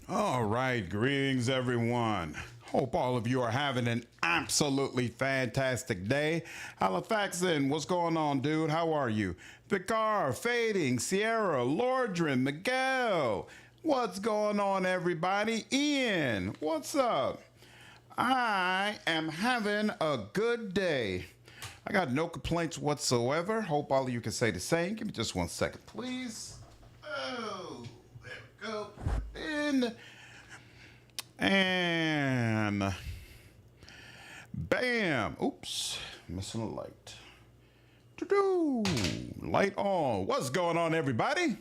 All right, greetings everyone. Hope all of you are having an absolutely fantastic day. Halifaxan, what's going on, dude? How are you? Vicar, Fading, Sierra, Lordrin, Miguel. What's going on, everybody? Ian, what's up? I am having a good day. I got no complaints whatsoever. Hope all of you can say the same. Give me just 1 second, please. Oh, there we go. And bam. Oops, missing a light. Light on. What's going on, everybody?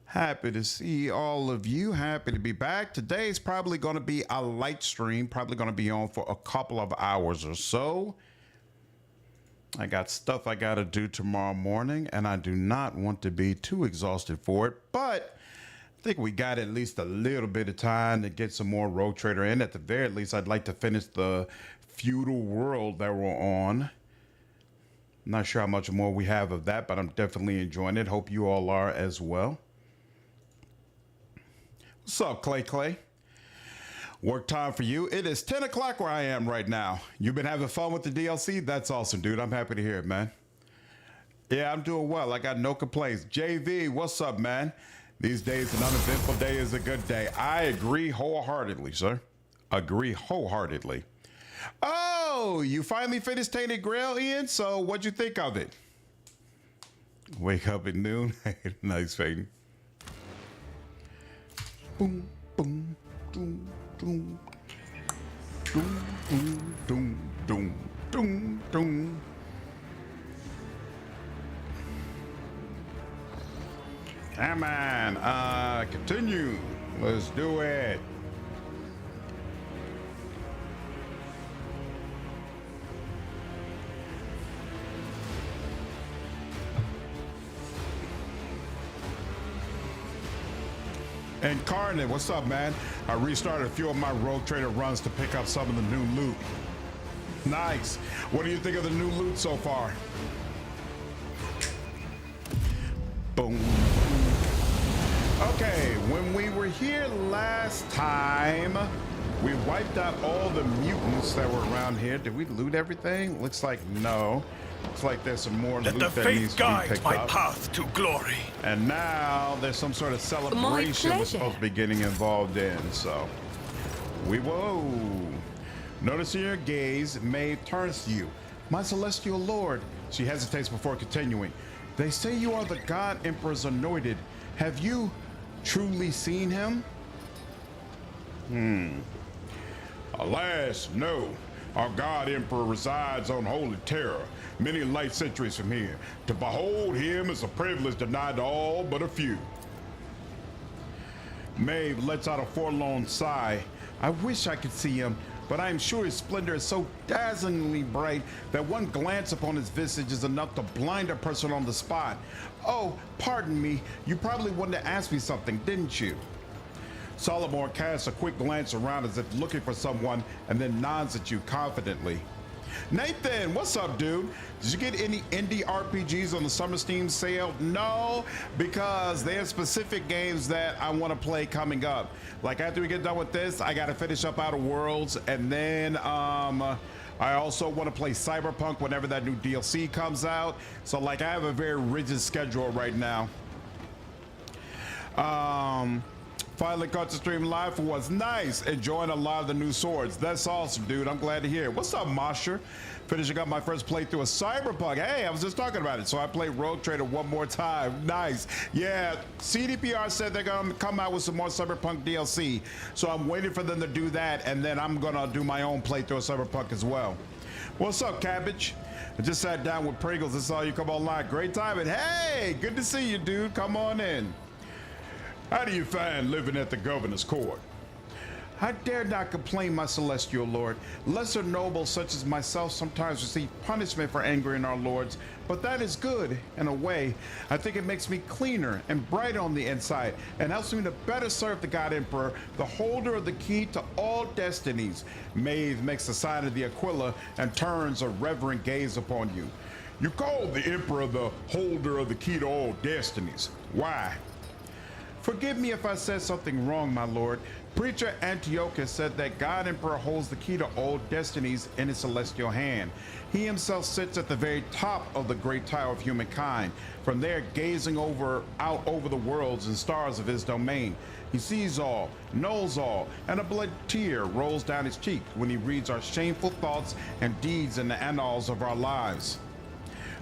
Happy to see all of you. Happy to be back. Today's probably going to be a light stream. Probably going to be on for a couple of hours or so. I got stuff I got to do tomorrow morning, and I do not want to be too exhausted for it, but I think we got at least a little bit of time to get some more Rogue Trader in. At the very least, I'd like to finish the feudal world that we're on. Not sure how much more we have of that, but I'm definitely enjoying it. Hope you all are as well. What's up, Clay? Work time for you. It is 10 o'clock where I am right now. You've been having fun with the DLC? That's awesome, dude. I'm happy to hear it, man. Yeah, I'm doing well. I got no complaints. JV, what's up, man? These days, an uneventful day is a good day. I agree wholeheartedly, sir. Agree wholeheartedly. Oh, you finally finished Tainted Grail, Ian? So what'd you think of it? Wake up at noon. Nice, Faden. Boom, boom, boom. Doom, doom, doom, doom, doom, doom. Come on, continue. Let's do it. Incarnate, what's up, man? I restarted a few of my Rogue Trader runs to pick up some of the new loot. Nice. What do you think of the new loot so far? Boom. Okay, when we were here last time, we wiped out all the mutants that were around here. Did we loot everything? Looks like no. Looks like there's some more loot that needs to be picked up. Let the faith guide my path to glory. And now there's some sort of celebration we're supposed to be getting involved in. So we whoa. Noticing your gaze, Maive turns to you. My celestial lord. She hesitates before continuing. They say you are the God Emperor's anointed. Have you truly seen him? Alas, no. Our God Emperor resides on Holy Terror, many light centuries from here. To behold him is a privilege denied to all but a few. Maive lets out a forlorn sigh. I wish I could see him, but I am sure his splendor is so dazzlingly bright that one glance upon his visage is enough to blind a person on the spot. Oh, pardon me, you probably wanted to ask me something, didn't you? Solomorne casts a quick glance around as if looking for someone and then nods at you confidently. Nathan, what's up, dude? Did you get any indie RPGs on the Summer Steam sale? No, because there's specific games that I want to play coming up. Like after we get done with this, I got to finish up Outer Worlds, and then I also want to play Cyberpunk whenever that new DLC comes out. So like I have a very rigid schedule right now. Finally caught the stream live for what's nice. Enjoying a lot of the new swords. That's awesome, dude. I'm glad to hear it. What's up, Mosher? Finishing up my first playthrough of Cyberpunk. Hey, I was just talking about it. So I played Rogue Trader one more time. Nice. Yeah, CDPR said they're going to come out with some more Cyberpunk DLC. So I'm waiting for them to do that. And then I'm going to do my own playthrough of Cyberpunk as well. What's up, Cabbage? I just sat down with Pringles and saw you come online. Great time. And hey, good to see you, dude. Come on in. How do you find living at the governor's court? I dare not complain, my celestial lord. Lesser nobles such as myself sometimes receive punishment for angering our lords, but that is good in a way. I think it makes me cleaner and brighter on the inside and helps me to better serve the God Emperor, the holder of the key to all destinies. Maive makes the sign of the Aquila and turns a reverent gaze upon you. You call the Emperor the holder of the key to all destinies. Why? Forgive me if I said something wrong, my lord. Preacher Antiochus said that God Emperor holds the key to all destinies in his celestial hand. He himself sits at the very top of the great tower of humankind. From there, gazing out over the worlds and stars of his domain. He sees all, knows all, and a blood tear rolls down his cheek when he reads our shameful thoughts and deeds in the annals of our lives.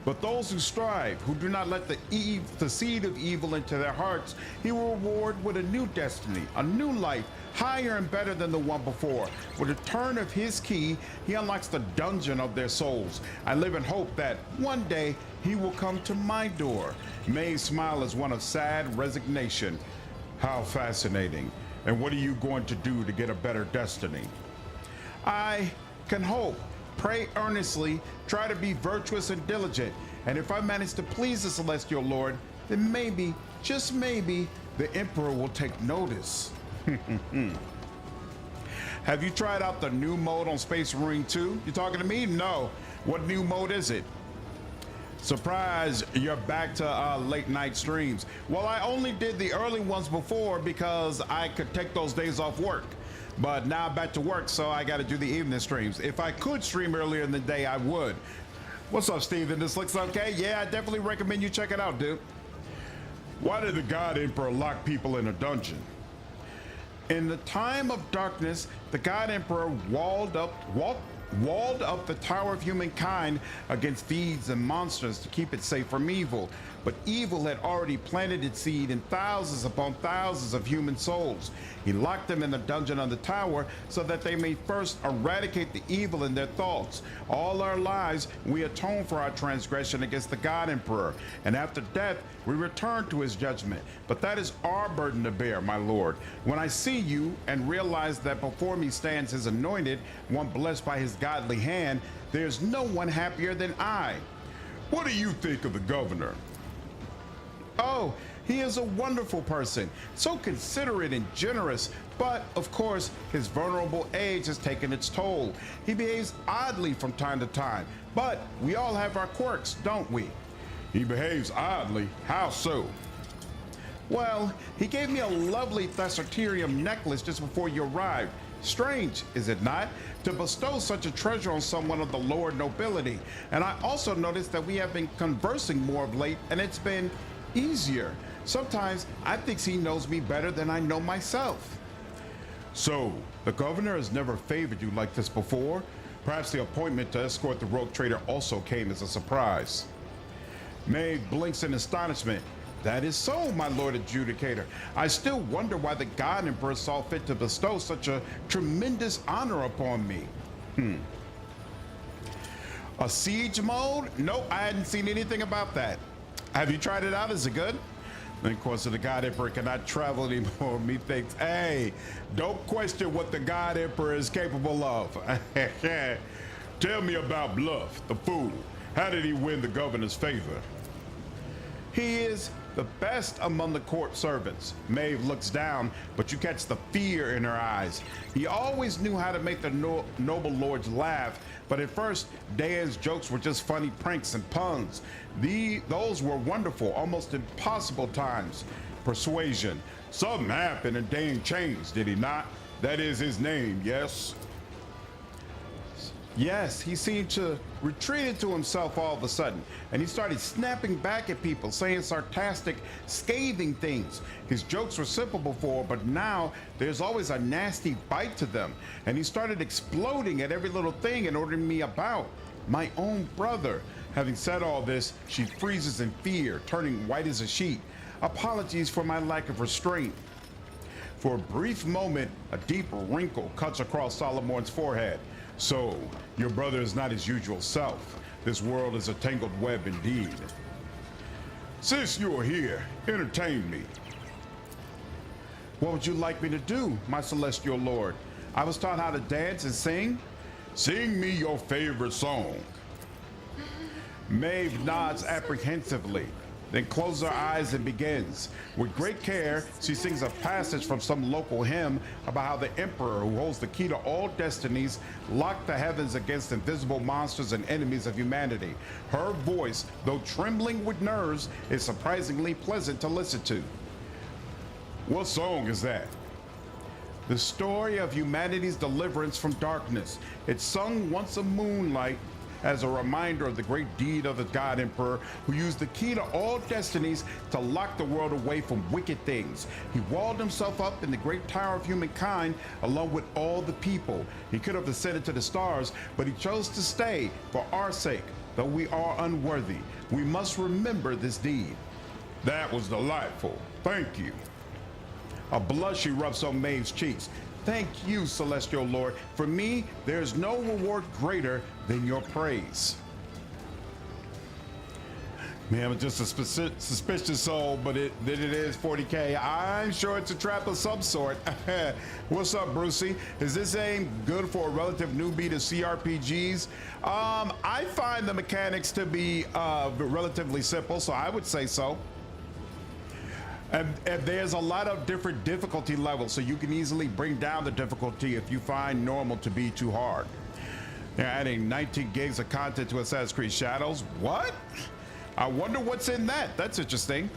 But those who strive, who do not let the seed of evil into their hearts, he will reward with a new destiny, a new life, higher and better than the one before. With a turn of his key, he unlocks the dungeon of their souls. I live in hope that one day he will come to my door. Maive's smile is one of sad resignation. How fascinating. And what are you going to do to get a better destiny? I can hope. Pray earnestly, try to be virtuous and diligent, and if I manage to please the Celestial Lord, then maybe, just maybe, the Emperor will take notice. Have you tried out the new mode on Space Marine 2? You talking to me? No. What new mode is it? Surprise, you're back to late night streams. Well, I only did the early ones before because I could take those days off work. But now I'm back to work, so I got to do the evening streams. If I could stream earlier in the day, I would. What's up, Steven? This looks okay? Yeah, I definitely recommend you check it out, dude. Why did the God Emperor lock people in a dungeon? In the time of darkness, the God Emperor walled up the tower of humankind against thieves and monsters to keep it safe from evil. But evil had already planted its seed in thousands upon thousands of human souls. He locked them in the dungeon of the tower so that they may first eradicate the evil in their thoughts. All our lives, we atone for our transgression against the God Emperor, and after death, we return to his judgment. But that is our burden to bear, my Lord. When I see you and realize that before me stands his anointed, one blessed by his godly hand, there's no one happier than I. What do you think of the governor? Oh, he is a wonderful person, so considerate and generous, but of course, his vulnerable age has taken its toll. He behaves oddly from time to time, but we all have our quirks, don't we? He behaves oddly? How so? Well, he gave me a lovely Thesserterium necklace just before you arrived. Strange, is it not, to bestow such a treasure on someone of the lower nobility? And I also noticed that we have been conversing more of late, and it's been easier. Sometimes I think he knows me better than I know myself. So, the governor has never favored you like this before? Perhaps the appointment to escort the rogue trader also came as a surprise. Maive blinks in astonishment. That is so, my lord adjudicator. I still wonder why the God Emperor saw fit to bestow such a tremendous honor upon me. A siege mode? Nope, I hadn't seen anything about that. Have you tried it out? Is it good? And of course, the God Emperor cannot travel anymore. Methinks, hey, don't question what the God Emperor is capable of. Tell me about Bluff, the fool. How did he win the governor's favor? He is the best among the court servants. Maive looks down, but you catch the fear in her eyes. He always knew how to make the noble lords laugh, but at first, Daya's jokes were just funny pranks and puns. Those were wonderful, almost impossible times. Persuasion. Something happened and Dayan changed, did he not? That is his name, yes? Yes, he seemed to retreat into himself all of a sudden, and he started snapping back at people, saying sarcastic, scathing things. His jokes were simple before, but now there's always a nasty bite to them, and he started exploding at every little thing and ordering me about. My own brother. Having said all this, she freezes in fear, turning white as a sheet. Apologies for my lack of restraint. For a brief moment, a deep wrinkle cuts across Solomorne's forehead. So, your brother is not his usual self. This world is a tangled web indeed. Since you are here, entertain me. What would you like me to do, my celestial lord? I was taught how to dance and sing. Sing me your favorite song. Maive nods apprehensively, then closes her eyes and begins. With great care, she sings a passage from some local hymn about how the Emperor, who holds the key to all destinies, locked the heavens against invisible monsters and enemies of humanity. Her voice, though trembling with nerves, is surprisingly pleasant to listen to. What song is that? The story of humanity's deliverance from darkness. It's sung once of moonlight as a reminder of the great deed of the God Emperor who used the key to all destinies to lock the world away from wicked things. He walled himself up in the great tower of humankind along with all the people. He could have ascended to the stars, but he chose to stay for our sake. Though we are unworthy, we must remember this deed. That was delightful. Thank you. A blush erupts on Maive's cheeks. Thank you, Celestial Lord. For me, there's no reward greater than your praise. Man, I'm just a suspicious soul, but it is 40K. I'm sure it's a trap of some sort. What's up, Brucey? Is this game good for a relative newbie to CRPGs? I find the mechanics to be relatively simple, so I would say so. And there's a lot of different difficulty levels, so you can easily bring down the difficulty if you find normal to be too hard. They're adding 19 gigs of content to Assassin's Creed Shadows. What? I wonder what's in that. That's interesting.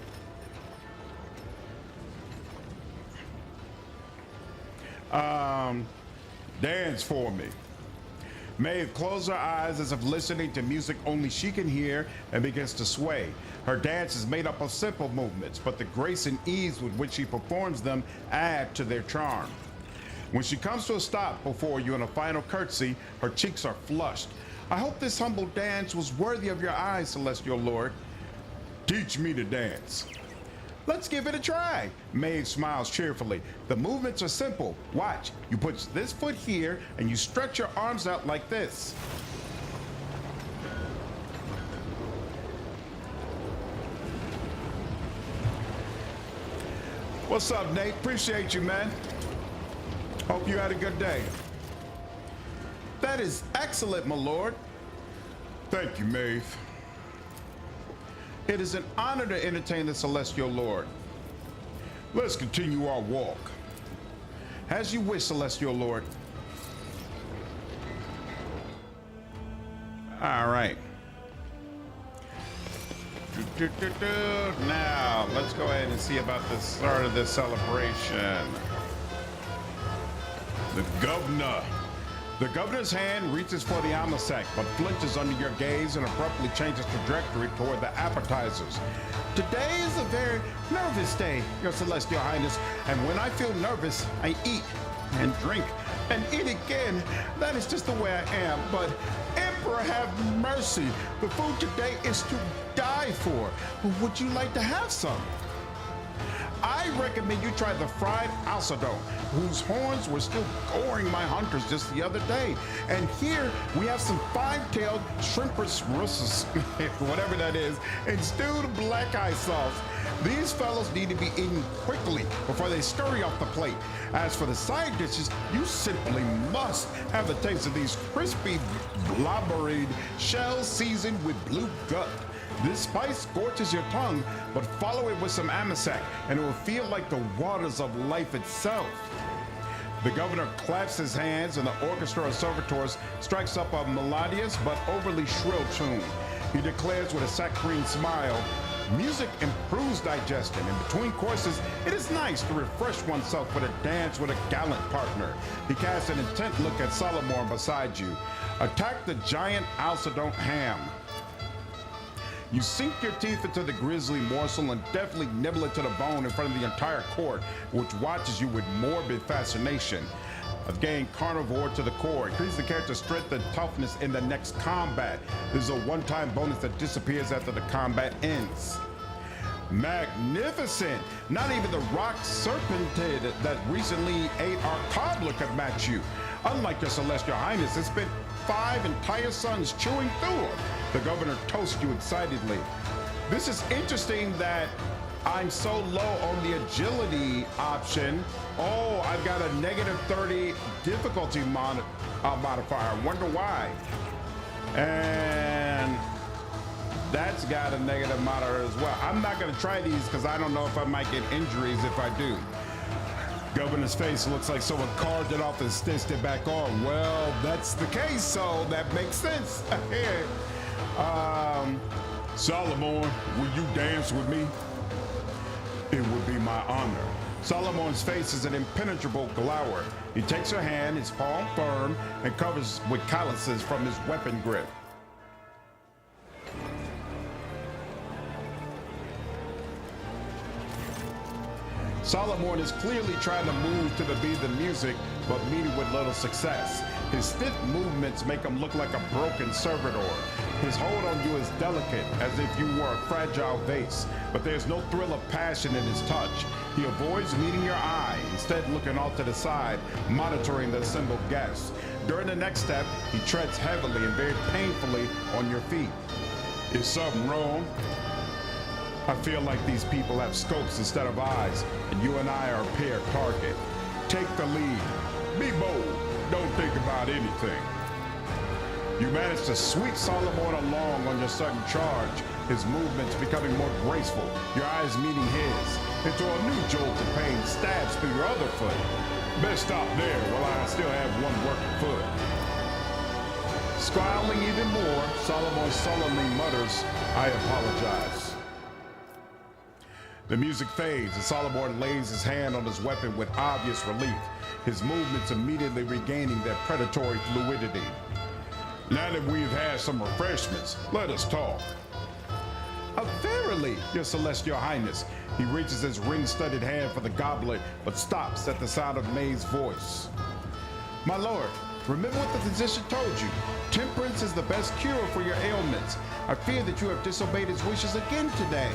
Dance for me. Maive closes her eyes as if listening to music only she can hear and begins to sway. Her dance is made up of simple movements, but the grace and ease with which she performs them add to their charm. When she comes to a stop before you in a final curtsy, her cheeks are flushed. I hope this humble dance was worthy of your eyes, Celestial Lord. Teach me to dance. Let's give it a try. Maive smiles cheerfully. The movements are simple. Watch, you put this foot here and you stretch your arms out like this. What's up, Nate? Appreciate you, man. Hope you had a good day. That is excellent, my lord. Thank you, Maive. It is an honor to entertain the Celestial Lord. Let's continue our walk. As you wish, Celestial Lord. All right. Now, let's go ahead and see about the start of this celebration. The governor. The governor's hand reaches for the amasec, but flinches under your gaze and abruptly changes trajectory toward the appetizers. Today is a very nervous day, Your Celestial Highness, and when I feel nervous, I eat and drink and eat again. That is just the way I am, but Emperor have mercy. The food today is to die for. Would you like to have some? I recommend you try the fried alcedon, whose horns were still goring my hunters just the other day. And here we have some five-tailed shrimpus russus, whatever that is, and stewed black eye sauce. These fellows need to be eaten quickly before they scurry off the plate. As for the side dishes, you simply must have the taste of these crispy, blobberied shells seasoned with blue gut. This spice scorches your tongue, but follow it with some amasec, and it will feel like the waters of life itself. The governor claps his hands, and the orchestra of servitors strikes up a melodious but overly shrill tune. He declares with a saccharine smile, music improves digestion. In between courses, it is nice to refresh oneself with a dance with a gallant partner. He casts an intent look at Solomorne beside you. Attack the giant alcedon ham. You sink your teeth into the grisly morsel and deftly nibble it to the bone in front of the entire court, which watches you with morbid fascination. I've gained carnivore to the core. Increase the character's strength and toughness in the next combat. This is a one-time bonus that disappears after the combat ends. Magnificent! Not even the rock serpentid that recently ate our cobbler could match you. Unlike your Celestial Highness, it's been 5 entire suns chewing through her. The governor toasts you excitedly. This is interesting that I'm so low on the agility option. Oh, I've got a -30 difficulty modifier. I wonder why. And that's got a negative modifier as well. I'm not going to try these because I don't know if I might get injuries if I do. Governor's face looks like someone carved it off and stitched it back on. Well, that's the case, so that makes sense. Solomorne, will you dance with me? It would be my honor. Solomorne's face is an impenetrable glower. He takes her hand, his palm firm, and covers with calluses from his weapon grip. Solomorne is clearly trying to move to the beat of the music, but meeting with little success. His stiff movements make him look like a broken servitor. His hold on you is delicate, as if you were a fragile vase, but there's no thrill of passion in his touch. He avoids meeting your eye, instead looking off to the side, monitoring the assembled guests. During the next step, he treads heavily and very painfully on your feet. Is something wrong? I feel like these people have scopes instead of eyes, and you and I are a pair target. Take the lead. Be bold. Don't think about anything. You manage to sweep Solomorne along on your sudden charge, his movements becoming more graceful, your eyes meeting his, until a new jolt of pain stabs through your other foot. Best stop there while I still have one working foot. Scowling even more, Solomorne sullenly mutters, I apologize. The music fades and Solomorne lays his hand on his weapon with obvious relief, his movements immediately regaining their predatory fluidity. Now that we've had some refreshments, let us talk. Verily, your celestial highness. He reaches his ring-studded hand for the goblet, but stops at the sound of Maive's voice. My lord, remember what the physician told you. Temperance is the best cure for your ailments. I fear that you have disobeyed his wishes again today.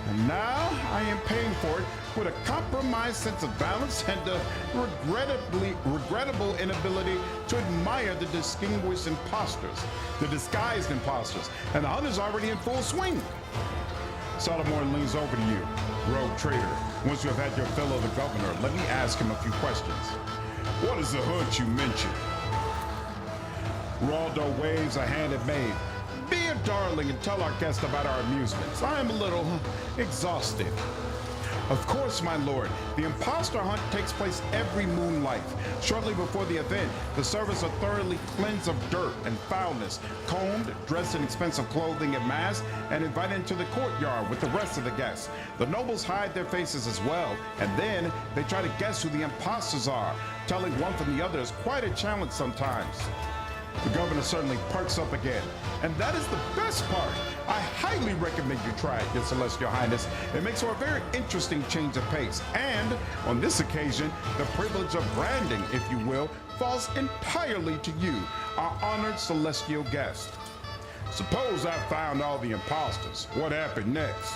And now I am paying for it with a compromised sense of balance and a regrettable inability to admire the distinguished impostors, the disguised impostors, and the hunt is already in full swing. Solomorne leans over to you, rogue traitor. Once you have had your fill of the governor, let me ask him a few questions. What is the hunt you mentioned? Ruoldo waves a hand at Maive. Be a darling and tell our guest about our amusements. I am a little exhausted. Of course, my lord. The impostor hunt takes place every moonlight. Shortly before the event, the servants are thoroughly cleansed of dirt and foulness, combed, dressed in expensive clothing and masks, and invited into the courtyard with the rest of the guests. The nobles hide their faces as well, and then they try to guess who the impostors are. Telling one from the other is quite a challenge sometimes. The governor certainly perks up again. And that is the best part. I highly recommend you try it, your celestial highness. It makes for a very interesting change of pace. And on this occasion, the privilege of branding, if you will, falls entirely to you, our honored celestial guest. Suppose I found all the imposters. What happened next?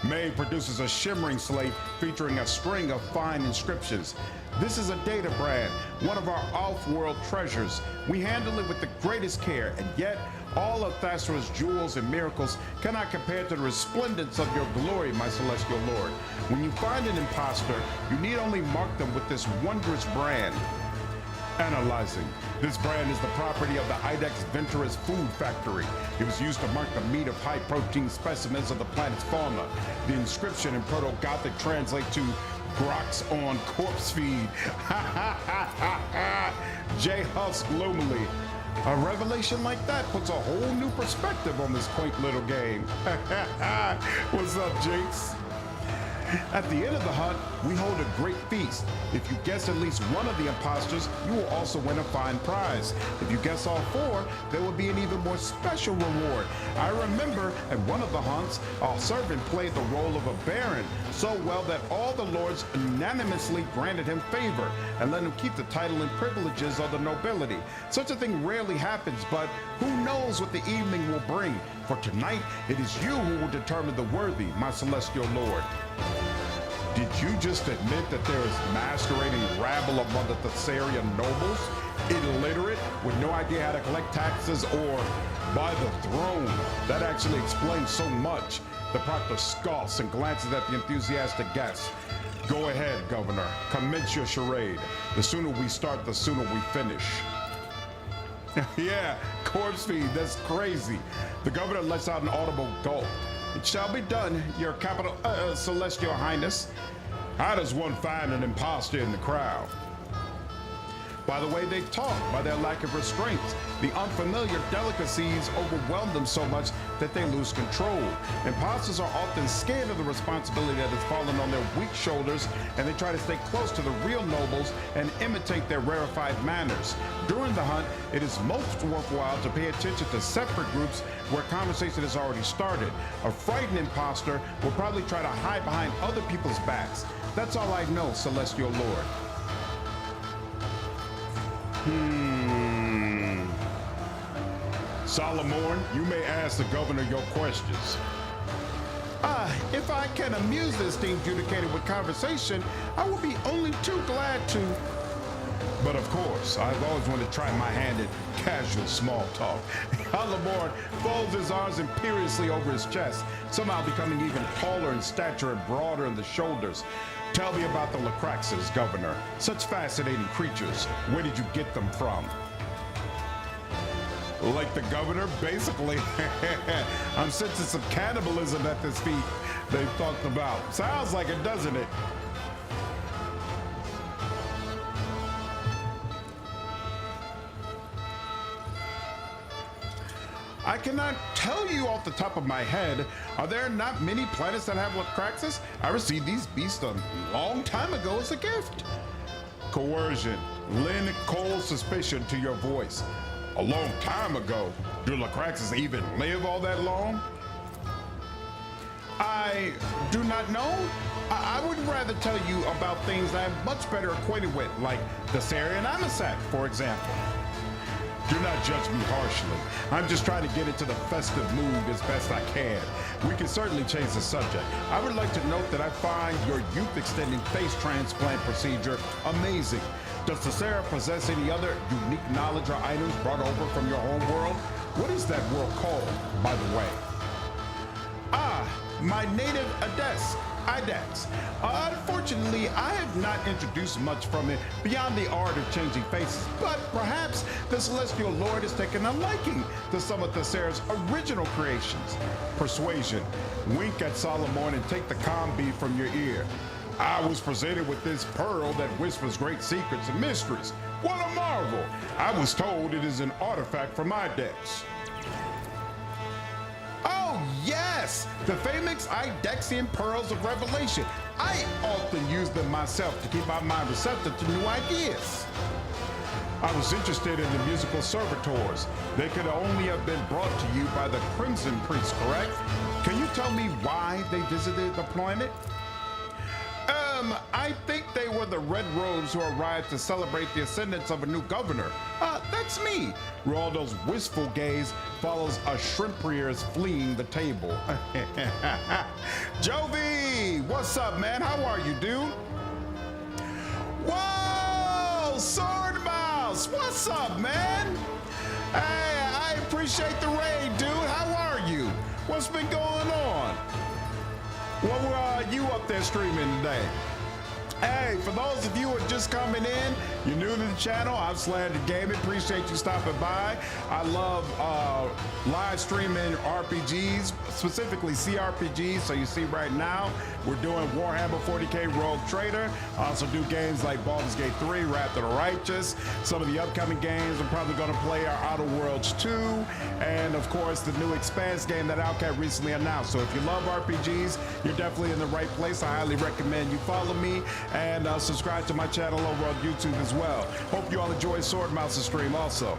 Maive produces a shimmering slate featuring a string of fine inscriptions. This is a data brand, one of our off-world treasures. We handle it with the greatest care, and yet all of Thasra's jewels and miracles cannot compare to the resplendence of your glory, my celestial lord. When you find an imposter, you need only mark them with this wondrous brand. Analyzing. This brand is the property of the Ibex Venturous Food Factory. It was used to mark the meat of high-protein specimens of the planet's fauna. The inscription in Proto-Gothic translates to Grox on corpse feed. Jay huffs gloomily. A revelation like that puts a whole new perspective on this quaint little game. What's up, Jinx? At the end of the hunt, we hold a great feast. If you guess at least one of the imposters, you will also win a fine prize. If you guess all four, there will be an even more special reward. I remember at one of the hunts, our servant played the role of a baron so well that all the lords unanimously granted him favor and let him keep the title and privileges of the nobility. Such a thing rarely happens, but who knows what the evening will bring? For tonight, it is you who will determine the worthy, my celestial lord. Did you just admit that there is masquerading rabble among the Thessarian nobles, illiterate, with no idea how to collect taxes, or by the throne? That actually explains so much. The proctor scoffs and glances at the enthusiastic guests. Go ahead, Governor. Commence your charade. The sooner we start, the sooner we finish. Yeah, corpse feed, that's crazy. The governor lets out an audible gulp. It shall be done, your capital celestial highness. How does one find an impostor in the crowd? by the way they talk, by their lack of restraints. The unfamiliar delicacies overwhelm them so much that they lose control. Imposters are often scared of the responsibility that has fallen on their weak shoulders, and they try to stay close to the real nobles and imitate their rarefied manners. During the hunt, it is most worthwhile to pay attention to separate groups where conversation has already started. A frightened imposter will probably try to hide behind other people's backs. That's all I know, Celestial Lord. Solomorne, you may ask the governor your questions. If I can amuse this team adjudicated with conversation, I will be only too glad to. But of course, I've always wanted to try my hand at casual small talk. Solomorne folds his arms imperiously over his chest, somehow becoming even taller in stature and broader in the shoulders. Tell me about the Lacraxes, Governor. Such fascinating creatures. Where did you get them from? Like the governor, basically. I'm sensing some cannibalism at this feat they've talked about. Sounds like it, doesn't it? I cannot tell you off the top of my head. Are there not many planets that have Lacraxes? I received these beasts a long time ago as a gift. Coercion. Lend cold suspicion to your voice. A long time ago? Do Lacraxes even live all that long? I do not know. I would rather tell you about things I'm much better acquainted with, like the Sarian Amasac, for example. Do not judge me harshly. I'm just trying to get into the festive mood as best I can. We can certainly change the subject. I would like to note that I find your youth-extending face transplant procedure amazing. Does the Sarah possess any other unique knowledge or items brought over from your home world? What is that world called, by the way? My native Idax. Unfortunately, I have not introduced much from it beyond the art of changing faces, but perhaps the Celestial Lord has taken a liking to some of Thessera's original creations. Persuasion. Wink at Solomorne and take the calm beat from your ear. I was presented with this pearl that whispers great secrets and mysteries. What a marvel! I was told it is an artifact from Idax. Oh, yes! The famous Idaxian Pearls of Revelation. I often use them myself to keep my mind receptive to new ideas. I was interested in the musical servitors. They could only have been brought to you by the Crimson Priest, correct? Can you tell me why they visited the planet? I think they were the Red Robes who arrived to celebrate the ascendance of a new governor. That's me. Ruoldo's wistful gaze follows a shrimprier's fleeing the table. Jovi, what's up, man? How are you, dude? Whoa, Sword Mouse, what's up, man? Hey, I appreciate the raid, dude. How are you? What's been going on? What were you up there streaming today? Hey, for those of you who are just coming in, you're new to the channel, I'm Slander Gaming. Appreciate you stopping by. I love live streaming RPGs, specifically CRPGs. So you see right now, we're doing Warhammer 40K Rogue Trader. I also do games like Baldur's Gate 3, Wrath of the Righteous. Some of the upcoming games I'm probably going to play are Outer Worlds 2, and of course the new Expanse game that Outcat recently announced. So if you love RPGs, you're definitely in the right place. I highly recommend you follow me and subscribe to my channel over on YouTube as well. Hope you all enjoy Sword Mouse's stream also.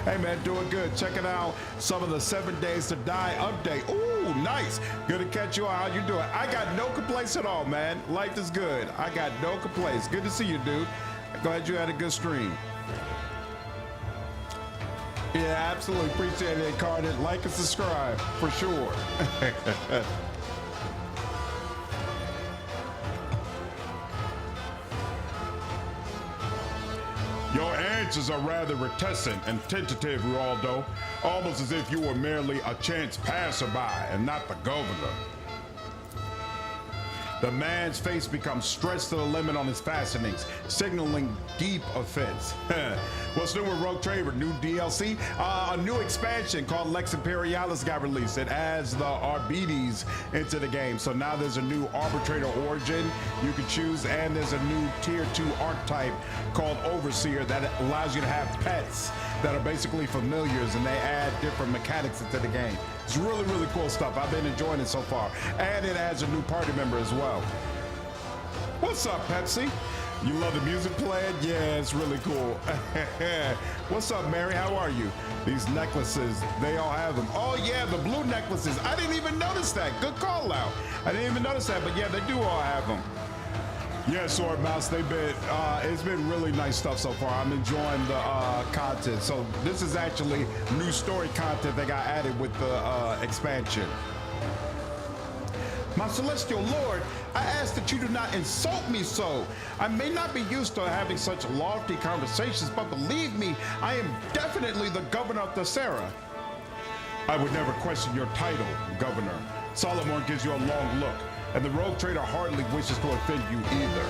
Hey man, doing good. Checking out some of the 7 Days to Die update. Ooh, nice. Good to catch you all. How you doing? I got no complaints at all, man. Life is good. I got no complaints. Good to see you, dude. Glad you had a good stream. Yeah, absolutely. Appreciate it, Incarnate. Like and subscribe for sure. Your answers are rather reticent and tentative, Ruoldo, almost as if you were merely a chance passerby and not the governor. The man's face becomes stretched to the limit on his fastenings, signaling deep offense. What's new with Rogue Trader? New DLC? A new expansion called Lex Imperialis got released. It adds the Arbites into the game. So now there's a new Arbitrator origin you can choose, and there's a new Tier 2 archetype called Overseer that allows you to have pets that are basically familiars, and they add different mechanics into the game. It's really, really cool stuff. I've been enjoying it so far. And it adds a new party member as well. What's up, Pepsi? You love the music playing? Yeah, it's really cool. What's up, Mary? How are you? These necklaces, they all have them. Oh yeah, the blue necklaces. I didn't even notice that. Good call out. I didn't even notice that, but yeah, they do all have them. Yeah, Sword Mouse, it's been really nice stuff so far. I'm enjoying the content. So this is actually new story content that got added with the expansion. My celestial lord, I ask that you do not insult me so. I may not be used to having such lofty conversations, but believe me, I am definitely the governor of Thessera. I would never question your title, governor. Solomorne gives you a long look, and the Rogue Trader hardly wishes to offend you either.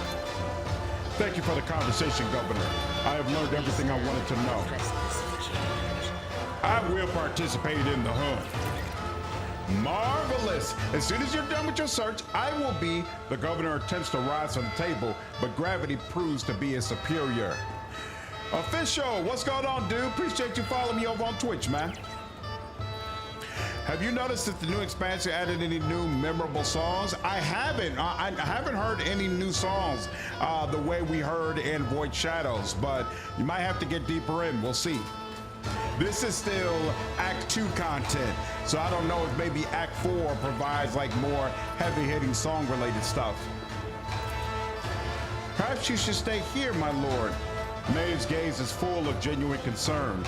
Thank you for the conversation, Governor. I have learned everything I wanted to know. I will participate in the hunt. Marvelous! As soon as you're done with your search, I will be. The governor attempts to rise from the table, but gravity proves to be his superior. Official, what's going on, dude? Appreciate you following me over on Twitch, man. Have you noticed that the new expansion added any new memorable songs? I haven't. I haven't heard any new songs the way we heard in Void Shadows, but you might have to get deeper in. We'll see. This is still Act 2 content, so I don't know if maybe Act 4 provides like more heavy-hitting song-related stuff. Perhaps you should stay here, my lord. Maeve's gaze is full of genuine concern.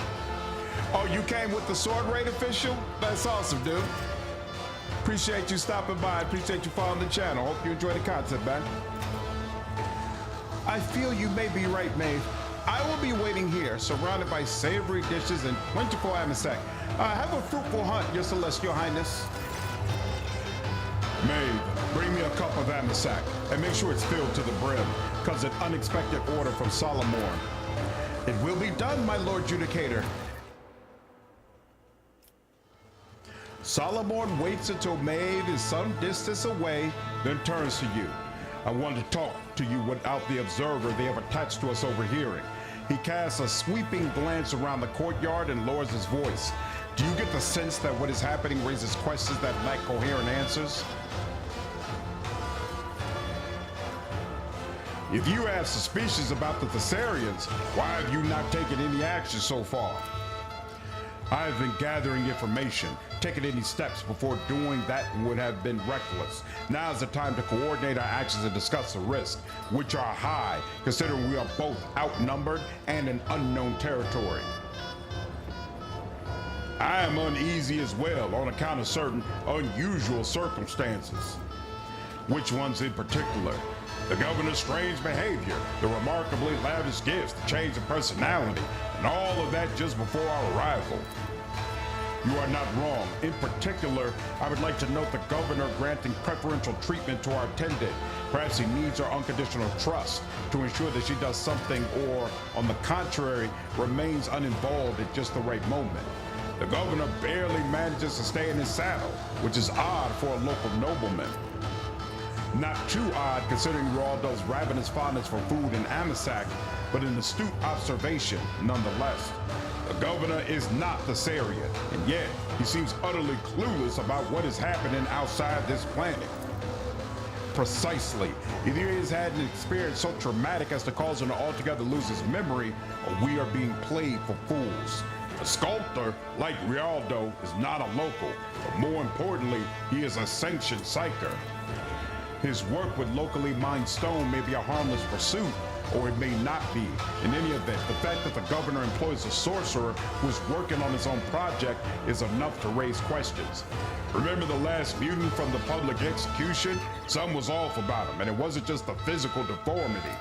Oh, you came with the sword raid official? That's awesome, dude. Appreciate you stopping by. Appreciate you following the channel. Hope you enjoy the content, man. I feel you may be right, Maive. I will be waiting here, surrounded by savory dishes and plentiful amisac. Have a fruitful hunt, your celestial highness. Maive, bring me a cup of amisac, and make sure it's filled to the brim, because an unexpected order from Solomorne. It will be done, my lord Judicator. Solomorne waits until Maive is some distance away, then turns to you. I want to talk to you without the observer they have attached to us overhearing. He casts a sweeping glance around the courtyard and lowers his voice. Do you get the sense that what is happening raises questions that lack coherent answers? If you have suspicions about the Thessarians, why have you not taken any action so far? I have been gathering information. Taking any steps before doing that would have been reckless. Now is the time to coordinate our actions and discuss the risks, which are high, considering we are both outnumbered and in unknown territory. I am uneasy as well on account of certain unusual circumstances. Which ones in particular? The governor's strange behavior, the remarkably lavish gifts, the change of personality, and all of that just before our arrival. You are not wrong. In particular, I would like to note the governor granting preferential treatment to our attendant. Perhaps he needs our unconditional trust to ensure that she does something, or, on the contrary, remains uninvolved at just the right moment. The governor barely manages to stay in his saddle, which is odd for a local nobleman. Not too odd considering Ruoldo's ravenous fondness for food and amisac, but an astute observation nonetheless. The governor is not Thessarian, and yet he seems utterly clueless about what is happening outside this planet. Precisely. Either he has had an experience so traumatic as to cause him to altogether lose his memory, or we are being played for fools. A sculptor, like Ruoldo, is not a local, but more importantly, he is a sanctioned psyker. His work with locally mined stone may be a harmless pursuit, or it may not be. In any event, the fact that the governor employs a sorcerer who is working on his own project is enough to raise questions. Remember the last mutant from the public execution? Something was off about him, and it wasn't just a physical deformity.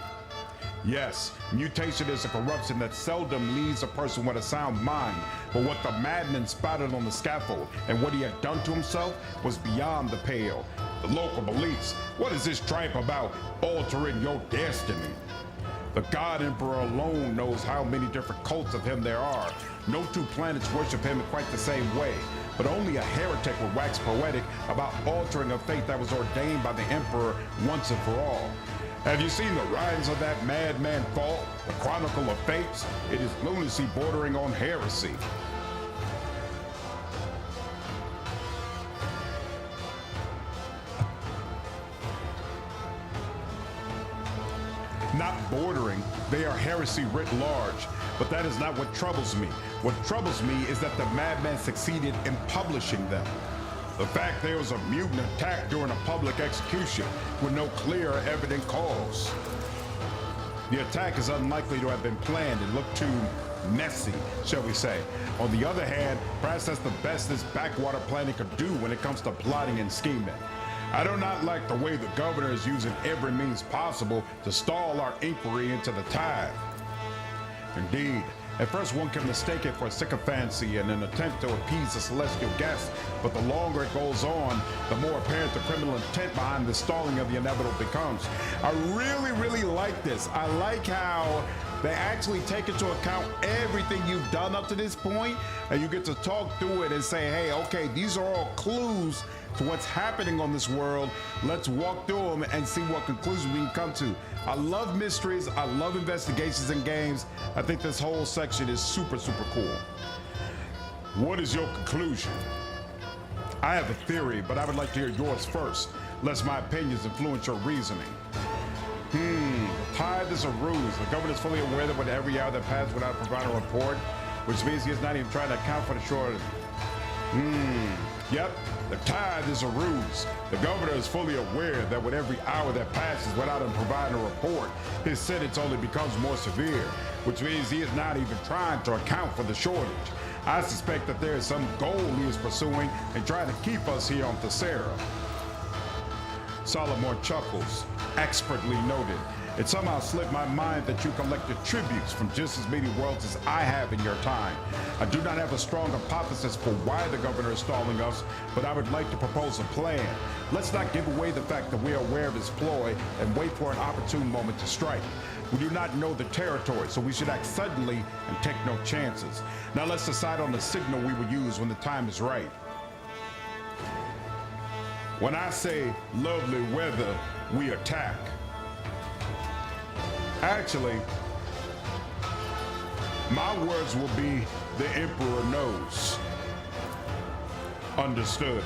Yes, mutation is a corruption that seldom leaves a person with a sound mind, but what the madman spotted on the scaffold and what he had done to himself was beyond the pale. The local beliefs. What is this tripe about altering your destiny? The God Emperor alone knows how many different cults of him there are. No two planets worship him in quite the same way, but only a heretic would wax poetic about altering a fate that was ordained by the Emperor once and for all. Have you seen the writings of that madman Fault, the Chronicle of Fates? It is lunacy bordering on heresy. Not bordering, they are heresy writ large. But that is not what troubles me. What troubles me is that the madman succeeded in publishing them. The fact there was a mutant attack during a public execution with no clear or evident cause. The attack is unlikely to have been planned and looked too messy, shall we say. On the other hand, perhaps that's the best this backwater planet could do when it comes to plotting and scheming. I do not like the way the governor is using every means possible to stall our inquiry into the tithe. Indeed, at first one can mistake it for sycophancy and an attempt to appease the celestial guest, but the longer it goes on, the more apparent the criminal intent behind the stalling of the inevitable becomes. I really like this. I like how they actually take into account everything you've done up to this point, and you get to talk through it and say, hey, okay, these are all clues to what's happening on this world. Let's walk through them and see what conclusion we can come to. I love mysteries. I love investigations in games. I think this whole section is super cool. What is your conclusion? I have a theory, but I would like to hear yours first, lest my opinions influence your reasoning. Tithe is a ruse. The government is fully aware that with every hour that passes without providing a report, which means he is not even trying to account for the shortage. Yep, the tithe is a ruse. The governor is fully aware that with every hour that passes without him providing a report, his sentence only becomes more severe, which means he is not even trying to account for the shortage. I suspect that there is some goal he is pursuing and trying to keep us here on Thessera. Solomorne chuckles, expertly noted. It somehow slipped my mind that you collected tributes from just as many worlds as I have in your time. I do not have a strong hypothesis for why the governor is stalling us, but I would like to propose a plan. Let's not give away the fact that we are aware of his ploy and wait for an opportune moment to strike. We do not know the territory, so we should act suddenly and take no chances. Now let's decide on the signal we will use when the time is right. When I say lovely weather, we attack. Actually, my words will be, the Emperor knows. Understood.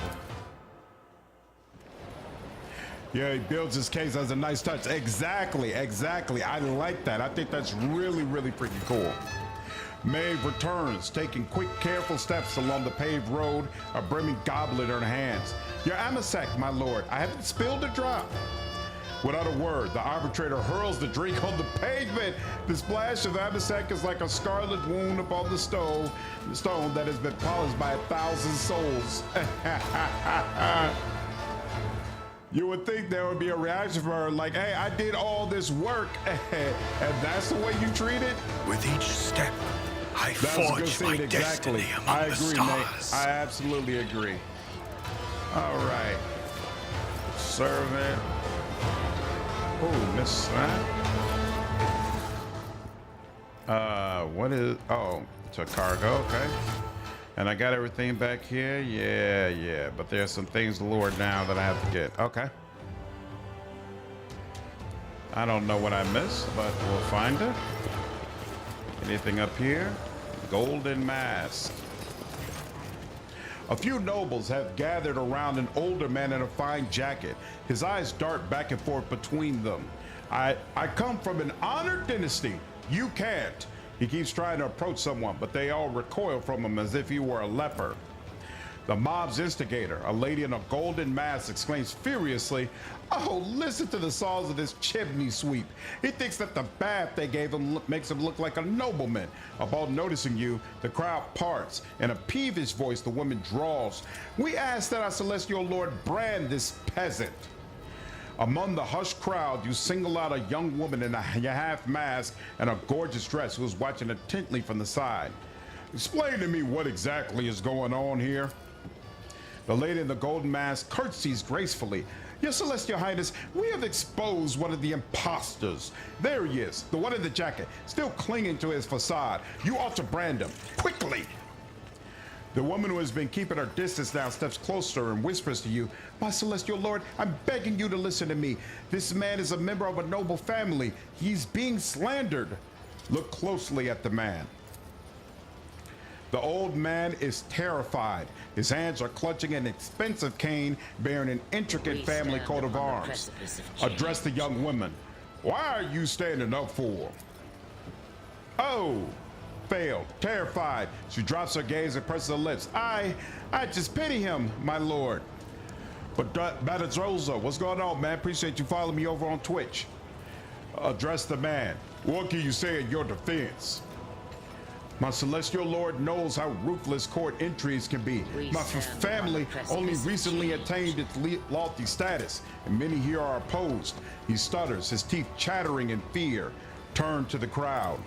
Yeah, he builds his case as a nice touch. Exactly. I like that. I think that's really freaking cool. Maive returns, taking quick, careful steps along the paved road, a brimming goblet in her hands. Your Amasek, my lord, I haven't spilled a drop. Without a word, the arbitrator hurls the drink on the pavement. The splash of Amasek is like a scarlet wound upon the stone that has been polished by 1,000 souls. You would think there would be a reaction from her like, hey, I did all this work, and that's the way you treat it? With each step, I forge my destiny among the stars. I absolutely agree. All right. Servant. Oh, miss that. What is, oh, it's a cargo, okay. And I got everything back here, yeah, but there's some things lower down that I have to get, okay. I don't know what I missed, but we'll find it. Anything up here? Golden mask. A few nobles have gathered around an older man in a fine jacket. His eyes dart back and forth between them. I come from an honored dynasty. You can't. He keeps trying to approach someone, but they all recoil from him as if he were a leper. The mob's instigator, a lady in a golden mask, exclaims furiously, oh, listen to the songs of this chimney sweep. He thinks that the bath they gave him makes him look like a nobleman. Upon noticing you, the crowd parts. In a peevish voice, the woman drawls, we ask that our celestial lord brand this peasant. Among the hushed crowd, you single out a young woman in a half mask and a gorgeous dress who is watching intently from the side. Explain to me what exactly is going on here. The lady in the golden mask curtsies gracefully. Your Celestial Highness, we have exposed one of the imposters. There he is, the one in the jacket, still clinging to his facade. You ought to brand him, quickly. The woman who has been keeping her distance now steps closer and whispers to you, my Celestial Lord, I'm begging you to listen to me. This man is a member of a noble family. He's being slandered. Look closely at the man. The old man is terrified. His hands are clutching an expensive cane bearing an intricate family coat of arms. Address the young woman. Why are you standing up for? Oh, failed, terrified. She drops her gaze and presses her lips. I just pity him, my lord. But Ruoldo, what's going on, man? Appreciate you following me over on Twitch. Address the man. What can you say in your defense? My Celestial Lord knows how ruthless court entries can be. My family only recently attained its lofty status, and many here are opposed. He stutters, his teeth chattering in fear, turned to the crowd.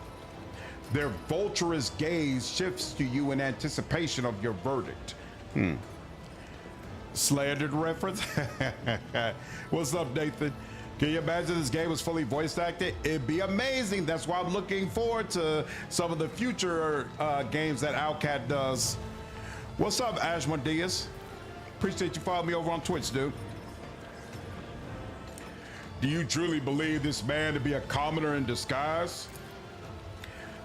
Their vulturous gaze shifts to you in anticipation of your verdict. Slandered reference? What's up, Nathan? Can you imagine this game was fully voice acted? It'd be amazing. That's why I'm looking forward to some of the future games that Outcat does. What's up, Ashmondius? Appreciate you following me over on Twitch, dude. Do you truly believe this man to be a commoner in disguise?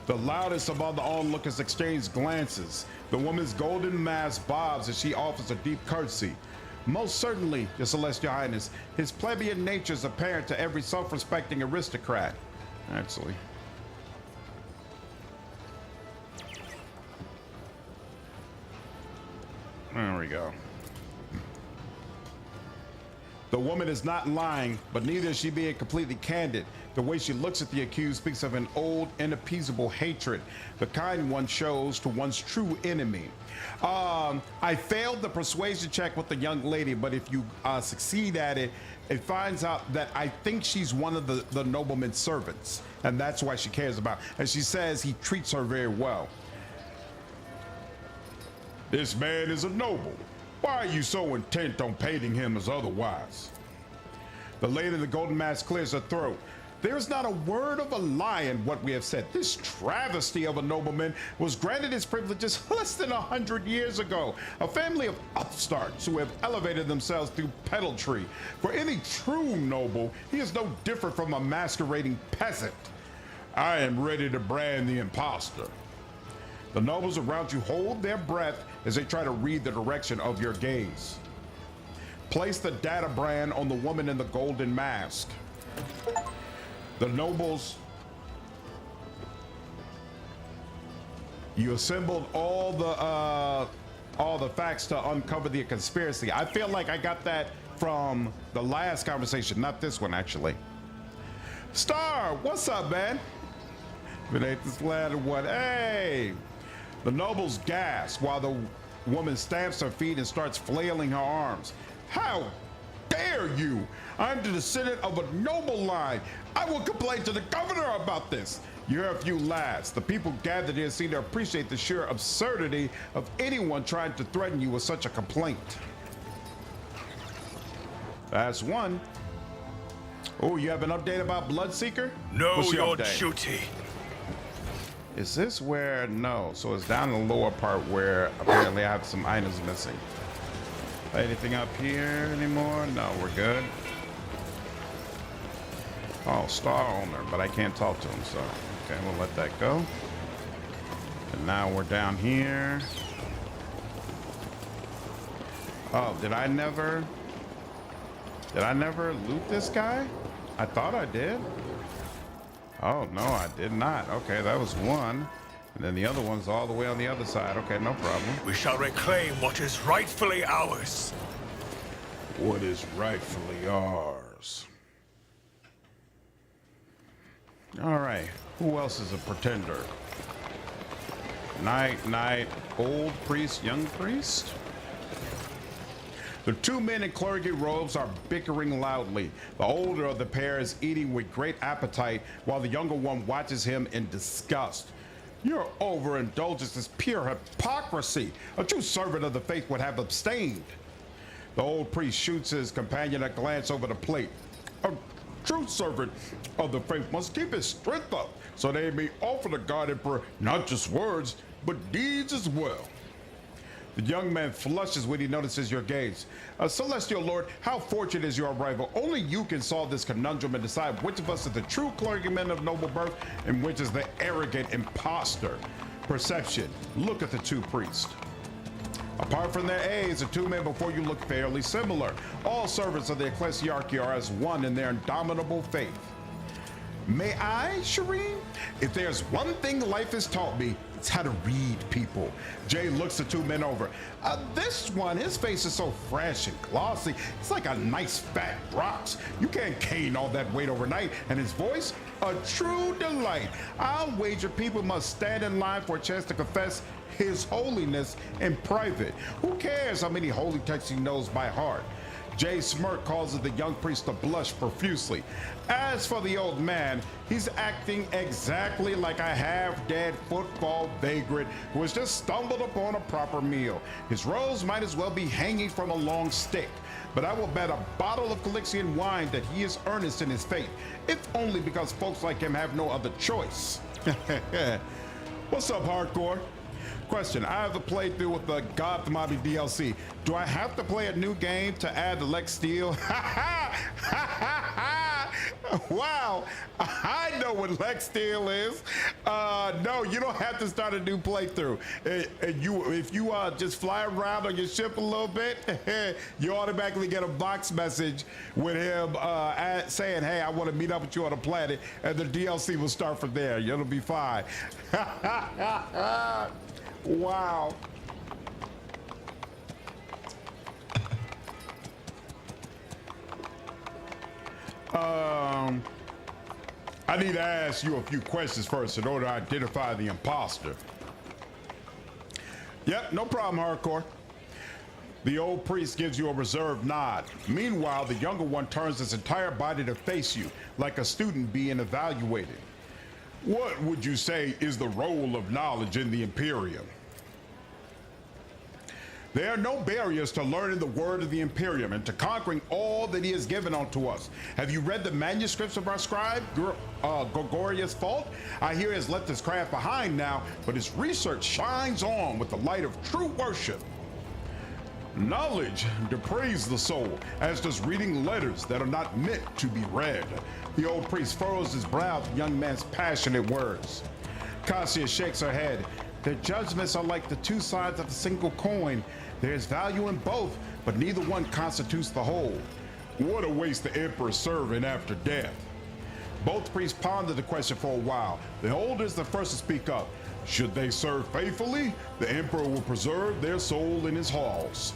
The loudest among the onlookers exchange glances. The woman's golden mask bobs as she offers a deep curtsy. Most certainly, Your Celestial Highness, his plebeian nature is apparent to every self-respecting aristocrat. Actually. There we go. The woman is not lying, but neither is she being completely candid. The way she looks at the accused speaks of an old, inappeasable hatred, the kind one shows to one's true enemy. I failed the persuasion check with the young lady, but if you succeed at it, it finds out that I think she's one of the nobleman's servants, and that's why she cares about. And she says he treats her very well. This man is a noble. Why are you so intent on painting him as otherwise? The lady in the golden mask clears her throat. There's not a word of a lie in what we have said. This travesty of a nobleman was granted his privileges less than 100 years ago. A family of upstarts who have elevated themselves through pedantry. For any true noble, he is no different from a masquerading peasant. I am ready to brand the impostor. The nobles around you hold their breath as they try to read the direction of your gaze. Place the data brand on the woman in the golden mask. The nobles, you assembled all the facts to uncover the conspiracy. I feel like I got that from the last conversation, not this one actually. Star, what's up, man? Beneath this ladder, what? Hey! The nobles gasp while the woman stamps her feet and starts flailing her arms. How dare you? I'm the descendant of a noble line. I will complain to the governor about this. You hear a few laughs. The people gathered here seem to appreciate the sheer absurdity of anyone trying to threaten you with such a complaint. That's one. Oh, you have an update about Bloodseeker? Know your duty. Is this where? No. So it's down in the lower part where apparently I have some items missing. Anything up here anymore? No, we're good. Oh, Star owner, but I can't talk to him, so okay, we'll let that go. And now we're down here. Oh, did I never loot this guy? I thought I did. Oh, no, I did not. Okay, that was one. And then the other one's all the way on the other side. Okay, no problem. We shall reclaim what is rightfully ours. What is rightfully ours? All right, who else is a pretender? Knight, old priest, young priest? The two men in clergy robes are bickering loudly. The older of the pair is eating with great appetite while the younger one watches him in disgust. Your overindulgence is pure hypocrisy. A true servant of the faith would have abstained. The old priest shoots his companion a glance over the plate. A true servant of the faith must keep his strength up, so they may offer the God Emperor not just words, but deeds as well. The young man flushes when he notices your gaze. Celestial Lord, how fortunate is your arrival. Only you can solve this conundrum and decide which of us is the true clergyman of noble birth and which is the arrogant impostor. Perception. Look at the two priests. Apart from their age, the two men before you look fairly similar. All servants of the ecclesiarchy are as one in their indomitable faith. May I, Shireen? If there's one thing life has taught me, it's how to read people. Jay looks the two men over. This one, his face is so fresh and glossy. It's like a nice fat Brox. You can't gain all that weight overnight. And his voice, a true delight. I'll wager people must stand in line for a chance to confess His Holiness in private. Who cares how many holy texts he knows by heart? Jay's smirk causes the young priest to blush profusely. As for the old man, he's acting exactly like a half-dead football vagrant who has just stumbled upon a proper meal. His rose might as well be hanging from a long stick. But I will bet a bottle of Calixian wine that he is earnest in his faith, if only because folks like him have no other choice. What's up, Hardcore? Question, I have the playthrough with the Dogmatic DLC. Do I have to play a new game to add the Lex Steel? Wow, I know what Lex Steel is. No, you don't have to start a new playthrough. If you just fly around on your ship a little bit, you automatically get a box message with him saying, hey, I want to meet up with you on a planet, and the DLC will start from there. It'll be fine. Wow. I need to ask you a few questions first in order to identify the imposter. Yep, no problem, Hardcore. The old priest gives you a reserved nod. Meanwhile, the younger one turns his entire body to face you, like a student being evaluated. What would you say is the role of knowledge in the Imperium? There are no barriers to learning the word of the Imperium and to conquering all that he has given unto us. Have you read the manuscripts of our scribe, Gregorius Fault? I hear he has left his craft behind now, but his research shines on with the light of true worship. Knowledge depraves the soul, as does reading letters that are not meant to be read. The old priest furrows his brow at the young man's passionate words. Cassia shakes her head. Their judgments are like the two sides of a single coin. There is value in both, but neither one constitutes the whole. What awaits the Emperor's servant after death? Both priests pondered the question for a while. The older is the first to speak up. Should they serve faithfully, the Emperor will preserve their soul in his halls.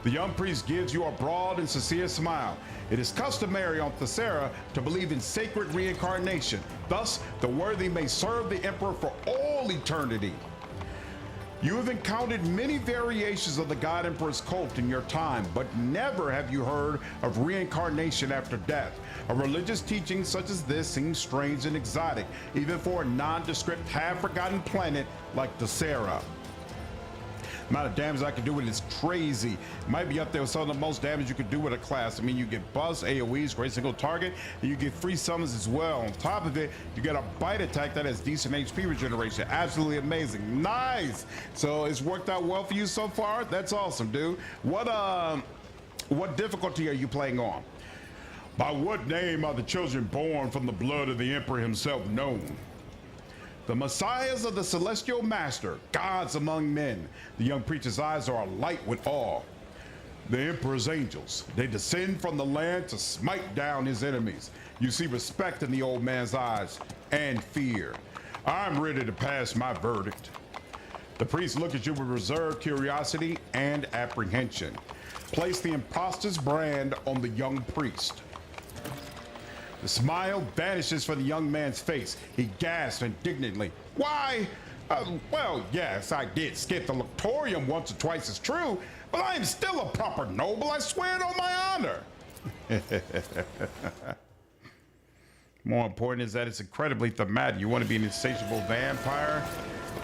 The young priest gives you a broad and sincere smile. It is customary on Thessera to believe in sacred reincarnation. Thus, the worthy may serve the Emperor for all eternity. You have encountered many variations of the God Emperor's cult in your time, but never have you heard of reincarnation after death. A religious teaching such as this seems strange and exotic, even for a nondescript, half-forgotten planet like Thessera. The amount of damage I can do with it is crazy. It might be up there with some of the most damage you could do with a class. I mean, you get buzz, AoEs, great single target, and you get free summons as well. On top of it, you get a bite attack that has decent HP regeneration. Absolutely amazing. Nice. So it's worked out well for you so far. That's awesome, dude. What difficulty are you playing on? By what name are the children born from the blood of the Emperor himself known? The messiahs of the celestial master, gods among men. The young preacher's eyes are alight with awe. The Emperor's angels, they descend from the land to smite down his enemies. You see respect in the old man's eyes and fear. I'm ready to pass my verdict. The priest look at you with reserved curiosity and apprehension. Place the impostor's brand on the young priest. The smile vanishes from the young man's face. He gasps indignantly. Why? Well, yes, I did skip the lectorium once or twice, it's true, but I am still a proper noble, I swear it on my honor. More important is that it's incredibly thematic. You want to be an insatiable vampire,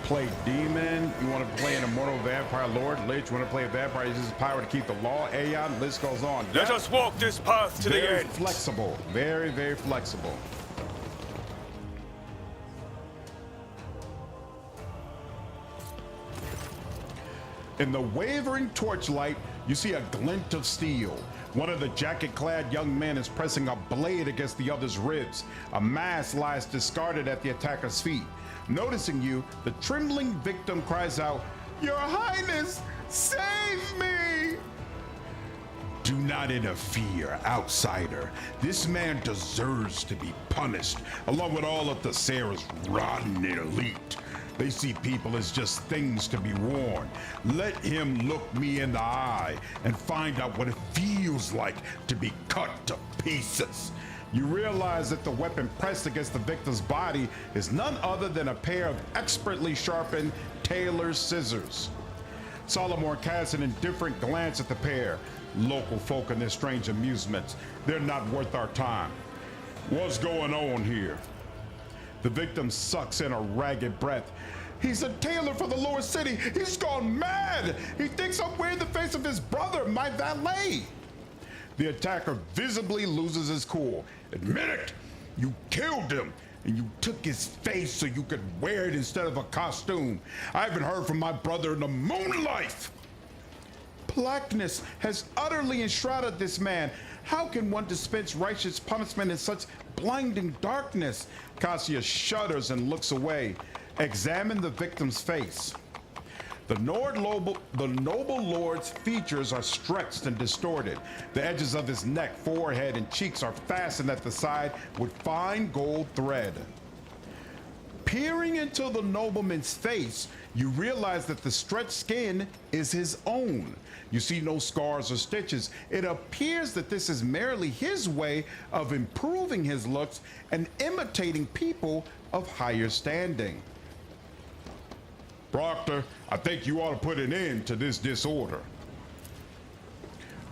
play demon. You want to play an immortal vampire lord, lich. You want to play a vampire uses his power to keep the law, Aeon, list goes on. Let us walk this path to the end. Flexible, very, very flexible. In the wavering torchlight, you see a glint of steel. One of the jacket-clad young men is pressing a blade against the other's ribs. A mask lies discarded at the attacker's feet. Noticing you, the trembling victim cries out, "Your Highness, save me!" Do not interfere, outsider. This man deserves to be punished, along with all of the Sarah's rotten elite. They see people as just things to be worn. Let him look me in the eye and find out what it feels like to be cut to pieces. You realize that the weapon pressed against the victim's body is none other than a pair of expertly sharpened tailor's scissors. Solomorne casts an indifferent glance at the pair. Local folk and their strange amusements, they're not worth our time. What's going on here? The victim sucks in a ragged breath. He's a tailor for the lower city. He's gone mad. He thinks I'm wearing the face of his brother, my valet. The attacker visibly loses his cool. Admit it, you killed him, and you took his face so you could wear it instead of a costume. I haven't heard from my brother in a moon life. Blackness has utterly enshrouded this man. How can one dispense righteous punishment in such blinding darkness? Cassia shudders and looks away. Examine the victim's face. The noble lord's features are stretched and distorted. The edges of his neck, forehead, and cheeks are fastened at the side with fine gold thread. Peering into the nobleman's face, you realize that the stretched skin is his own. You see no scars or stitches. It appears that this is merely his way of improving his looks and imitating people of higher standing. Proctor, I think you ought to put an end to this disorder.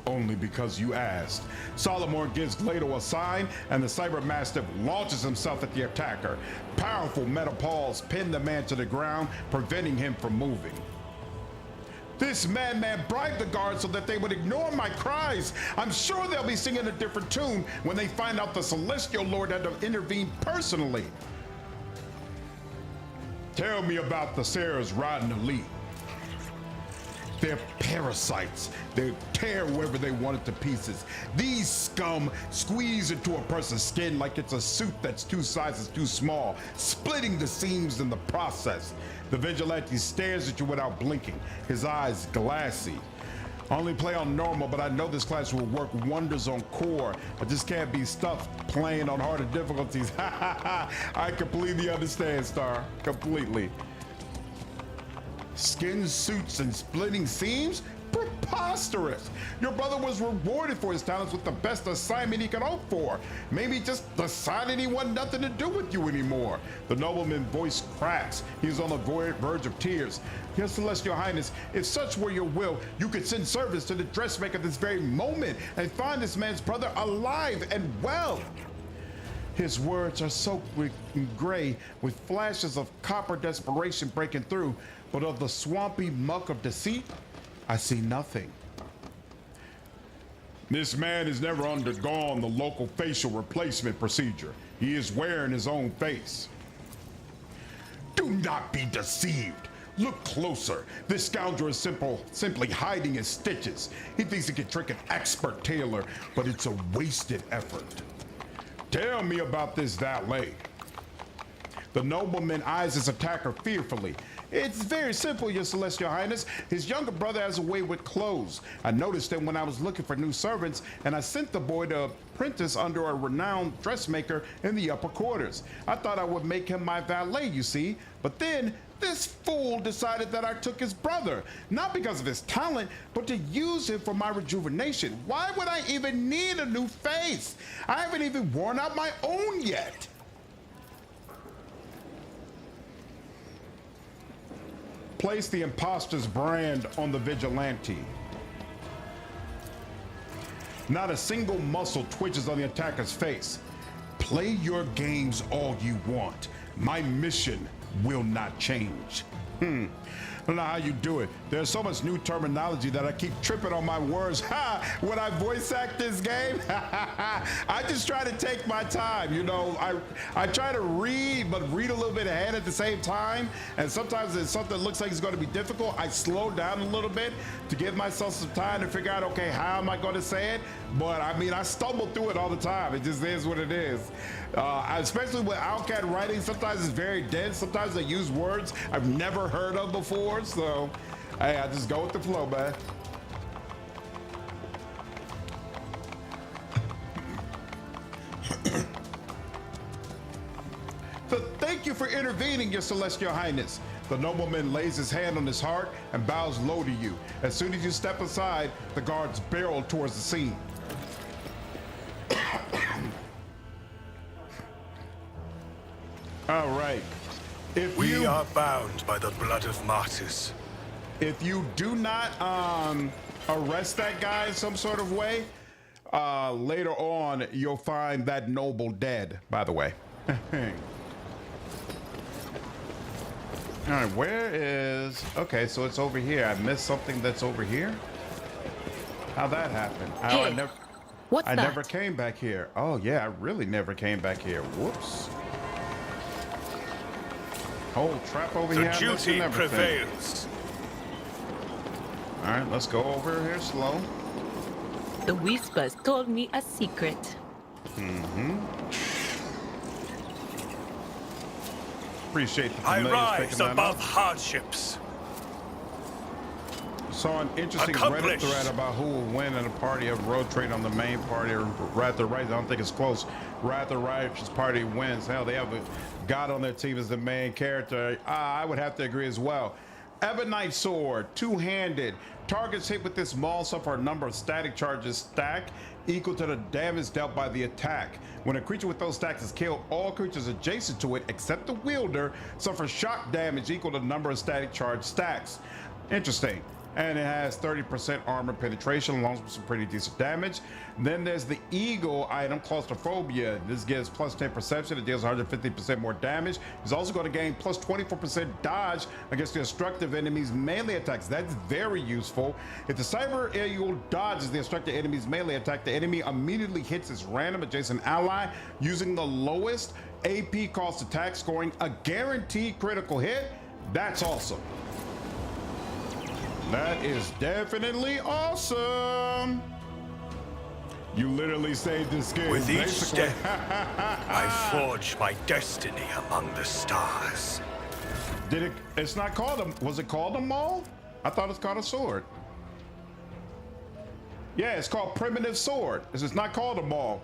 Only because you asked. Solomorne gives Glado a sign, and the cyber mastiff launches himself at the attacker. Powerful metal paws pin the man to the ground, preventing him from moving. This madman bribed the guards so that they would ignore my cries. I'm sure they'll be singing a different tune when they find out the Celestial Lord had to intervene personally. Tell me about the Sarah's rotten elite. They're parasites. They tear whoever they want it to pieces. These scum squeeze into a person's skin like it's a suit that's 2 sizes too small, splitting the seams in the process. The vigilante stares at you without blinking, his eyes glassy. I only play on normal, but I know this class will work wonders on core. I just can't be stuffed playing on harder difficulties. I completely understand, Star. Completely. Skin suits and splitting seams? Preposterous! Your brother was rewarded for his talents with the best assignment he could hope for. Maybe he just decided he wanted nothing to do with you anymore. The nobleman's voice cracks. He's on the verge of tears. Your Celestial Highness, if such were your will, you could send servants to the dressmaker this very moment and find this man's brother alive and well. His words are soaked in gray with flashes of copper desperation breaking through, but of the swampy muck of deceit, I see nothing. This man has never undergone the local facial replacement procedure. He is wearing his own face. Do not be deceived. Look closer. This scoundrel is simply hiding his stitches. He thinks he can trick an expert tailor, but it's a wasted effort. Tell me about this valet. The nobleman eyes his attacker fearfully. It's very simple, Your Celestial Highness. His younger brother has a way with clothes. I noticed him when I was looking for new servants, and I sent the boy to apprentice under a renowned dressmaker in the upper quarters. I thought I would make him my valet, you see. But then, this fool decided that I took his brother. Not because of his talent, but to use him for my rejuvenation. Why would I even need a new face? I haven't even worn out my own yet. Place the impostor's brand on the vigilante. Not a single muscle twitches on the attacker's face. Play your games all you want. My mission will not change. I don't know how you do it. There's so much new terminology that I keep tripping on my words. When I voice act this game, I just try to take my time. You know, I try to read, but read a little bit ahead at the same time. And sometimes it's something that looks like it's going to be difficult. I slow down a little bit to give myself some time to figure out, okay, how am I going to say it? But I mean, I stumble through it all the time. It just is what it is. Especially with Outcat writing, sometimes it's very dense. Sometimes they use words I've never heard of before. So, hey, I just go with the flow, man. So thank you for intervening, Your Celestial Highness. The nobleman lays his hand on his heart and bows low to you. As soon as you step aside, the guards barrel towards the scene. All right. We are bound by the blood of martyrs. If you do not arrest that guy in some sort of way, later on you'll find that noble dead, by the way. All right, where is... Okay, so it's over here. I missed something that's over here? How'd that happen? I never came back here. Oh, yeah, I really never came back here. Whoops. Whole trap over here. The duty prevails. All right, let's go over here slow. The whispers told me a secret. Appreciate the I familiars rise picking that above up. hardships. Saw an interesting Reddit thread about who will win in a party of road trade on the main party, or rather right. I don't think it's close. Rather righteous party wins. Hell, they have a god on their team as the main character. I would have to agree as well. Ebonite sword, two-handed. Targets hit with this maul suffer a number of static charges stack equal to the damage dealt by the attack. When a creature with those stacks is killed, all creatures adjacent to it, except the wielder, suffer shock damage equal to the number of static charge stacks. Interesting. And it has 30% armor penetration, along with some pretty decent damage. Then there's the Eagle item, Claustrophobia. This gives plus 10 perception. It deals 150% more damage. It's also going to gain plus 24% dodge against the destructive enemy's melee attacks. That's very useful. If the Cyber Eagle dodges the destructive enemy's melee attack, the enemy immediately hits its random adjacent ally using the lowest AP cost attack, scoring a guaranteed critical hit. That's awesome. That is definitely awesome. You literally saved this game. With each basically. step, I forge my destiny among the stars. Did it? It's not called a. Was it called a maul? I thought it's called a sword. Yeah, it's called primitive sword. This is not called a maul.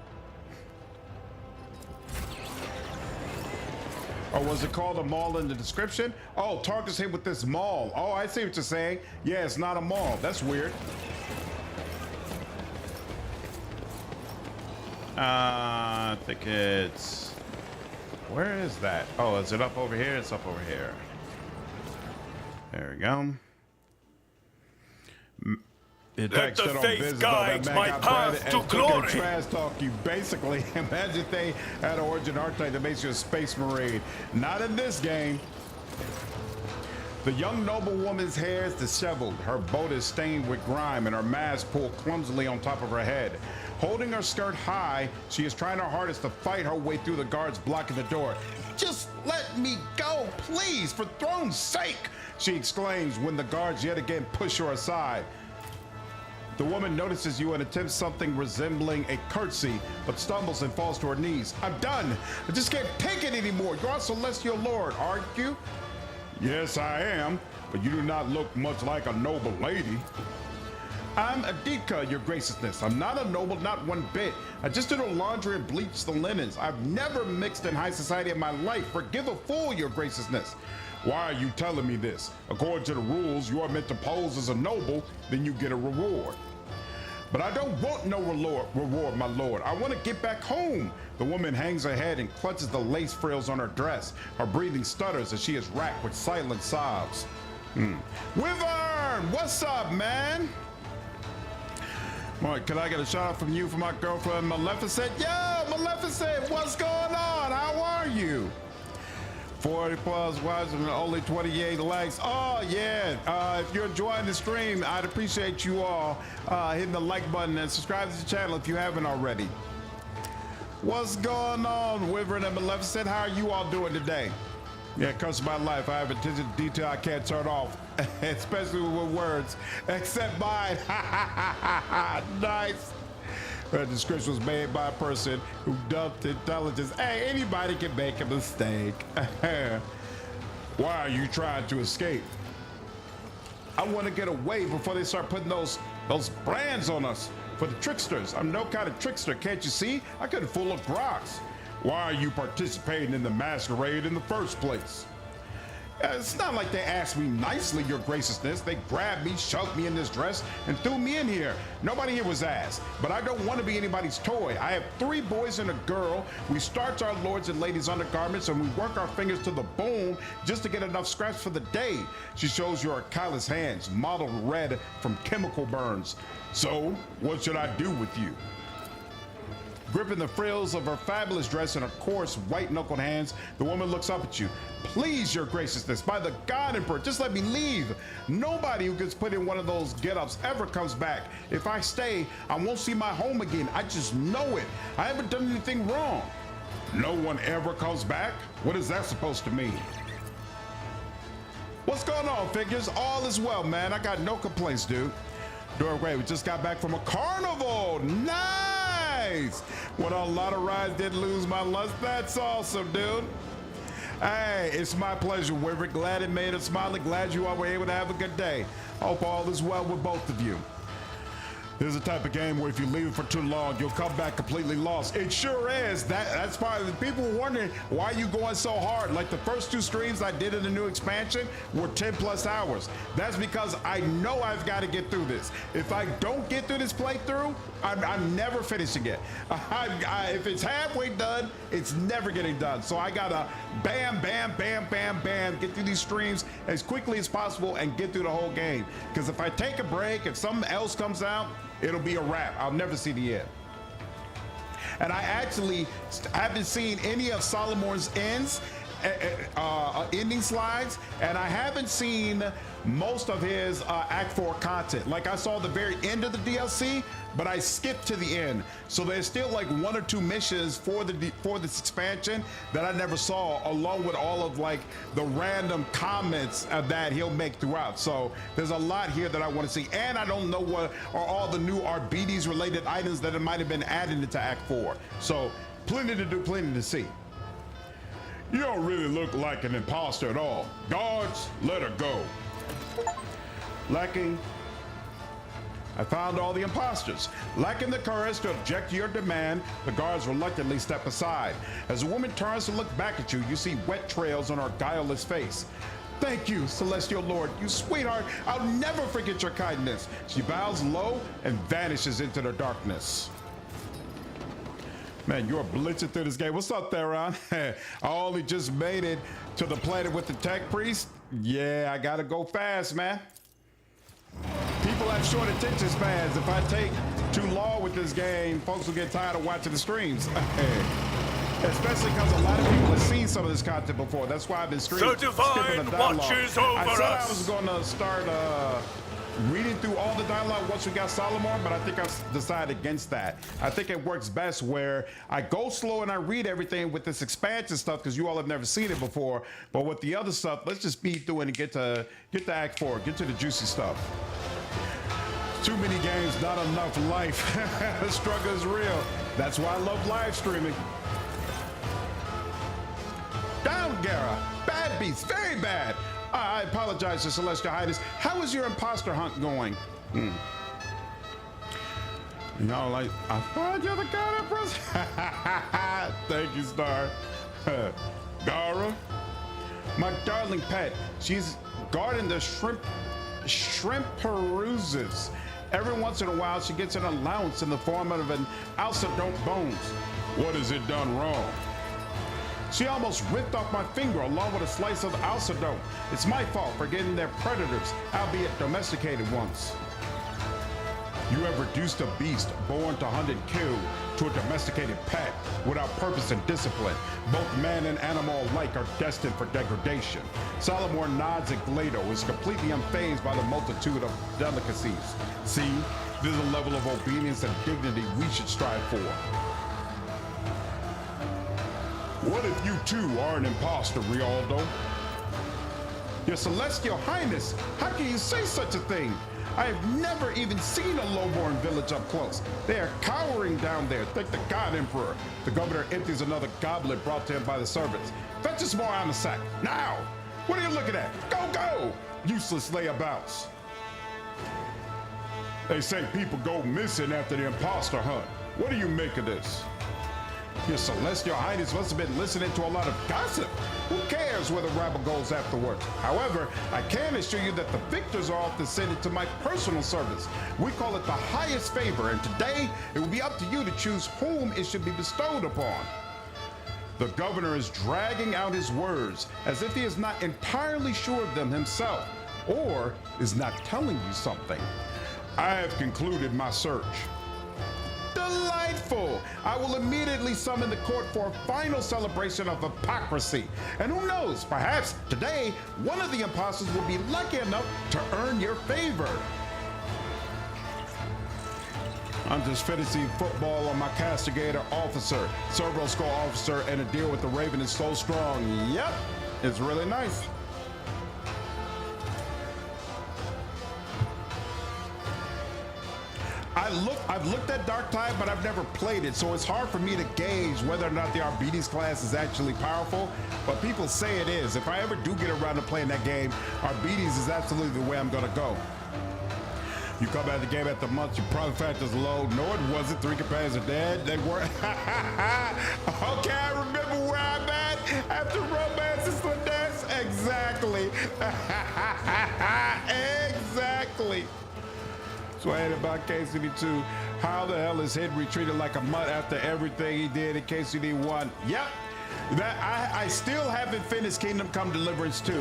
Or was it called a maul in the description? Oh, targets hit with this maul. Oh, I see what you're saying. Yeah, it's not a maul. That's weird. I think it's... Where is that? Oh, is it up over here? It's up over here. There we go. Let the faith guide my path to glory. Trash talk you, basically. Imagine if they had an origin archetype that makes you a space marine. Not in this game. The young noblewoman's hair is disheveled. Her boat is stained with grime and her mask pulled clumsily on top of her head. Holding her skirt high, she is trying her hardest to fight her way through the guards blocking the door. Just let me go, please, for throne's sake, she exclaims when the guards yet again push her aside. The woman notices you and attempts something resembling a curtsy, but stumbles and falls to her knees. I'm done. I just can't take it anymore. You're a celestial lord, aren't you? Yes, I am, but you do not look much like a noble lady. I'm Adika, your graciousness. I'm not a noble, not one bit. I just do the laundry and bleach the linens. I've never mixed in high society in my life. Forgive a fool, your graciousness. Why are you telling me this? According to the rules, you are meant to pose as a noble, then you get a reward. But I don't want no reward, my lord. I want to get back home. The woman hangs her head and clutches the lace frills on her dress. Her breathing stutters as she is racked with silent sobs. Wyvern, what's up, man? All right, can I get a shout out from you for my girlfriend Maleficent? Yo, Maleficent, what's going on? How are you? 40 plus watches and only 28 likes. Oh yeah, if you're enjoying the stream, I'd appreciate you all hitting the like button and subscribe to the channel if you haven't already. What's going on, Wyvern and Maleficent? How are you all doing today? Yeah, curse my life. I have attention to detail I can't turn off, especially with words, except mine. Nice. The description was made by a person who dumped intelligence. Hey, anybody can make a mistake. Why are you trying to escape? I want to get away before they start putting those brands on us for the tricksters. I'm no kind of trickster, can't you see? I couldn't fool up rocks. Why are you participating in the masquerade in the first place? It's not like they asked me nicely, your graciousness. They grabbed me, shoved me in this dress, and threw me in here. Nobody here was asked, but I don't want to be anybody's toy. I have 3 boys and a girl. We starch our lords and ladies' undergarments, and we work our fingers to the bone just to get enough scraps for the day. She shows your callous hands, mottled red from chemical burns. So, what should I do with you? Gripping the frills of her fabulous dress in her coarse, white-knuckled hands, the woman looks up at you. Please, your graciousness, by the God Emperor, just let me leave. Nobody who gets put in one of those get-ups ever comes back. If I stay, I won't see my home again. I just know it. I haven't done anything wrong. No one ever comes back? What is that supposed to mean? What's going on, figures? All is well, man. I got no complaints, dude. Doing great. We just got back from a carnival. Nice. Went on a lot of rides, didn't lose my lunch. That's awesome, dude. Hey, it's my pleasure, Wyvern. Glad it made us smile. Glad you all were able to have a good day. Hope all is well with both of you. This is the type of game where if you leave it for too long, you'll come back completely lost. It sure is. That's probably the people were wondering why you going so hard. Like the first 2 streams I did in the new expansion were 10+ hours. That's because I know I've got to get through this. If I don't get through this playthrough, I'm never finishing it. If it's halfway done, it's never getting done. So I gotta bam, bam, bam, bam, bam, get through these streams as quickly as possible and get through the whole game. Because if I take a break, if something else comes out, it'll be a wrap. I'll never see the end. And I actually haven't seen any of Solomorne's ending slides, and I haven't seen most of his Act 4 content. Like I saw the very end of the DLC, but I skipped to the end. So there's still like 1 or 2 missions for this expansion that I never saw, along with all of like the random comments that he'll make throughout. So there's a lot here that I want to see, and I don't know what are all the new Arbites related items that it might have been added into Act 4. So plenty to do, plenty to see. You don't really look like an imposter at all. Guards, let her go. Lacking. I found all the imposters. Lacking the courage to object to your demand, the guards reluctantly step aside. As the woman turns to look back at you, you see wet trails on her guileless face. Thank you, Celestial Lord, you sweetheart. I'll never forget your kindness. She bows low and vanishes into the darkness. Man, you're blitzing through this game. What's up, Theron? I only just made it to the planet with the tech priest. Yeah, I gotta go fast, man. People have short attention spans. If I take too long with this game, folks will get tired of watching the streams. Especially because a lot of people have seen some of this content before. That's why I've been skipping the dialogue. Watches over I said us. I was going to start reading through all the dialogue once we got Solomorne, but I think I've decided against that. I think it works best where I go slow and I read everything with this expansion stuff because you all have never seen it before. But with the other stuff, let's just speed through it and get to Act 4, get to the juicy stuff. Too many games, not enough life. The struggle is real. That's why I love live streaming. Down, Gara. Bad beats, very bad. I apologize to Celestial Highness. How is your imposter hunt going? You know, like, I found you the God Empress. Thank you, Star. Gara, my darling pet. She's guarding the shrimp peruses. Every once in a while, she gets an allowance in the form of an alcedont bones. What has it done wrong? She almost ripped off my finger along with a slice of alcedont. It's my fault for getting their predators, albeit domesticated ones. You have reduced a beast born to hunt and kill to a domesticated pet without purpose and discipline. Both man and animal alike are destined for degradation. Solomorne nods at Glado, is completely unfazed by the multitude of delicacies. See, this is a level of obedience and dignity we should strive for. What if you too are an impostor, Ruoldo? Your Celestial Highness, how can you say such a thing? I have never even seen a lowborn village up close. They are cowering down there. Thank the God Emperor. The governor empties another goblet brought to him by the servants. Fetch us more on the sack. Now! What are you looking at? Go, go! Useless layabouts. They say people go missing after the imposter hunt. What do you make of this? Your Celestial Highness must have been listening to a lot of gossip. Who cares where the rabble goes afterwards? However, I can assure you that the victors are often sent to my personal service. We call it the highest favor, and today it will be up to you to choose whom it should be bestowed upon. The governor is dragging out his words as if he is not entirely sure of them himself, or is not telling you something. I have concluded my search. Delightful! I will immediately summon the court for a final celebration of hypocrisy. And who knows, perhaps today, one of the imposters will be lucky enough to earn your favor. I'm just finishing football on my castigator officer. Servo score officer and a deal with the Raven is so strong. Yep, it's really nice. I've looked at Dark Tide, but I've never played it, so it's hard for me to gauge whether or not the Arbites class is actually powerful, but people say it is. If I ever do get around to playing that game, Arbites is absolutely the way I'm gonna go. You come at the game at the month, your profit factor's low. No, it wasn't. 3 companions are dead. They weren't. Okay, I remember where I'm at after romance is the dance. Exactly. Exactly. So I had about KCD2. How the hell is Henry treated like a mutt after everything he did in KCD1? Yep. I still haven't finished Kingdom Come Deliverance 2,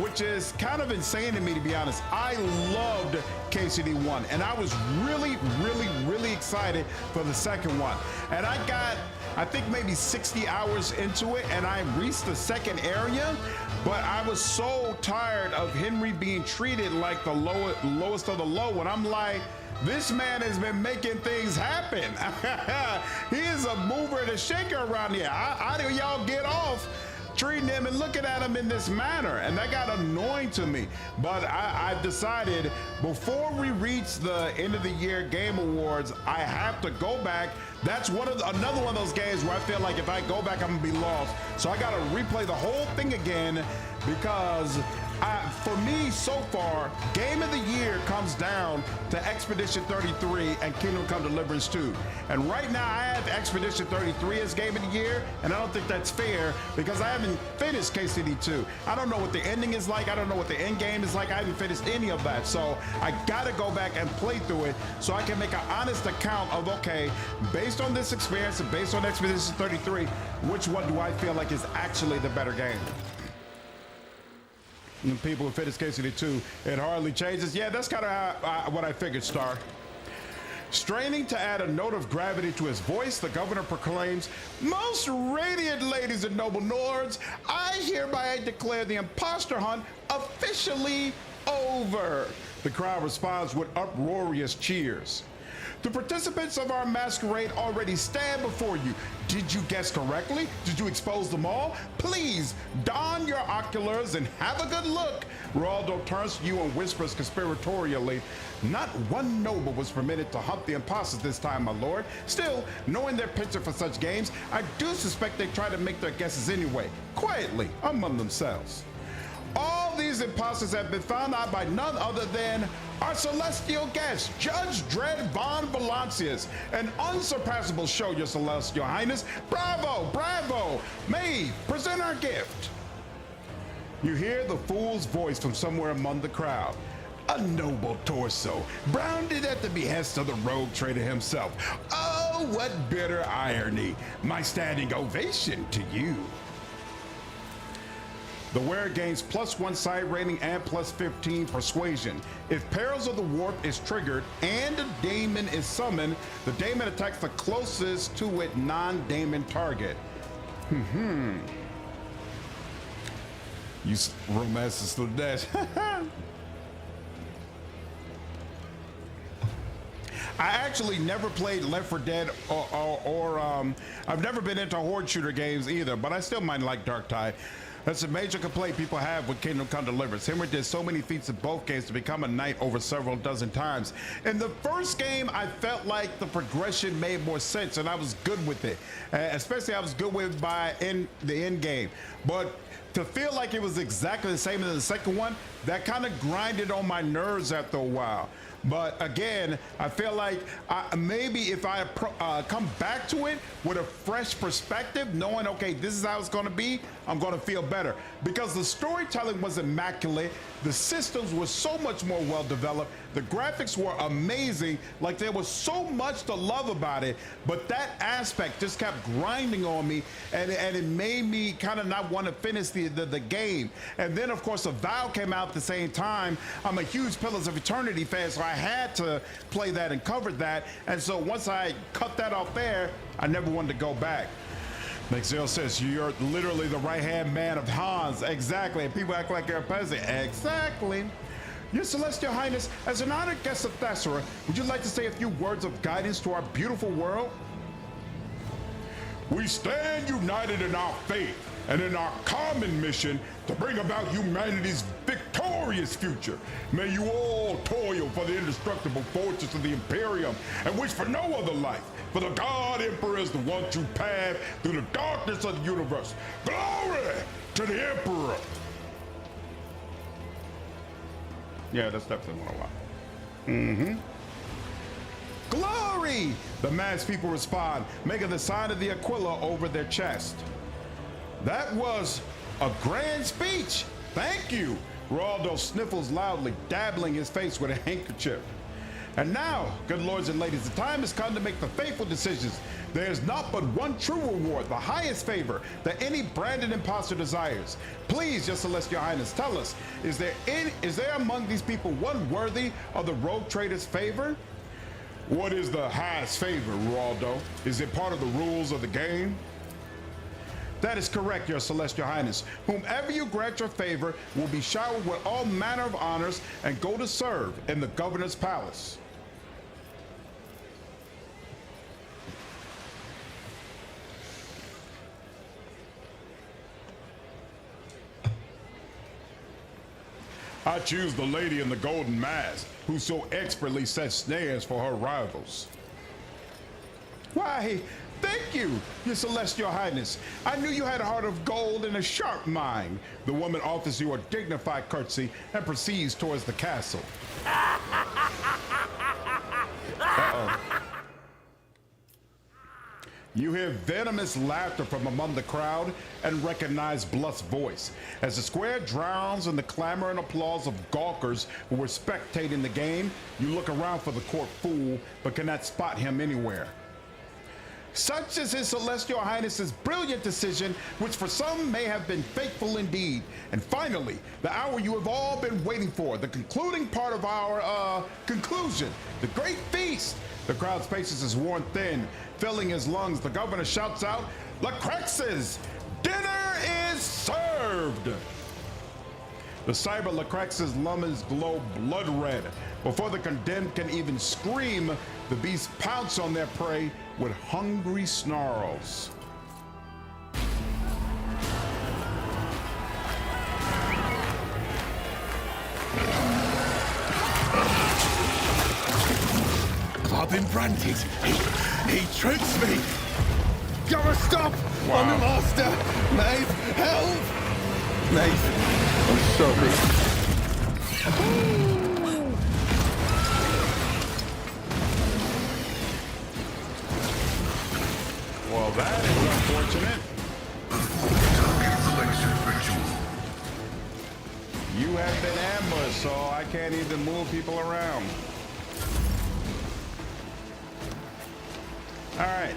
which is kind of insane to me, to be honest. I loved KCD1, and I was really excited for the second one. And I got, I think, maybe 60 hours into it, and I reached the second area, but I was so tired of Henry being treated like the lowest of the low, and I'm like, this man has been making things happen. He is a mover and a shaker around here. How do y'all get off treating him and looking at him in this manner? And that got annoying to me. But I've decided before we reach the end of the year game awards, I have to go back. That's another one of those games where I feel like if I go back, I'm gonna be lost. So I gotta replay the whole thing again, because for me, so far, Game of the Year comes down to Expedition 33 and Kingdom Come Deliverance 2. And right now, I have Expedition 33 as Game of the Year, and I don't think that's fair because I haven't finished KCD2. I don't know what the ending is like. I don't know what the end game is like. I haven't finished any of that. So I gotta go back and play through it so I can make an honest account of, okay, based on this experience and based on Expedition 33, which one do I feel like is actually the better game? And people who finish KCD2, it hardly changes. Yeah, that's kind of what I figured, Star. Straining to add a note of gravity to his voice, the governor proclaims, "Most radiant ladies and noble lords, I hereby declare the imposter hunt officially over." The crowd responds with uproarious cheers. The participants of our masquerade already stand before you. Did you guess correctly? Did you expose them all? Please don your oculars and have a good look. Ruoldo turns to you and whispers conspiratorially, "Not one noble was permitted to hunt the imposters this time, my lord. Still, knowing their penchant for such games, I do suspect they try to make their guesses anyway, quietly, among themselves. All these imposters have been found out by none other than our celestial guest, Judge Dredd Von Valancius. An unsurpassable show, your celestial highness. Bravo, bravo. Maive, present our gift." You hear the fool's voice from somewhere among the crowd. "A noble torso, branded at the behest of the rogue trader himself. Oh, what bitter irony. My standing ovation to you." The wearer gains +1 side rating and +15 persuasion. If Perils of the Warp is triggered and a daemon is summoned, the daemon attacks the closest to it non-daemon target. You romance is still dead. I actually never played Left 4 Dead or I've never been into horde shooter games either, but I still might like Dark Tide. That's a major complaint people have with Kingdom Come Deliverance. Henry did so many feats in both games to become a knight over several dozen times. In the first game, I felt like the progression made more sense and I was good with it. Especially I was good with by the end game. But to feel like it was exactly the same as the second one, that kind of grinded on my nerves after a while. But again, I feel like maybe if I come back to it with a fresh perspective, knowing, okay, this is how it's going to be, I'm going to feel better. Because the storytelling was immaculate. The systems were so much more well developed. The graphics were amazing. Like there was so much to love about it. But that aspect just kept grinding on me. And it made me kind of not want to finish the game. And then, of course, Avowed came out at the same time. I'm a huge Pillars of Eternity fan, so I had to play that and cover that. And so once I cut that off there, I never wanted to go back. Mixel says, you're literally the right-hand man of Hans. Exactly. And people act like you're a peasant. Exactly. Your Celestial Highness, as an honored guest of Thessera, would you like to say a few words of guidance to our beautiful world? We stand united in our faith and in our common mission to bring about humanity's victorious future. May you all toil for the indestructible fortress of the Imperium and wish for no other life. For the God Emperor is the one true path through the darkness of the universe. Glory to the Emperor! Yeah, that's definitely what I want. Glory! The masked people respond, making the sign of the Aquila over their chest. That was a grand speech. Thank you. Ruoldo sniffles loudly, dabbling his face with a handkerchief. And now, good lords and ladies, the time has come to make the fateful decisions. There is not but one true reward, the highest favor that any branded impostor desires. Please, your Celestial Highness, tell us, is there among these people one worthy of the rogue trader's favor? What is the highest favor, Ruoldo? Is it part of the rules of the game? That is correct, your Celestial Highness. Whomever you grant your favor will be showered with all manner of honors and go to serve in the governor's palace. I choose the lady in the golden mask, who so expertly sets snares for her rivals. Why, thank you, your Celestial Highness. I knew you had a heart of gold and a sharp mind. The woman offers you a dignified curtsy and proceeds towards the castle. Uh-oh. You hear venomous laughter from among the crowd and recognize Bluff's voice. As the square drowns in the clamor and applause of gawkers who were spectating the game, you look around for the court fool, but cannot spot him anywhere. Such is His Celestial Highness's brilliant decision, which for some may have been fateful indeed. And finally, the hour you have all been waiting for, the concluding part of our conclusion, the great feast. The crowd's faces is worn thin, filling his lungs. The governor shouts out, "Lacrexes, dinner is served!" The cyber Lacrexes lumens glow blood red. Before the condemned can even scream, the beasts pounce on their prey with hungry snarls. I've been branded. He tricks me. Gotta stop! Wow. I'm the master. Maive, help! Maive, I'm sorry. Well, that is unfortunate. You have been ambushed, so I can't even move people around. All right.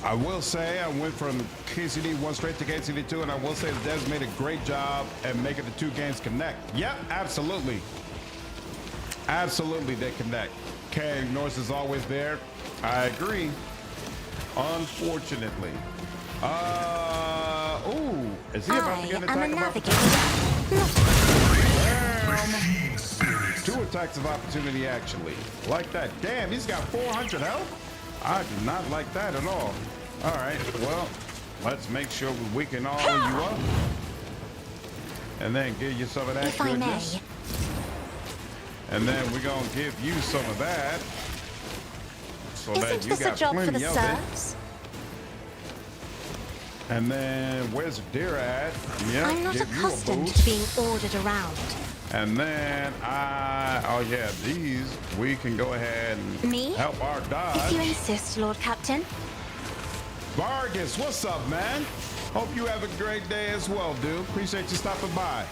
I will say I went from KCD 1 straight to KCD 2, and I will say the devs made a great job at making the two games connect. Yep, absolutely. Absolutely, they connect. K Norse is always there. I agree. Unfortunately. Ooh, is he about to get an attack of opportunity? Two attacks of opportunity, actually. Like that. Damn, he's got 400 health? I do not like that at all. All right, well, let's make sure we weaken all of you up. And then give you some of that goodness. And then we're going to give you some of that. So that you got plenty of it. And then where's Deer at? Yeah, I'm not accustomed to being ordered around. And then oh yeah, these we can go ahead and help our dodge. If you insist, Lord Captain. Vargas, what's up, man? Hope you have a great day as well, dude. Appreciate you stopping by.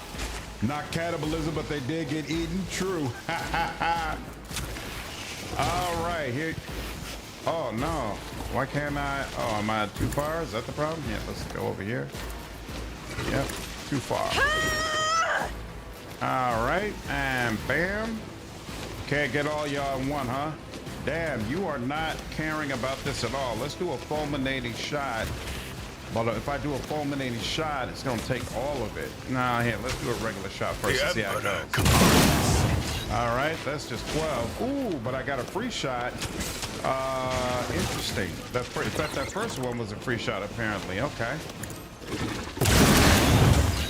Not cannibalism, but they did get eaten. True. All right, here. Oh no. Why can't I? Oh, am I too far? Is that the problem? Yeah, let's go over here. Yep, too far. All right, and bam. Can't get all y'all in one, huh? Damn, you are not caring about this at all. Let's do a fulminating shot. But if I do a fulminating shot, it's gonna take all of it. Nah, here, let's do a regular shot first and see how it goes. All right, that's just 12. Ooh, but I got a free shot. Interesting. In fact, that first one was a free shot, apparently. Okay.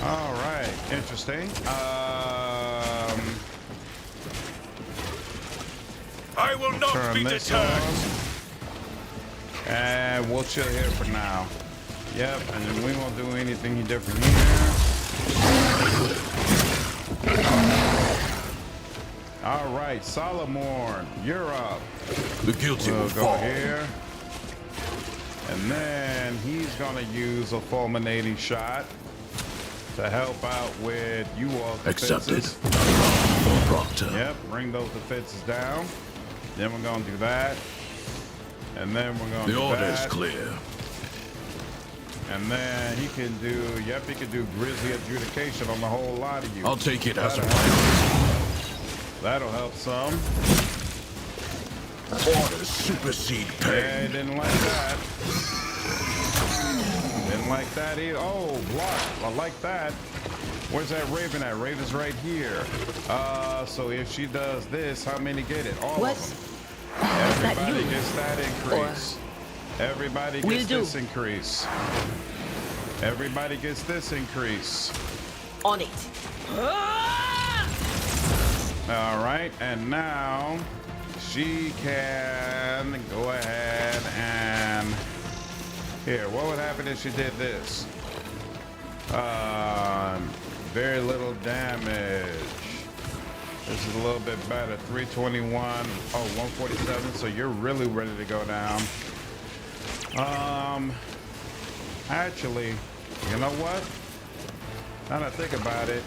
All right, interesting. I will not be deterred. And we'll chill here for now. Yep, and then we won't do anything different here. All right, Solomorne, you're up. The guilty will go fall. Here. And then he's gonna use a fulminating shot to help out with you all defenses. Accepted. Proctor. Yep, bring those defenses down. Then we're gonna do that. And then we're gonna do that. The order is clear. And then he can do, yep, he can do grisly adjudication on the whole lot of you. I'll take it as a priority. That'll help some. Orders supersede pain. Yeah, didn't like that. Didn't like that either. Oh, block. I like that. Where's that Raven at? Raven's right here. So if she does this, how many get it? All of them. Everybody gets that increase. Everybody gets this increase. Everybody gets this increase. On it. All right, and now she can go ahead and here. What would happen if she did this? Very little damage. This is a little bit better. 321. Oh, 147. So you're really ready to go down. Actually, you know what? Now that I think about it,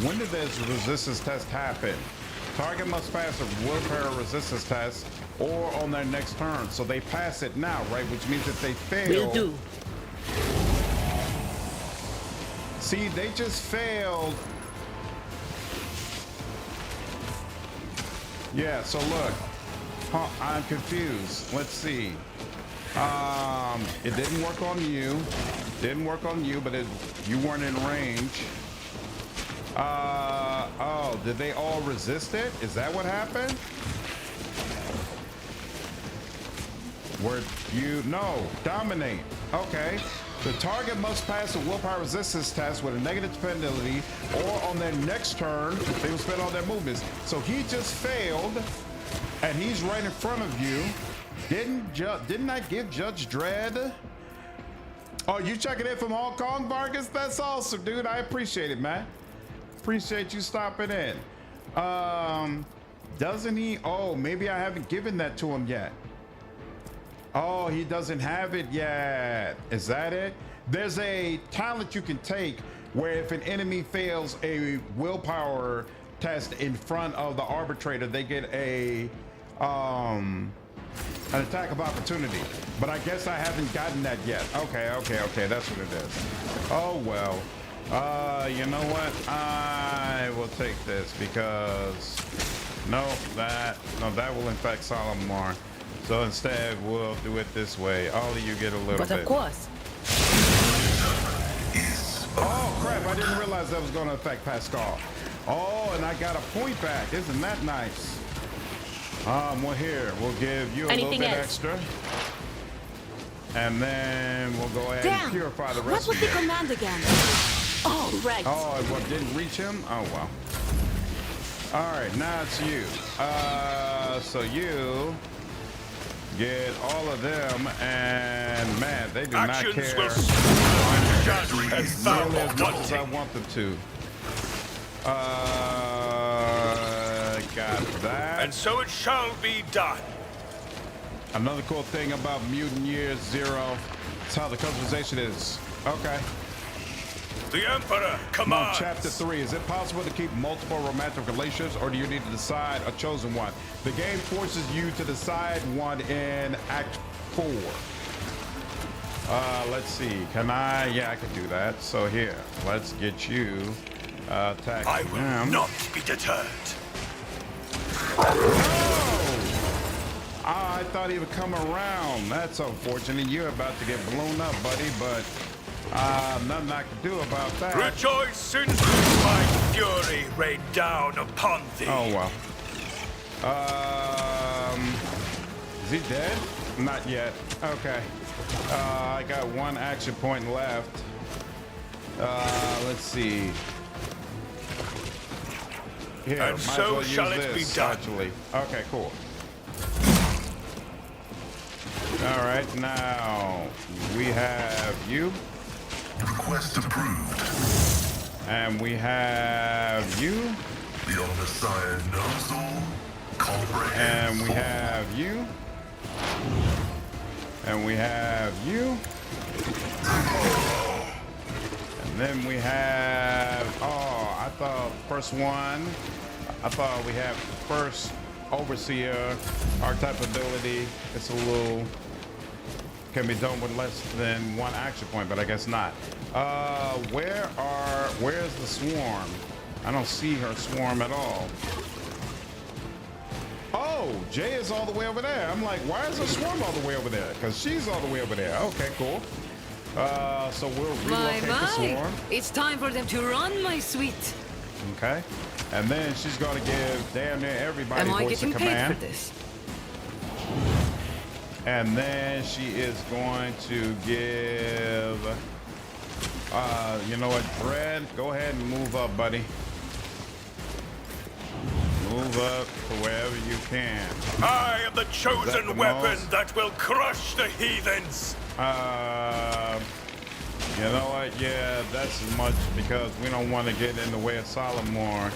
when did this resistance test happen? Target must pass a willpower resistance test or on their next turn. So they pass it now, right? Which means if they fail. Will do. See, they just failed. Yeah, so look. Huh, I'm confused. Let's see. It didn't work on you. Didn't work on you, but you weren't in range. Oh, did they all resist it? Is that what happened? No, dominate. Okay. The target must pass a willpower resistance test with a negative penalty, or on their next turn, they will spend all their movements. So he just failed, and he's right in front of you. Didn't I give Judge Dredd? Oh, you checking in from Hong Kong, Vargas? That's awesome, dude. I appreciate it, man. Appreciate you stopping in. Doesn't he? Oh, maybe I haven't given that to him yet. Oh, he doesn't have it yet. Is that it? There's a talent you can take where if an enemy fails a willpower test in front of the arbitrator, they get a An attack of opportunity. But I guess I haven't gotten that yet. Okay, that's what it is. Oh, well. You know what? I will take this because... No, that will infect Solomorne. So instead, we'll do it this way. All of you get a little bit. But of course. Oh, crap. I didn't realize that was going to affect Pascal. Oh, and I got a point back. Isn't that nice? Well, here, we'll give you a little bit extra. And then we'll go ahead and purify the rest of you. What was the command again? Oh, right. Oh, it didn't reach him? Oh, well. All right, now it's you. So you get all of them, and man, they do not care as nearly as much as I want them to. Got that. And so it shall be done. Another cool thing about Mutant Year Zero is how the customization is. Okay. The Emperor commands. Chapter 3. Is it possible to keep multiple romantic relations, or do you need to decide a chosen one? The game forces you to decide one in Act 4. Let's see. Can I? Yeah, I can do that. So here, let's get you attack. I will not be deterred. I thought he would come around. That's unfortunate. You're about to get blown up, buddy, but nothing I can do about that. Rejoice in my fury rain down upon thee. Oh, well. Is he dead? Not yet. Okay. I got one action point left. Let's see. Here, And might so as well shall use it be this, done. actually. Okay, cool. All right, now we have you. Request approved. And we have you. The Omniscient knows all. Comprehends. And we have you. And we have you. And then we have, I thought first one, I thought we have the first overseer archetype ability. It's a little, can be done with less than one action point, but I guess not. Where's the swarm? I don't see her swarm at all. Oh, Jay is all the way over there. I'm like, why is her swarm all the way over there? Because she's all the way over there. Okay, cool. So we'll relocate the swarm. It's time for them to run, my sweet. Okay. And then she's going to give damn near everybody voice of command. Paid for this? And then she is going to give, you know what, Dread, go ahead and move up, buddy. Move up to wherever you can. I am the chosen weapon that will crush the heathens. You know what? Yeah, that's as much because we don't want to get in the way of Solomorne.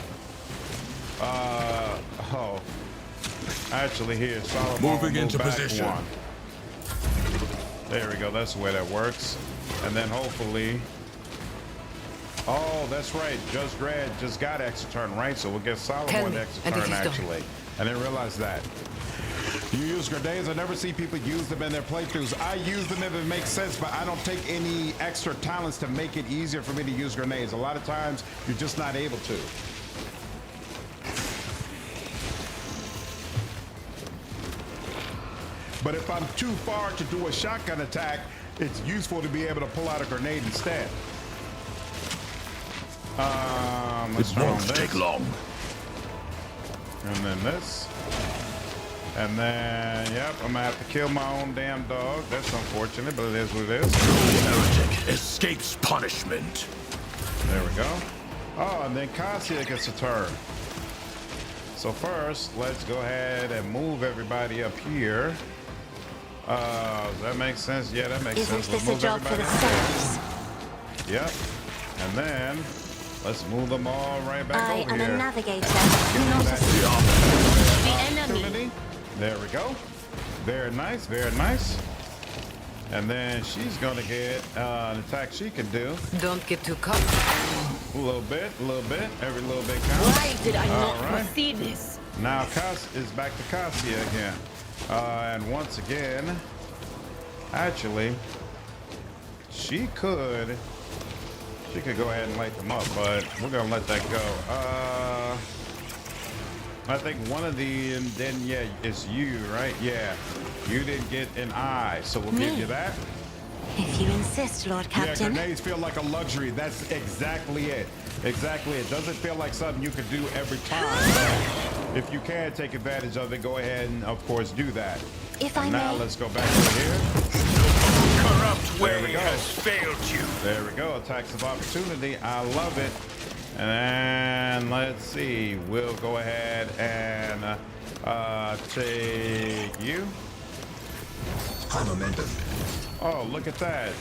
Actually, here, Solomorne. Moving into position. One. There we go. That's the way that works. And then hopefully. Oh, that's right. Judge Dredd just got extra turn, right? So we'll get Solomorne extra turn, actually. I didn't realize that. You use grenades. I never see people use them in their playthroughs. I use them if it makes sense, but I don't take any extra talents to make it easier for me to use grenades. A lot of times, you're just not able to. But if I'm too far to do a shotgun attack, it's useful to be able to pull out a grenade instead. Let's It won't take long. And then this. And then, yep, I'm gonna have to kill my own damn dog. That's unfortunate, but it is what it is. Heretic escapes punishment. There we go. Oh, and then Cassia gets a turn. So first, let's go ahead and move everybody up here. Does that make sense? Yeah, that makes sense. Isn't this a job for the saints? Yep. And then, let's move them all right back I over am here. a navigator, not a The enemy. Opportunity. There we go. Very nice, very nice. And then she's gonna get an attack she can do. Don't get too comfortable. A little bit, every little bit counts. Why did I not All right. foresee this? Now Cass is back to Cassia again. And once again, actually, she could go ahead and light them up, but we're gonna let that go. I think one of the, and then yeah, it's you, right? Yeah, you didn't get an eye, so we'll give you that. If you insist, Lord Captain. Yeah, grenades feel like a luxury. That's exactly it. Exactly it. Doesn't feel like something you could do every time. But if you can take advantage of it, go ahead and, of course, do that. If I now may. let's go back over here. Corrupt There we way go. has failed you. There we go. Attacks of opportunity. I love it. And let's see. We'll go ahead and take you. High momentum. Oh, look at that.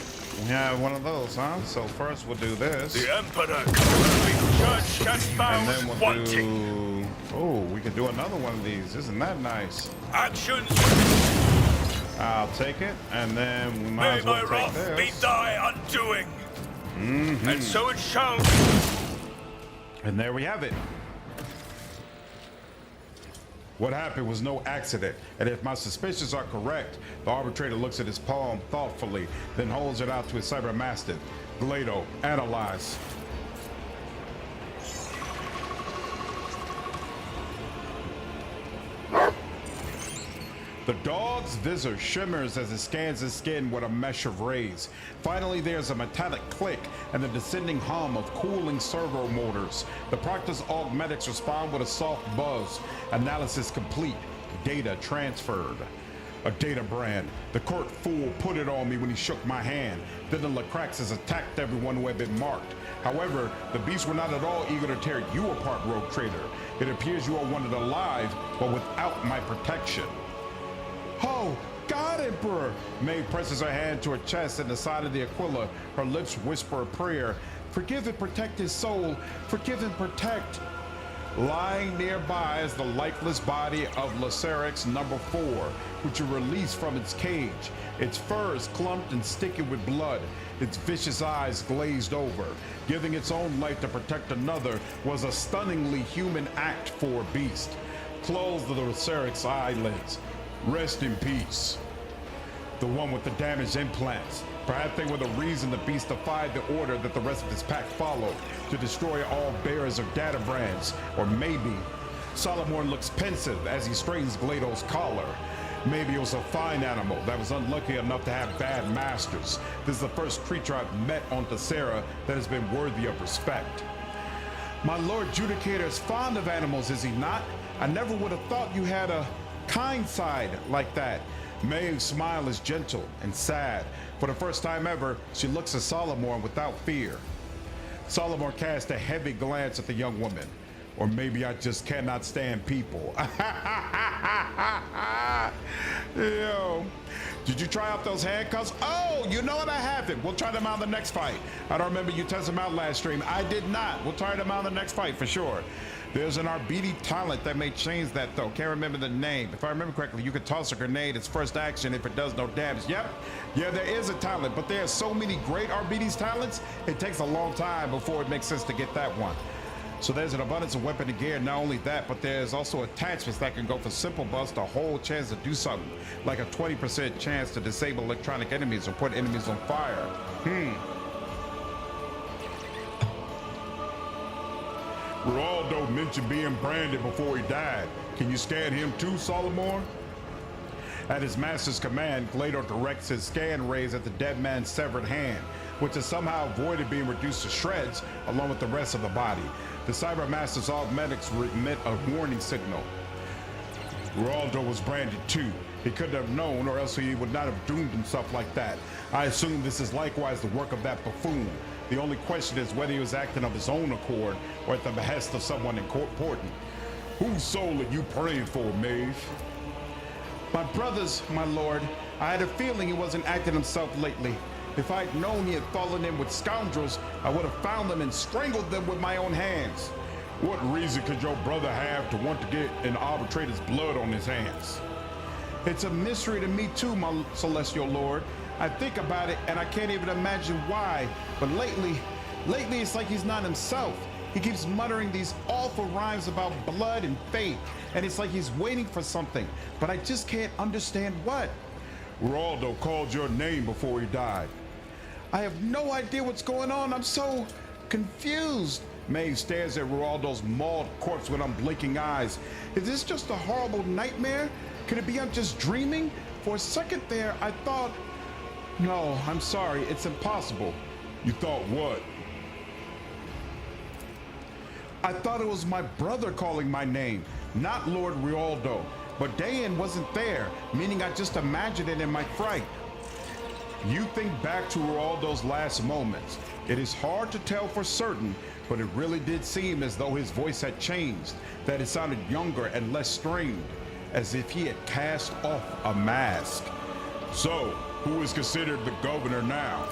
We have one of those, huh? So first we'll do this. The Emperor can be judged and And found then we'll wanting. do... Oh, we could do another one of these. Isn't that nice? Actions. I'll take it, and then we might May as well my take wrath be this. thy undoing. And so it shall be. And there we have it. What happened was no accident, and if my suspicions are correct, the arbitrator looks at his palm thoughtfully, then holds it out to his cyber mastiff. Glado, analyze. The dog's visor shimmers as it scans his skin with a mesh of rays. Finally, there's a metallic click and the descending hum of cooling servo motors. The Proctor's augmetics respond with a soft buzz. Analysis complete. Data transferred. A data brand. The court fool put it on me when he shook my hand. Then the Lacraxes attacked everyone who had been marked. However, the beasts were not at all eager to tear you apart, rogue trader. It appears you are wanted alive, but without my protection. Oh, God, Emperor! Maive presses her hand to her chest and the side of the Aquila. Her lips whisper a prayer. Forgive and protect his soul. Forgive and protect. Lying nearby is the lifeless body of Lacerix number 4, which you released from its cage. Its fur is clumped and sticky with blood. Its vicious eyes glazed over. Giving its own life to protect another was a stunningly human act for a beast. Close the Lacerix eyelids. Rest in peace. The one with the damaged implants. Perhaps they were the reason the beast defied the order that the rest of his pack followed, to destroy all bearers of data brands. Or maybe... Solomorne looks pensive as he straightens Glado's collar. Maybe it was a fine animal that was unlucky enough to have bad masters. This is the first creature I've met on Thessera that has been worthy of respect. My Lord Judicator is fond of animals, is he not? I never would have thought you had a kind side like that. Maive's smile is gentle and sad. For the first time ever, she looks at Solomorne without fear. Solomorne casts a heavy glance at the young woman. Or maybe I just cannot stand people. Yo, did you try out those handcuffs? Oh, you know what? I haven't. We'll try them out in the next fight. I don't remember you testing them out last stream. I did not. We'll try them out in the next fight for sure. There's an RBD talent that may change that though. Can't remember the name. If I remember correctly, you could toss a grenade its first action if it does no damage. Yep. Yeah, there is a talent, but there are so many great RBD's talents, it takes a long time before it makes sense to get that one. So there's an abundance of weapon and gear. Not only that, but there's also attachments that can go for simple busts, a whole chance to do something, like a 20% chance to disable electronic enemies or put enemies on fire. Ruoldo mentioned being branded before he died. Can you scan him too, Solomorne? At his master's command, Glado directs his scan rays at the dead man's severed hand, which has somehow avoided being reduced to shreds along with the rest of the body. The Cyber Master's augmetics emit a warning signal. Ruoldo was branded too. He couldn't have known, or else he would not have doomed himself like that. I assume this is likewise the work of that buffoon. The only question is whether he was acting of his own accord or at the behest of someone important. Whose soul are you praying for, Maive? My brother's, my lord. I had a feeling he wasn't acting himself lately. If I'd known he had fallen in with scoundrels, I would have found them and strangled them with my own hands. What reason could your brother have to want to get an arbitrator's blood on his hands? It's a mystery to me too, my celestial lord. I think about it and I can't even imagine why, but lately it's like he's not himself. He keeps muttering these awful rhymes about blood and fate, and it's like he's waiting for something, but I just can't understand what. Ruoldo called your name before he died. I have no idea what's going on. I'm so confused. Maive stares at Ruoldo's mauled corpse with unblinking eyes. Is this just a horrible nightmare? Could it be I'm just dreaming? For a second there, I thought... No, I'm sorry, it's impossible. You thought what? I thought it was my brother calling my name, not Lord Ruoldo. But Dayan wasn't there, meaning I just imagined it in my fright. You think back to Ruoldo's last moments. It is hard to tell for certain, but it really did seem as though his voice had changed, that it sounded younger and less strained, as if he had cast off a mask. So, who is considered the governor now?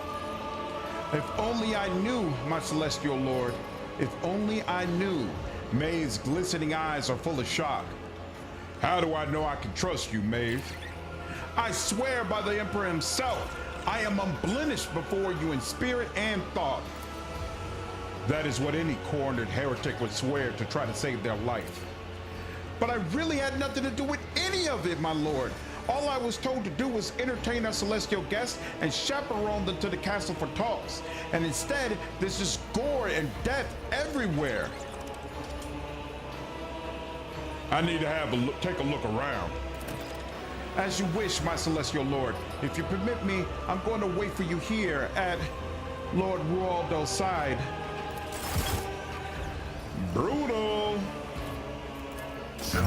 If only I knew, my celestial lord. If only I knew. Maive's glistening eyes are full of shock. How do I know I can trust you, Maive? I swear by the Emperor himself, I am unblemished before you in spirit and thought. That is what any cornered heretic would swear to try to save their life. But I really had nothing to do with any of it, my lord. All I was told to do was entertain our celestial guests and chaperone them to the castle for talks. And instead, there's just gore and death everywhere. I need to have a look, take a look around. As you wish, my celestial lord. If you permit me, I'm going to wait for you here at Lord Ruoldo's side. Brutal. Go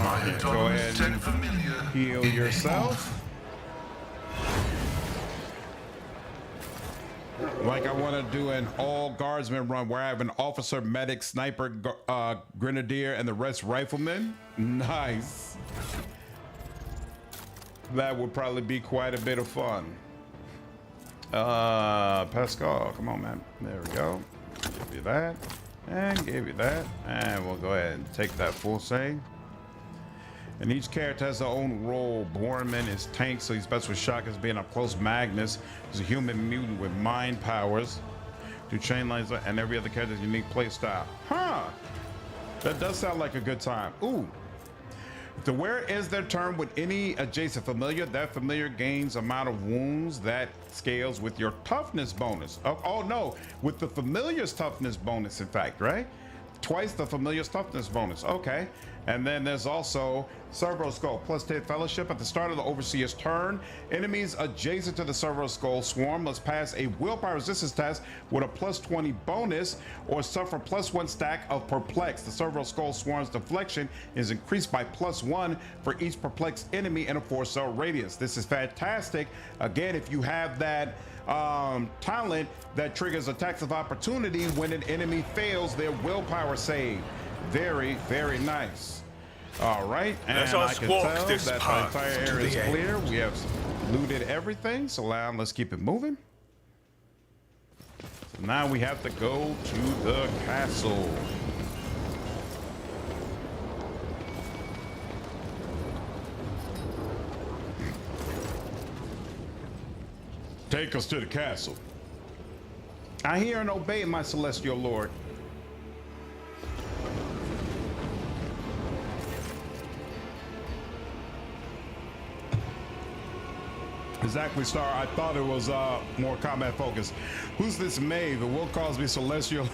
ahead and heal yourself. Like I want to do an all guardsman run where I have an officer, medic, sniper, grenadier, and the rest riflemen. Nice. That would probably be quite a bit of fun. Pascal, come on, man. There we go. Give you that, and give you that, and we'll go ahead and take that full save. And each character has their own role. Borman is tank, so he's best with shotguns, being up close. Magnus is a human mutant with mind powers. Do chain lines, and every other character's unique play style. Huh? That does sound like a good time. Ooh. The where is their turn with any adjacent familiar. That familiar gains amount of wounds that scales with your toughness bonus. Oh no, with the familiar's toughness bonus, in fact, right? Twice the familiar's toughness bonus. Okay. And then there's also Cerberus Skull, plus 10 fellowship at the start of the overseer's turn. Enemies adjacent to the Cerberus Skull swarm must pass a willpower resistance test with a plus 20 bonus or suffer plus 1 stack of perplex. The Cerberus Skull swarm's deflection is increased by plus 1 for each perplexed enemy in a 4-cell radius. This is fantastic. Again, if you have that talent that triggers attacks of opportunity when an enemy fails their willpower save. Very, very nice. All right, and I can tell that the entire area is clear. We have looted everything, so now let's keep it moving. So now we have to go to the castle. Take us to the castle. I hear and obey, my celestial lord. Exactly, Star. I thought it was more combat focused. Who's this Maive? It will cause me celestial.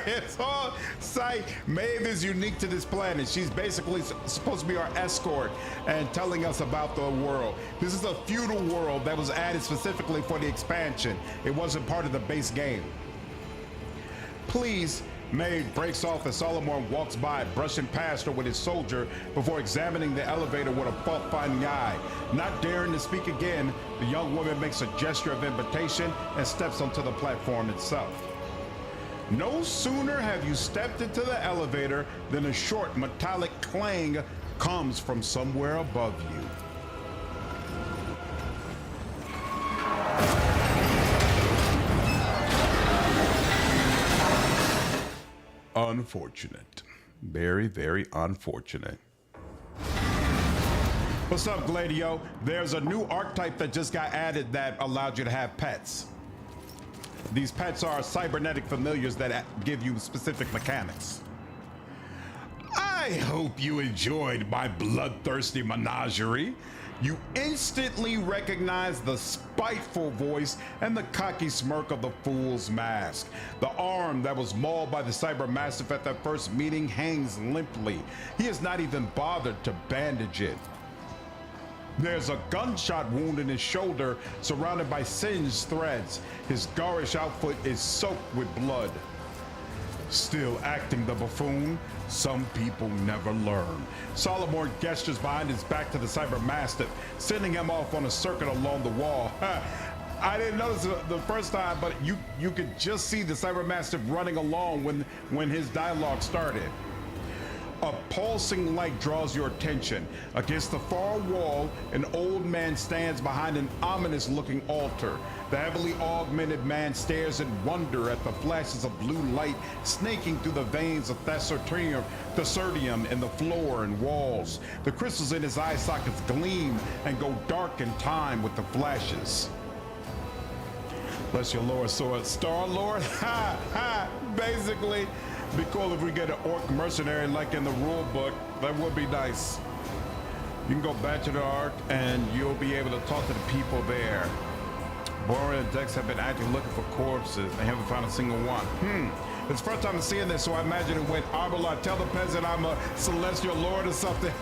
It's all sight. Maive is unique to this planet. She's basically supposed to be our escort and telling us about the world. This is a feudal world that was added specifically for the expansion. It wasn't part of the base game. Please. Maive breaks off as Solomorne walks by, brushing past her with his soldier before examining the elevator with a fault-finding eye. Not daring to speak again, the young woman makes a gesture of invitation and steps onto the platform itself. No sooner have you stepped into the elevator than a short metallic clang comes from somewhere above you. Unfortunate. Very, very unfortunate. What's up, Gladio? There's a new archetype that just got added that allowed you to have pets. These pets are cybernetic familiars that give you specific mechanics. I hope you enjoyed my bloodthirsty menagerie. You instantly recognize the spiteful voice and the cocky smirk of the fool's mask. The arm that was mauled by the cyber mastiff at that first meeting hangs limply. He has not even bothered to bandage it. There's a gunshot wound in his shoulder surrounded by singed threads. His garish outfit is soaked with blood. Still acting the buffoon, some people never learn. Solomorne gestures behind his back to the cyber mastiff, sending him off on a circuit along the wall. I didn't notice it the first time, but you could just see the cyber mastiff running along when his dialogue started. A pulsing light draws your attention. Against the far wall, an old man stands behind an ominous-looking altar. The heavily augmented man stares in wonder at the flashes of blue light snaking through the veins of Thercertium in the floor and walls. The crystals in his eye sockets gleam and go dark in time with the flashes. Bless your Lord, sword. Star-Lord? Ha! Ha! Basically, be cool if we get an orc mercenary like in the rule book. That would be nice. You can go back to the Ark and you'll be able to talk to the people there. Bora and Dex have been active looking for corpses. They haven't found a single one. It's the first time I'm seeing this, so I imagine it went Arbala, tell the peasant I'm a celestial lord or something.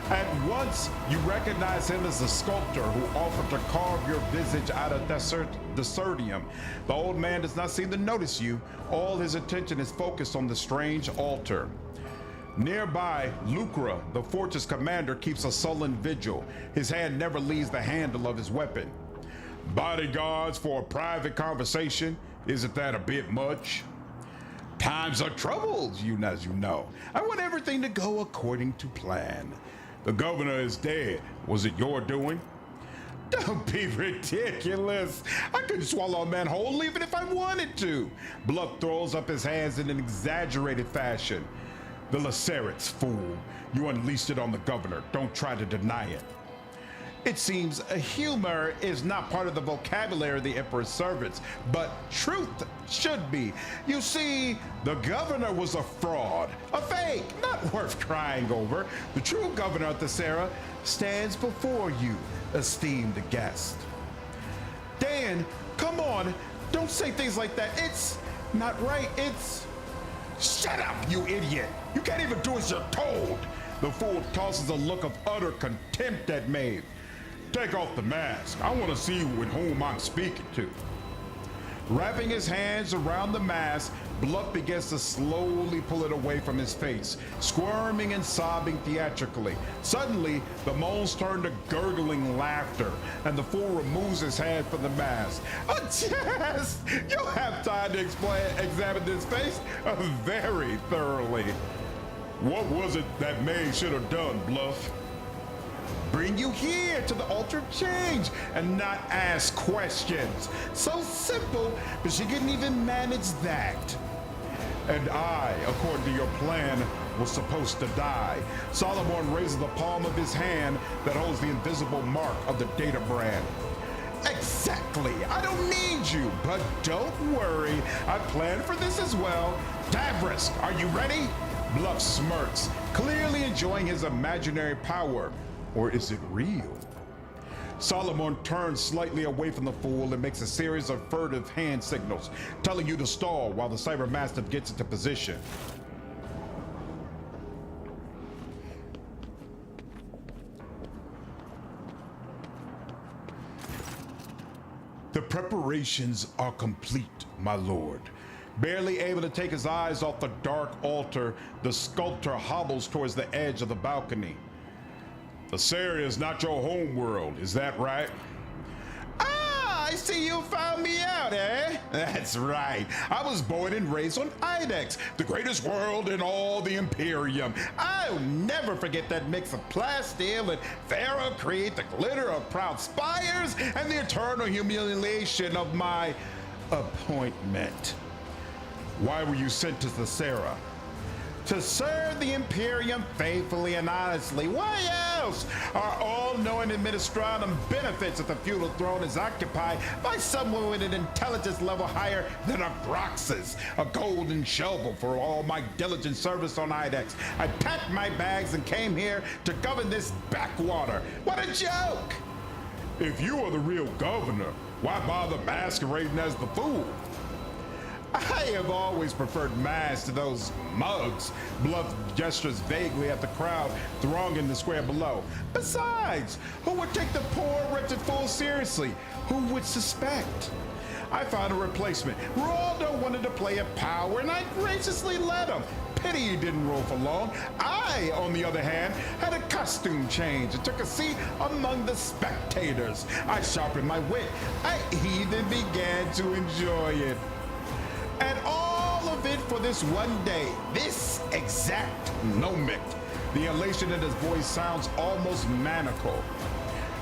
At once, you recognize him as the sculptor who offered to carve your visage out of Thercertium. The old man does not seem to notice you. All his attention is focused on the strange altar. Nearby, Lucra, the fortress commander, keeps a sullen vigil. His hand never leaves the handle of his weapon. Bodyguards for a private conversation? Isn't that a bit much? Times are troubled, as you know. I want everything to go according to plan. The governor is dead. Was it your doing? Don't be ridiculous. I couldn't swallow a man whole even if I wanted to. Bluff throws up his hands in an exaggerated fashion. The Lacerets, fool. You unleashed it on the governor. Don't try to deny it. It seems humor is not part of the vocabulary of the Emperor's servants, but truth should be. You see, the governor was a fraud, a fake, not worth crying over. The true governor of Thessera stands before you, esteemed guest. Dan, come on, don't say things like that. It's not right, it's... Shut up, you idiot! You can't even do as you're told! The fool tosses a look of utter contempt at Maive. Take off the mask. I want to see with whom I'm speaking to. Wrapping his hands around the mask, Bluff begins to slowly pull it away from his face, squirming and sobbing theatrically. Suddenly, the moans turn to gurgling laughter, and the fool removes his hand from the mask. A chest! You'll have time to examine this face very thoroughly. What was it that Maive should have done, Bluff? Bring you here to the altar of change and not ask questions. So simple, but she couldn't even manage that. And I, according to your plan, was supposed to die. Solomorne raises the palm of his hand that holds the invisible mark of the data brand. Exactly, I don't need you, but don't worry. I planned for this as well. Davris, are you ready? Bluff smirks, clearly enjoying his imaginary power. Or is it real? Solomorne turns slightly away from the fool and makes a series of furtive hand signals, telling you to stall while the cyber mastiff gets into position. The preparations are complete, my lord. Barely able to take his eyes off the dark altar, the sculptor hobbles towards the edge of the balcony. Thessera is not your home world, is that right? Ah, I see you found me out, eh? That's right. I was born and raised on Idex, the greatest world in all the Imperium. I'll never forget that mix of plasteel and ferrocrete, the glitter of proud spires, and the eternal humiliation of my appointment. Why were you sent to Thessera? To serve the Imperium faithfully and honestly. Why else? Our all-knowing administratum benefits that the feudal throne is occupied by someone with an intelligence level higher than a Broxus. A golden shovel for all my diligent service on Idex. I packed my bags and came here to govern this backwater. What a joke! If you are the real governor, why bother masquerading as the fool? I have always preferred masks to those mugs. Bluff gestures vaguely at the crowd thronging the square below. Besides, who would take the poor, wretched fool seriously? Who would suspect? I found a replacement. Ruoldo wanted to play at power, and I graciously let him. Pity he didn't roll for long. I, on the other hand, had a costume change and took a seat among the spectators. I sharpened my wit. I even began to enjoy it. And all of it for this one day, this exact moment. The elation in his voice sounds almost maniacal.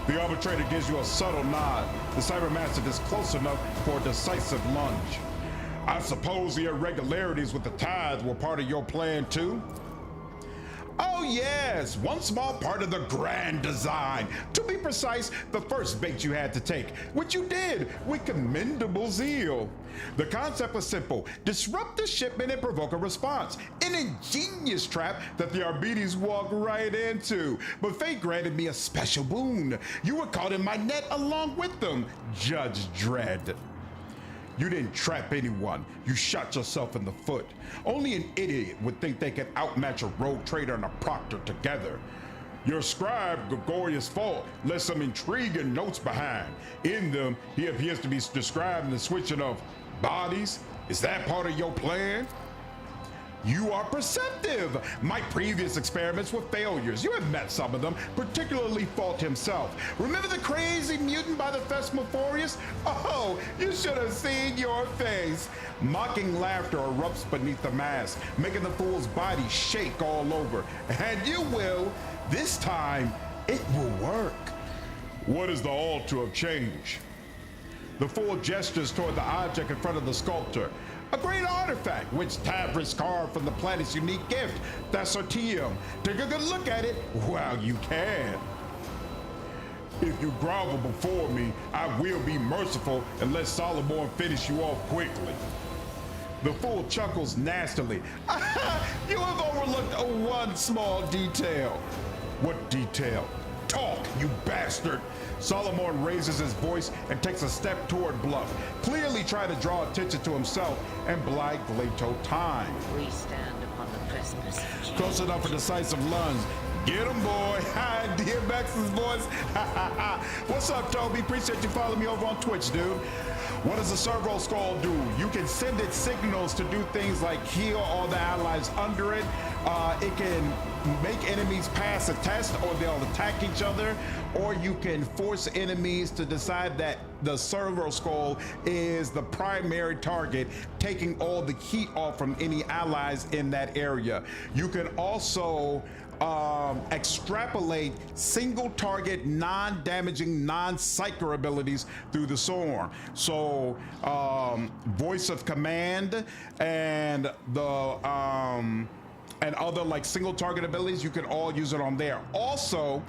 The arbitrator gives you a subtle nod. The cybermaster is close enough for a decisive lunge. I suppose the irregularities with the tithe were part of your plan too? Oh yes, one small part of the grand design. To be precise, the first bait you had to take, which you did with commendable zeal. The concept was simple: disrupt the shipment and provoke a response. An ingenious trap that the Arbites walked right into. But fate granted me a special boon. You were caught in my net along with them, Judge Dredd. You didn't trap anyone. You shot yourself in the foot. Only an idiot would think they could outmatch a rogue trader and a proctor together. Your scribe, Gregorius Fault, left some intriguing notes behind. In them, he appears to be describing the switching of bodies. Is that part of your plan? You are perceptive. My previous experiments were failures. You have met some of them, particularly Fault himself. Remember the crazy mutant by the Thesmophorus? Oh, you should have seen your face. Mocking laughter erupts beneath the mask, making the fool's body shake all over. And you will. This time, it will work. What is the altar of change? The fool gestures toward the object in front of the sculptor. A great artifact, which Tavris carved from the planet's unique gift, the Sortium. Take a good look at it while you can. If you grovel before me, I will be merciful and let Solomorne finish you off quickly. The fool chuckles nastily. You have overlooked one small detail. What detail? Talk, you bastard! Solomorne raises his voice and takes a step toward Bluff, clearly trying to draw attention to himself and blight Glato time. We stand upon the precipice. Close enough for decisive lunge. Get him, boy. Hi, DMX's voice. What's up, Toby? Appreciate you following me over on Twitch, dude. What does the servo skull do? You can send it signals to do things like heal all the allies under it. It can make enemies pass a test or they'll attack each other, or you can force enemies to decide that the servo skull is the primary target, taking all the heat off from any allies in that area. You can also extrapolate single target, non-damaging, non-psyker abilities through the sword. So voice of command and the and other like single target abilities, you can all use it on there. Also,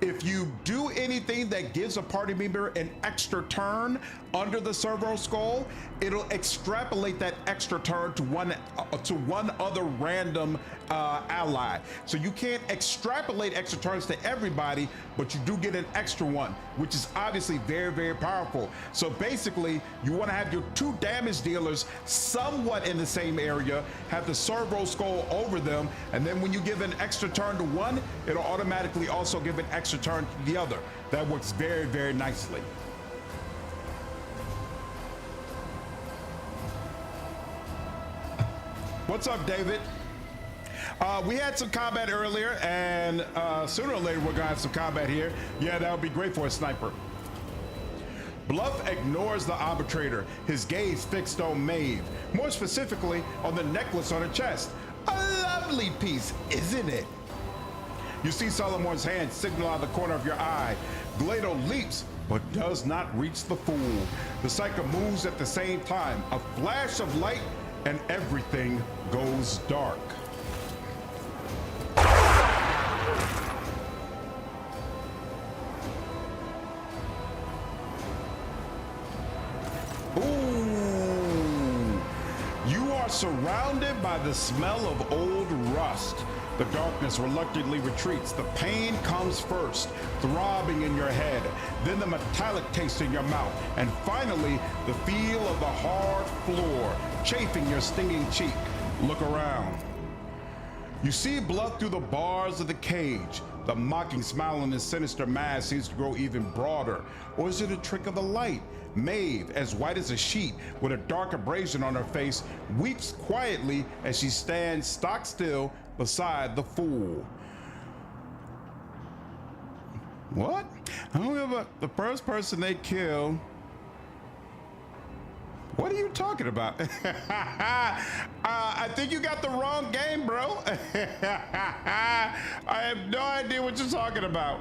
if you do anything that gives a party member an extra turn under the servo skull, it'll extrapolate that extra turn to one other random ally. So you can't extrapolate extra turns to everybody, but you do get an extra one, which is obviously very, very powerful. So basically, you want to have your two damage dealers somewhat in the same area, have the servo skull over them, and then when you give an extra turn to one, it'll automatically also give an extra turn to the other. That works very, very nicely. What's up, David? We had some combat earlier, and sooner or later we're gonna have some combat here. Yeah, that would be great for a sniper. Bluff ignores the arbitrator, his gaze fixed on Maive, more specifically on the necklace on her chest. A lovely piece, isn't it? You see Solomorne's hand signal out of the corner of your eye. Glato leaps, but does not reach the fool. The psyker moves at the same time, a flash of light, and everything goes dark. are surrounded by the smell of old rust. The darkness reluctantly retreats. The pain comes first, throbbing in your head, then the metallic taste in your mouth, and finally, the feel of the hard floor, chafing your stinging cheek. Look around. You see Bluff through the bars of the cage. The mocking smile on his sinister mask seems to grow even broader. Or is it a trick of the light? Maive, as white as a sheet, with a dark abrasion on her face, weeps quietly as she stands stock still beside the fool. What? I don't know, the first person they kill. What are you talking about? I think you got the wrong game, bro. I have no idea what you're talking about.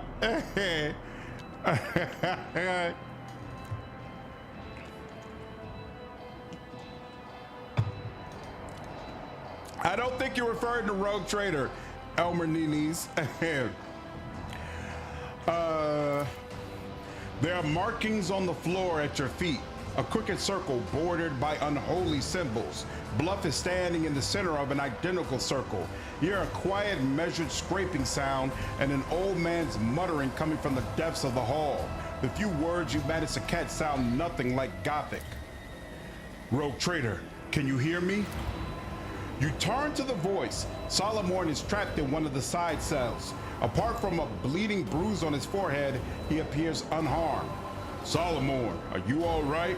I don't think you're referring to Rogue Trader, Elmer Ninis. There are markings on the floor at your feet. A crooked circle bordered by unholy symbols. Bluff is standing in the center of an identical circle. You hear a quiet, measured scraping sound and an old man's muttering coming from the depths of the hall. The few words you manage to catch sound nothing like Gothic. Rogue Trader, can you hear me? You turn to the voice. Solomorne is trapped in one of the side cells. Apart from a bleeding bruise on his forehead, he appears unharmed. Solomorne, are you all right?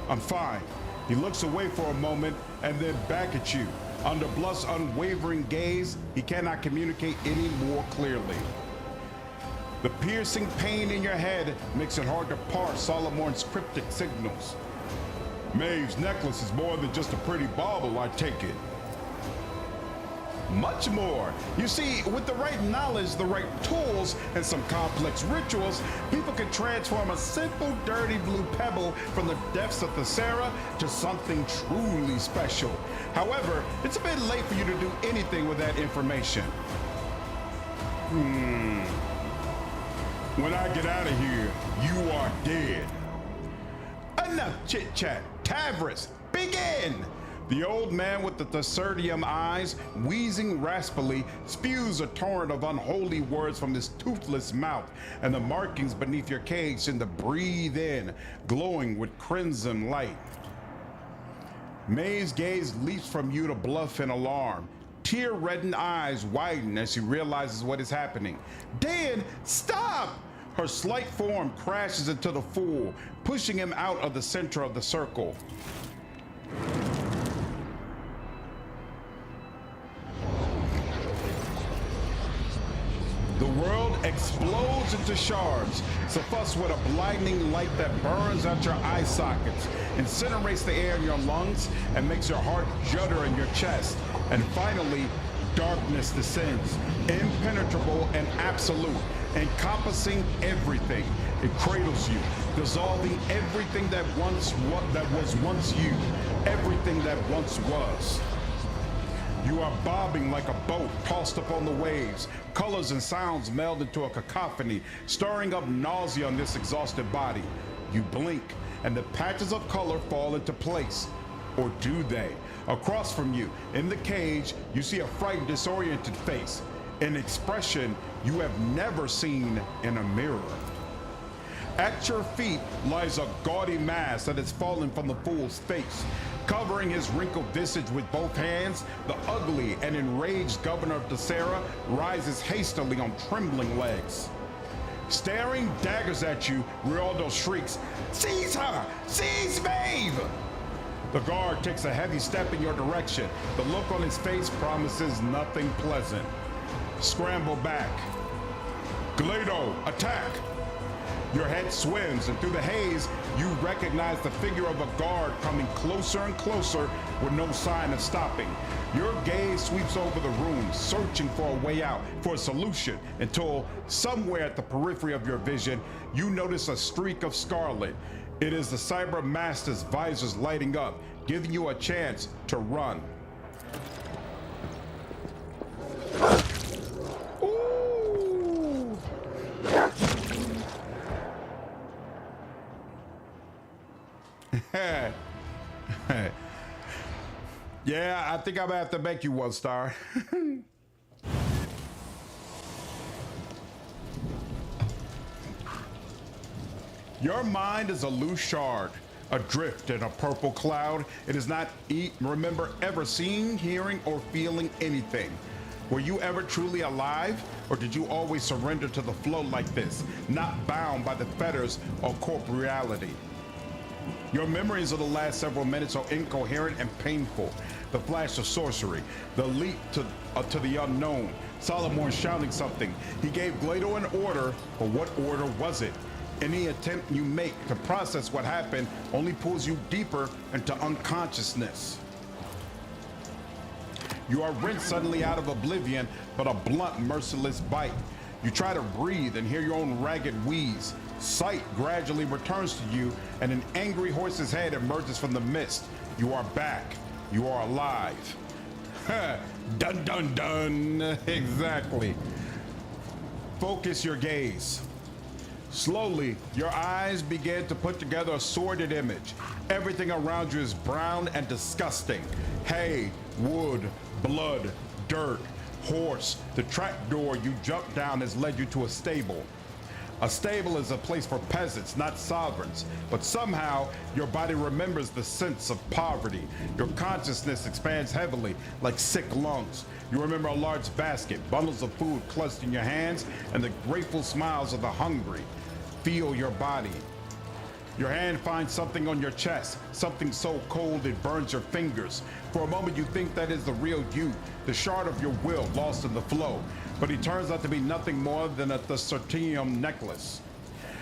I'm fine. He looks away for a moment and then back at you. Under Bluff's unwavering gaze, he cannot communicate any more clearly. The piercing pain in your head makes it hard to parse Solomorne's cryptic signals. Maeve's necklace is more than just a pretty bauble, I take it. Much more. You see, with the right knowledge, the right tools, and some complex rituals, people can transform a simple, dirty blue pebble from the depths of the Sarah to something truly special. However, it's a bit late for you to do anything with that information. When I get out of here, you are dead. Enough chit-chat. Tavris, begin! The old man with the Thesserdium eyes, wheezing raspily, spews a torrent of unholy words from his toothless mouth, and the markings beneath your cage seem to breathe in, glowing with crimson light. Maeve's gaze leaps from you to Bluff in alarm. Tear-reddened eyes widen as she realizes what is happening. Dan, stop! Her slight form crashes into the fool, pushing him out of the center of the circle. The world explodes into shards, suffused with a blinding light that burns out your eye sockets, incinerates the air in your lungs, and makes your heart judder in your chest. And finally, darkness descends, impenetrable and absolute, encompassing everything. It cradles you, dissolving everything that was once you, everything that once was. You are bobbing like a boat tossed upon the waves. Colors and sounds meld into a cacophony, stirring up nausea on this exhausted body. You blink, and the patches of color fall into place. Or do they? Across from you, in the cage, you see a frightened, disoriented face, an expression you have never seen in a mirror. At your feet lies a gaudy mask that has fallen from the fool's face. Covering his wrinkled visage with both hands, the ugly and enraged governor of Tessera rises hastily on trembling legs. Staring daggers at you, Ruoldo shrieks, "Seize her! Seize Maive!" The guard takes a heavy step in your direction. The look on his face promises nothing pleasant. Scramble back. Glado, attack! Your head swims, and through the haze, you recognize the figure of a guard coming closer and closer with no sign of stopping. Your gaze sweeps over the room, searching for a way out, for a solution, until somewhere at the periphery of your vision, you notice a streak of scarlet. It is the Cyber Master's visors lighting up, giving you a chance to run. Ooh. Yeah, I think I'm gonna have to make you one, Star. Your mind is a loose shard, adrift in a purple cloud. It is not remember ever seeing, hearing, or feeling anything. Were you ever truly alive, or did you always surrender to the flow like this, not bound by the fetters of corporeality? Your memories of the last several minutes are incoherent and painful. The flash of sorcery, the leap to the unknown, Solomorne shouting something. He gave Glado an order, but what order was it? Any attempt you make to process what happened only pulls you deeper into unconsciousness. You are wrenched suddenly out of oblivion, but a blunt, merciless bite. You try to breathe and hear your own ragged wheeze. Sight gradually returns to you, and an angry horse's head emerges from the mist. You are back. You are alive. Dun dun dun. Exactly. Focus your gaze. Slowly, your eyes begin to put together a sordid image. Everything around you is brown and disgusting. Hay, wood, blood, dirt, horse. The trapdoor you jumped down has led you to a stable. A stable is a place for peasants, not sovereigns. But somehow, your body remembers the sense of poverty. Your consciousness expands heavily, like sick lungs. You remember a large basket, bundles of food clutched in your hands, and the grateful smiles of the hungry. Feel your body. Your hand finds something on your chest, something so cold it burns your fingers. For a moment you think that is the real you, the shard of your will lost in the flow. But he turns out to be nothing more than a Thessertium necklace.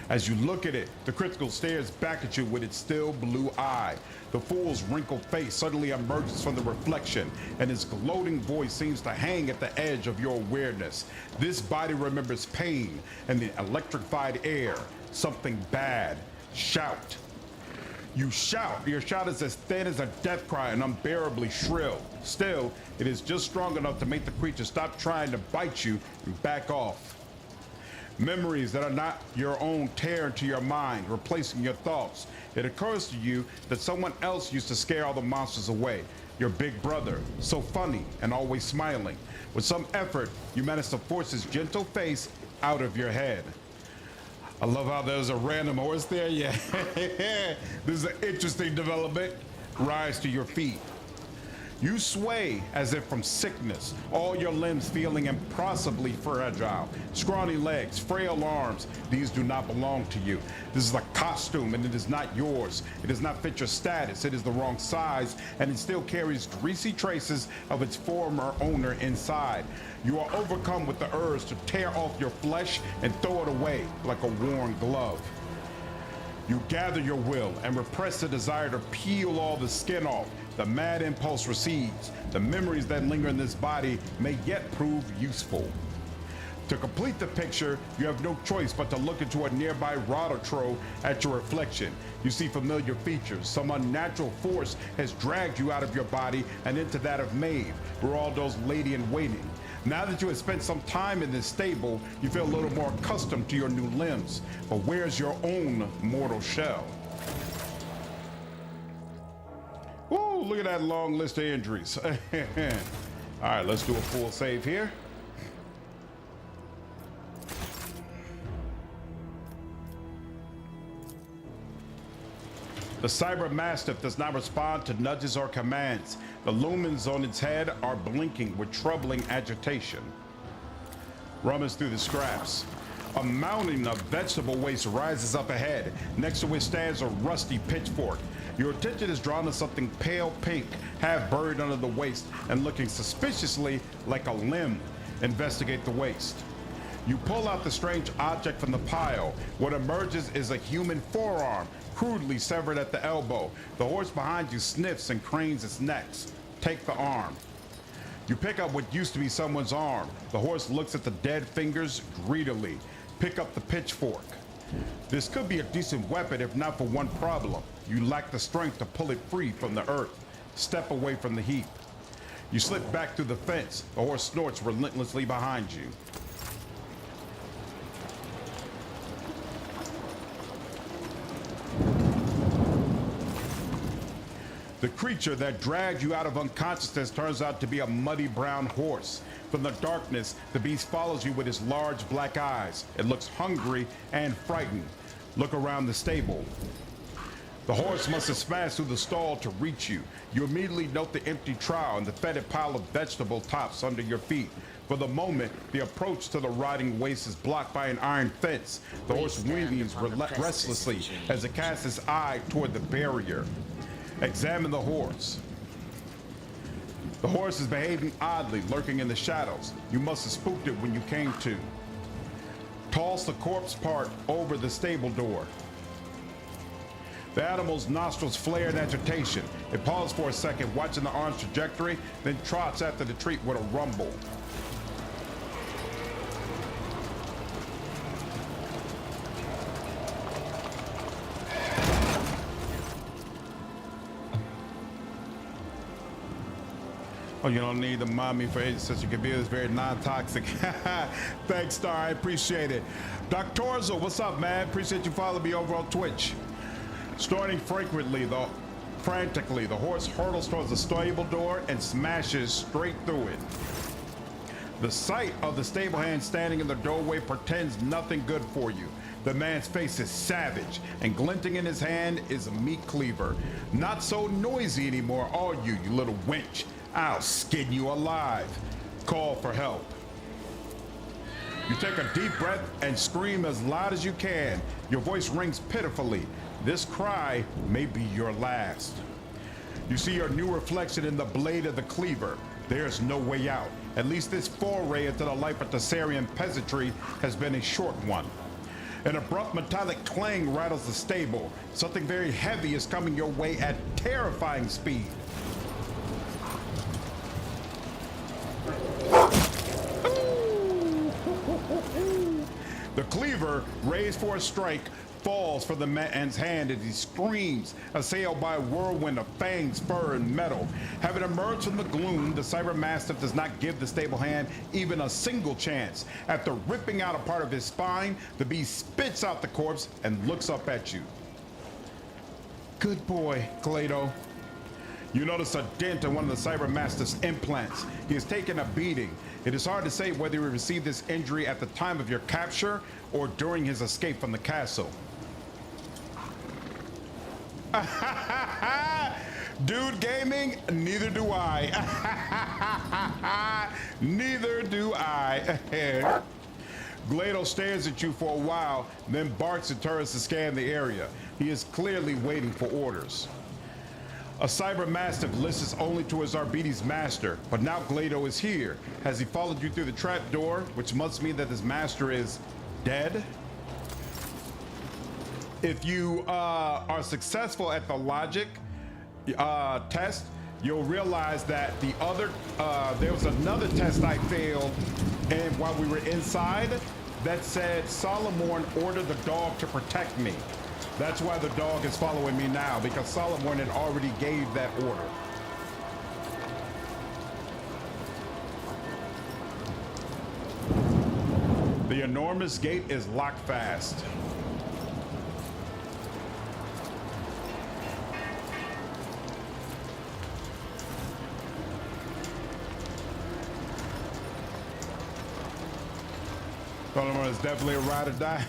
As you look at it, the crystal stares back at you with its still blue eye. The fool's wrinkled face suddenly emerges from the reflection, and his gloating voice seems to hang at the edge of your awareness. This body remembers pain and the electrified air. Something bad. Shout. You shout. Your shout is as thin as a death cry and unbearably shrill. Still, it is just strong enough to make the creature stop trying to bite you and back off. Memories that are not your own tear into your mind, replacing your thoughts. It occurs to you that someone else used to scare all the monsters away. Your big brother, so funny and always smiling. With some effort, you manage to force his gentle face out of your head. I love how there's a random horse there. Yeah, this is an interesting development. Rise to your feet. You sway as if from sickness, all your limbs feeling impossibly fragile. Scrawny legs, frail arms, these do not belong to you. This is a costume and it is not yours. It does not fit your status, it is the wrong size, and it still carries greasy traces of its former owner inside. You are overcome with the urge to tear off your flesh and throw it away like a worn glove. You gather your will and repress the desire to peel all the skin off. The mad impulse recedes. The memories that linger in this body may yet prove useful. To complete the picture, you have no choice but to look into a nearby rototro at your reflection. You see familiar features. Some unnatural force has dragged you out of your body and into that of Maive, Ruoldo's lady-in-waiting. Now that you have spent some time in this stable, you feel a little more accustomed to your new limbs. But where's your own mortal shell? Ooh, look at that long list of injuries. All right, let's do a full save here. The Cyber Mastiff does not respond to nudges or commands. The lumens on its head are blinking with troubling agitation. Rummage through the scraps. A mountain of vegetable waste rises up ahead, next to which stands a rusty pitchfork. Your attention is drawn to something pale pink, half buried under the waste and looking suspiciously like a limb. Investigate the waste. You pull out the strange object from the pile. What emerges is a human forearm, crudely severed at the elbow. The horse behind you sniffs and cranes its neck. Take the arm. You pick up what used to be someone's arm. The horse looks at the dead fingers greedily. Pick up the pitchfork. This could be a decent weapon if not for one problem. You lack the strength to pull it free from the earth. Step away from the heap. You slip back through the fence. The horse snorts relentlessly behind you. The creature that dragged you out of unconsciousness turns out to be a muddy brown horse. From the darkness, the beast follows you with his large black eyes. It looks hungry and frightened. Look around the stable. The horse must have smashed through the stall to reach you. You immediately note the empty trowel and the fetid pile of vegetable tops under your feet. For the moment, the approach to the rotting waste is blocked by an iron fence. The horse whinnies restlessly as it casts its eye toward the barrier. Examine the horse. The horse is behaving oddly, lurking in the shadows. You must have spooked it when you came to. Toss the corpse part over the stable door. The animal's nostrils flare in agitation. It pauses for a second, watching the arm's trajectory, then trots after the treat with a rumble. Oh, you don't need the mommy for age such a computer. It's very non-toxic. Thanks, Star. I appreciate it. Doc Torzo, what's up, man? Appreciate you following me over on Twitch. Starting frantically, the horse hurtles towards the stable door and smashes straight through it. The sight of the stable hand standing in the doorway portends nothing good for you. The man's face is savage, and glinting in his hand is a meat cleaver. Not so noisy anymore, are you, you little wench? I'll skin you alive. Call for help. You take a deep breath and scream as loud as you can. Your voice rings pitifully. This cry may be your last. You see your new reflection in the blade of the cleaver. There's no way out. At least this foray into the life of Tessarian peasantry has been a short one. An abrupt metallic clang rattles the stable. Something very heavy is coming your way at terrifying speed. The cleaver, raised for a strike, falls from the man's hand as he screams, assailed by a whirlwind of fangs, fur, and metal. Having emerged from the gloom, the cyber mastiff does not give the stable hand even a single chance. After ripping out a part of his spine, the beast spits out the corpse and looks up at you. Good boy, Clado. You notice a dent in one of the cyber mastiff's implants. He has taken a beating. It is hard to say whether he received this injury at the time of your capture or during his escape from the castle. Dude gaming? Neither do I. Neither do I. Glado stares at you for a while, then barks and turns to scan the area. He is clearly waiting for orders. A cyber mastiff listens only to his Arbites master, but now Glado is here. Has he followed you through the trap door, which must mean that his master is dead? If you are successful at the logic test, you'll realize that there was another test I failed, and while we were inside, that said Solomorne ordered the dog to protect me. That's why the dog is following me now, because Solomorne had already gave that order. The enormous gate is locked fast. Solomorne is definitely a ride or die.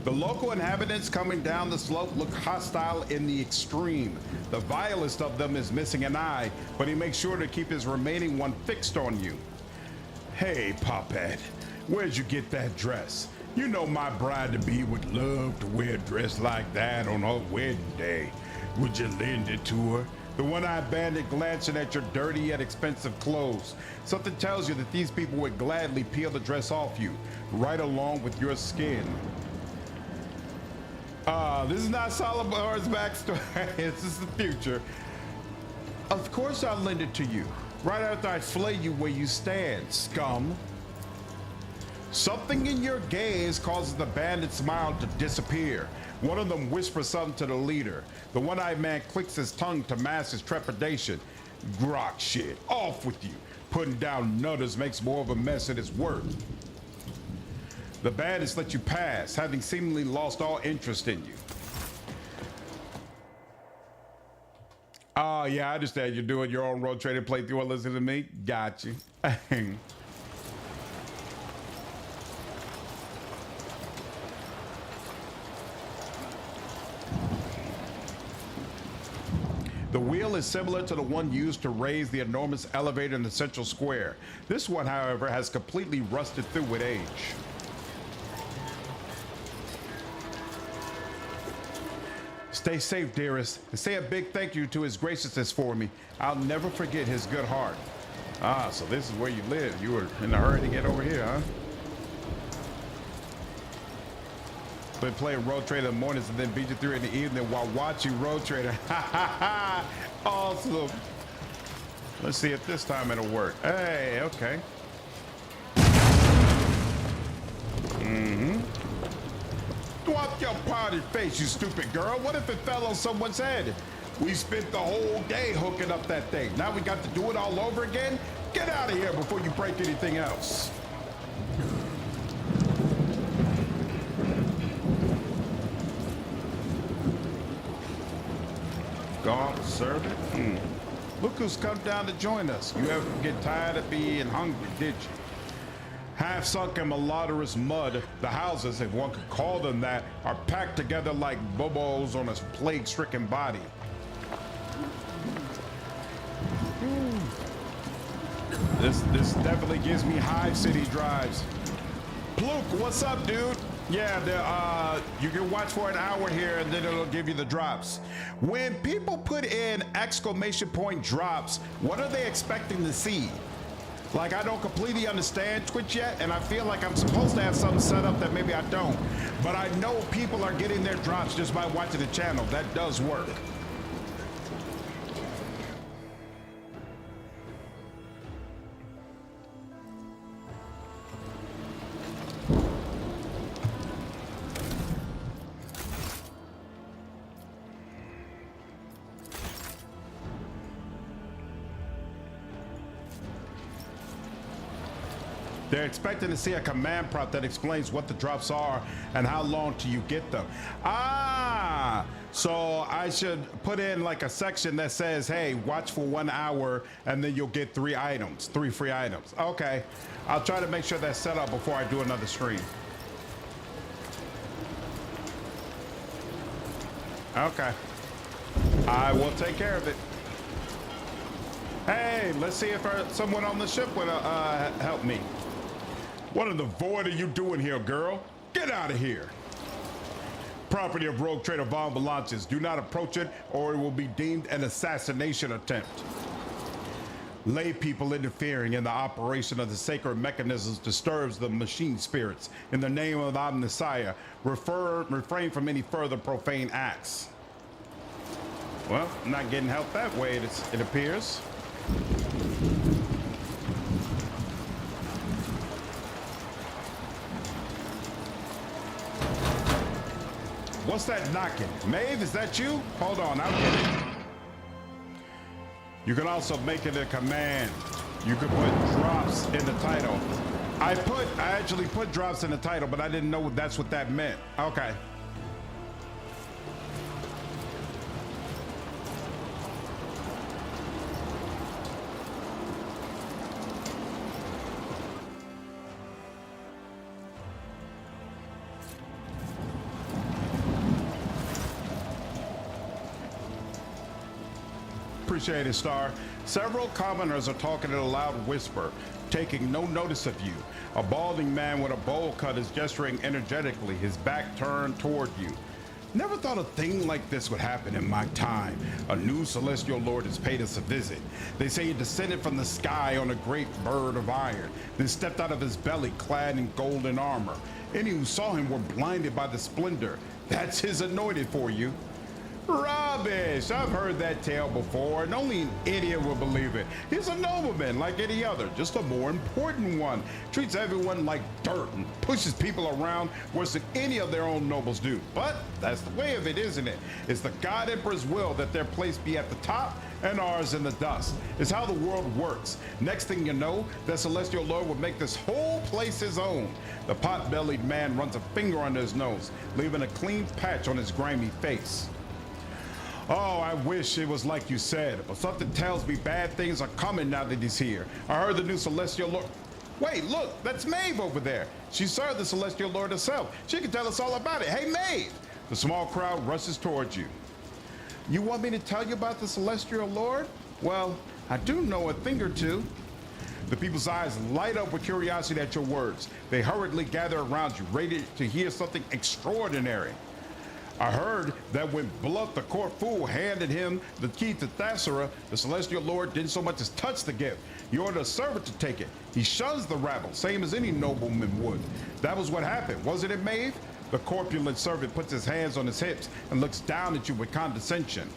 The local inhabitants coming down the slope look hostile in the extreme. The vilest of them is missing an eye, but he makes sure to keep his remaining one fixed on you. Hey, Poppet, where'd you get that dress? You know my bride-to-be would love to wear a dress like that on her wedding day. Would you lend it to her? The one-eyed bandit glancing at your dirty yet expensive clothes. Something tells you that these people would gladly peel the dress off you, right along with your skin. This is not Solomorne's backstory. This is the future. Of course I'll lend it to you, right after I flay you where you stand, scum. Something in your gaze causes the bandit's smile to disappear. One of them whispers something to the leader. The one-eyed man clicks his tongue to mask his trepidation. Grok shit, off with you. Putting down nutters makes more of a mess than it's worth. The bandits let you pass, having seemingly lost all interest in you. Oh, yeah, I understand. You're doing your own road trading playthrough and listening to me. Got you. The wheel is similar to the one used to raise the enormous elevator in the central square. This one, however, has completely rusted through with age. Stay safe, dearest, and say a big thank you to his graciousness for me. I'll never forget his good heart. Ah, so this is where you live. You were in a hurry to get over here, huh? Been playing Road Trader in the mornings and then beat you through in the evening while watching Road Trader. Ha ha ha! Awesome. Let's see if this time it'll work. Hey, okay. Swap your party face, you stupid girl. What if it fell on someone's head? We spent the whole day hooking up that thing. Now we got to do it all over again? Get out of here before you break anything else. Gone, servant. Look who's come down to join us. You ever get tired of being hungry, did you? Half sunk in malodorous mud, the houses, if one could call them that, are packed together like bubbles on a plague-stricken body. This definitely gives me Hive City drives. Pluke, what's up, dude? Yeah, you can watch for an hour here and then it'll give you the drops. When people put in exclamation point drops, what are they expecting to see? Like, I don't completely understand Twitch yet, and I feel like I'm supposed to have something set up that maybe I don't. But I know people are getting their drops just by watching the channel. That does work. They're expecting to see a command prompt that explains what the drops are and how long till you get them. Ah, so I should put in like a section that says, hey, watch for 1 hour and then you'll get 3 items, 3 free items. Okay, I'll try to make sure that's set up before I do another stream. Okay, I will take care of it. Hey, let's see if someone on the ship would help me. What in the void are you doing here, girl? Get out of here. Property of Rogue Trader Von Balances. Do not approach it or it will be deemed an assassination attempt. Lay people interfering in the operation of the sacred mechanisms disturbs the machine spirits. In the name of the Omnissiah, refrain from any further profane acts. Well, I'm not getting help that way, it appears. What's that knocking? Maive, is that you? Hold on, I'll get it. You can also make it a command. You can put drops in the title. I actually put drops in the title, but I didn't know that's what that meant. Okay. Appreciate it, Star. Several commoners are talking in a loud whisper, taking no notice of you. A balding man with a bowl cut is gesturing energetically, his back turned toward you. Never thought a thing like this would happen in my time. A new celestial lord has paid us a visit. They say he descended from the sky on a great bird of iron, then stepped out of his belly clad in golden armor. Any who saw him were blinded by the splendor. That's his anointed for you. Rubbish! I've heard that tale before, and only an idiot will believe it. He's a nobleman like any other, just a more important one. Treats everyone like dirt and pushes people around worse than any of their own nobles do. But that's the way of it, isn't it? It's the God Emperor's will that their place be at the top and ours in the dust. It's how the world works. Next thing you know, the Celestial Lord will make this whole place his own. The pot-bellied man runs a finger under his nose, leaving a clean patch on his grimy face. Oh, I wish it was like you said, but something tells me bad things are coming now that he's here. I heard the new Celestial Lord. Wait, look, that's Maive over there. She served the Celestial Lord herself. She can tell us all about it. Hey, Maive! The small crowd rushes towards you. You want me to tell you about the Celestial Lord? Well, I do know a thing or two. The people's eyes light up with curiosity at your words. They hurriedly gather around you, ready to hear something extraordinary. I heard that when Bluff, the court fool, handed him the key to Thasera, the Celestial Lord didn't so much as touch the gift. He ordered a servant to take it. He shuns the rabble, same as any nobleman would. That was what happened, wasn't it, Maive? The corpulent servant puts his hands on his hips and looks down at you with condescension.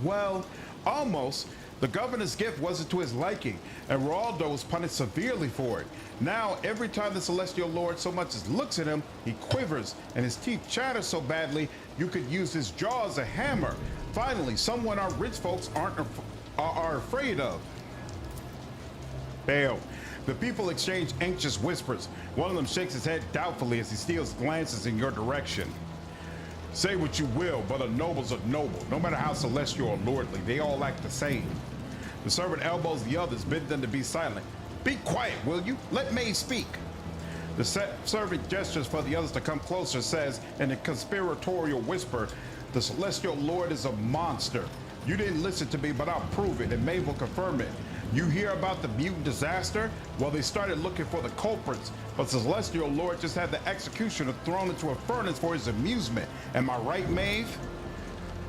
Well, almost. The governor's gift wasn't to his liking, and Ruoldo was punished severely for it. Now, every time the Celestial Lord so much as looks at him, he quivers, and his teeth chatter so badly you could use his jaw as a hammer. Finally, someone our rich folks are afraid of. Fail. The people exchange anxious whispers. One of them shakes his head doubtfully as he steals glances in your direction. Say what you will, but a noble's a noble. No matter how celestial or lordly, they all act the same. The servant elbows the others, bidding them to be silent. Be quiet, will you? Let Maive speak. The servant gestures for the others to come closer, says in a conspiratorial whisper, the Celestial Lord is a monster. You didn't listen to me, but I'll prove it, and Maive will confirm it. You hear about the mutant disaster? Well, they started looking for the culprits, but the Celestial Lord just had the executioner thrown into a furnace for his amusement. Am I right, Maive?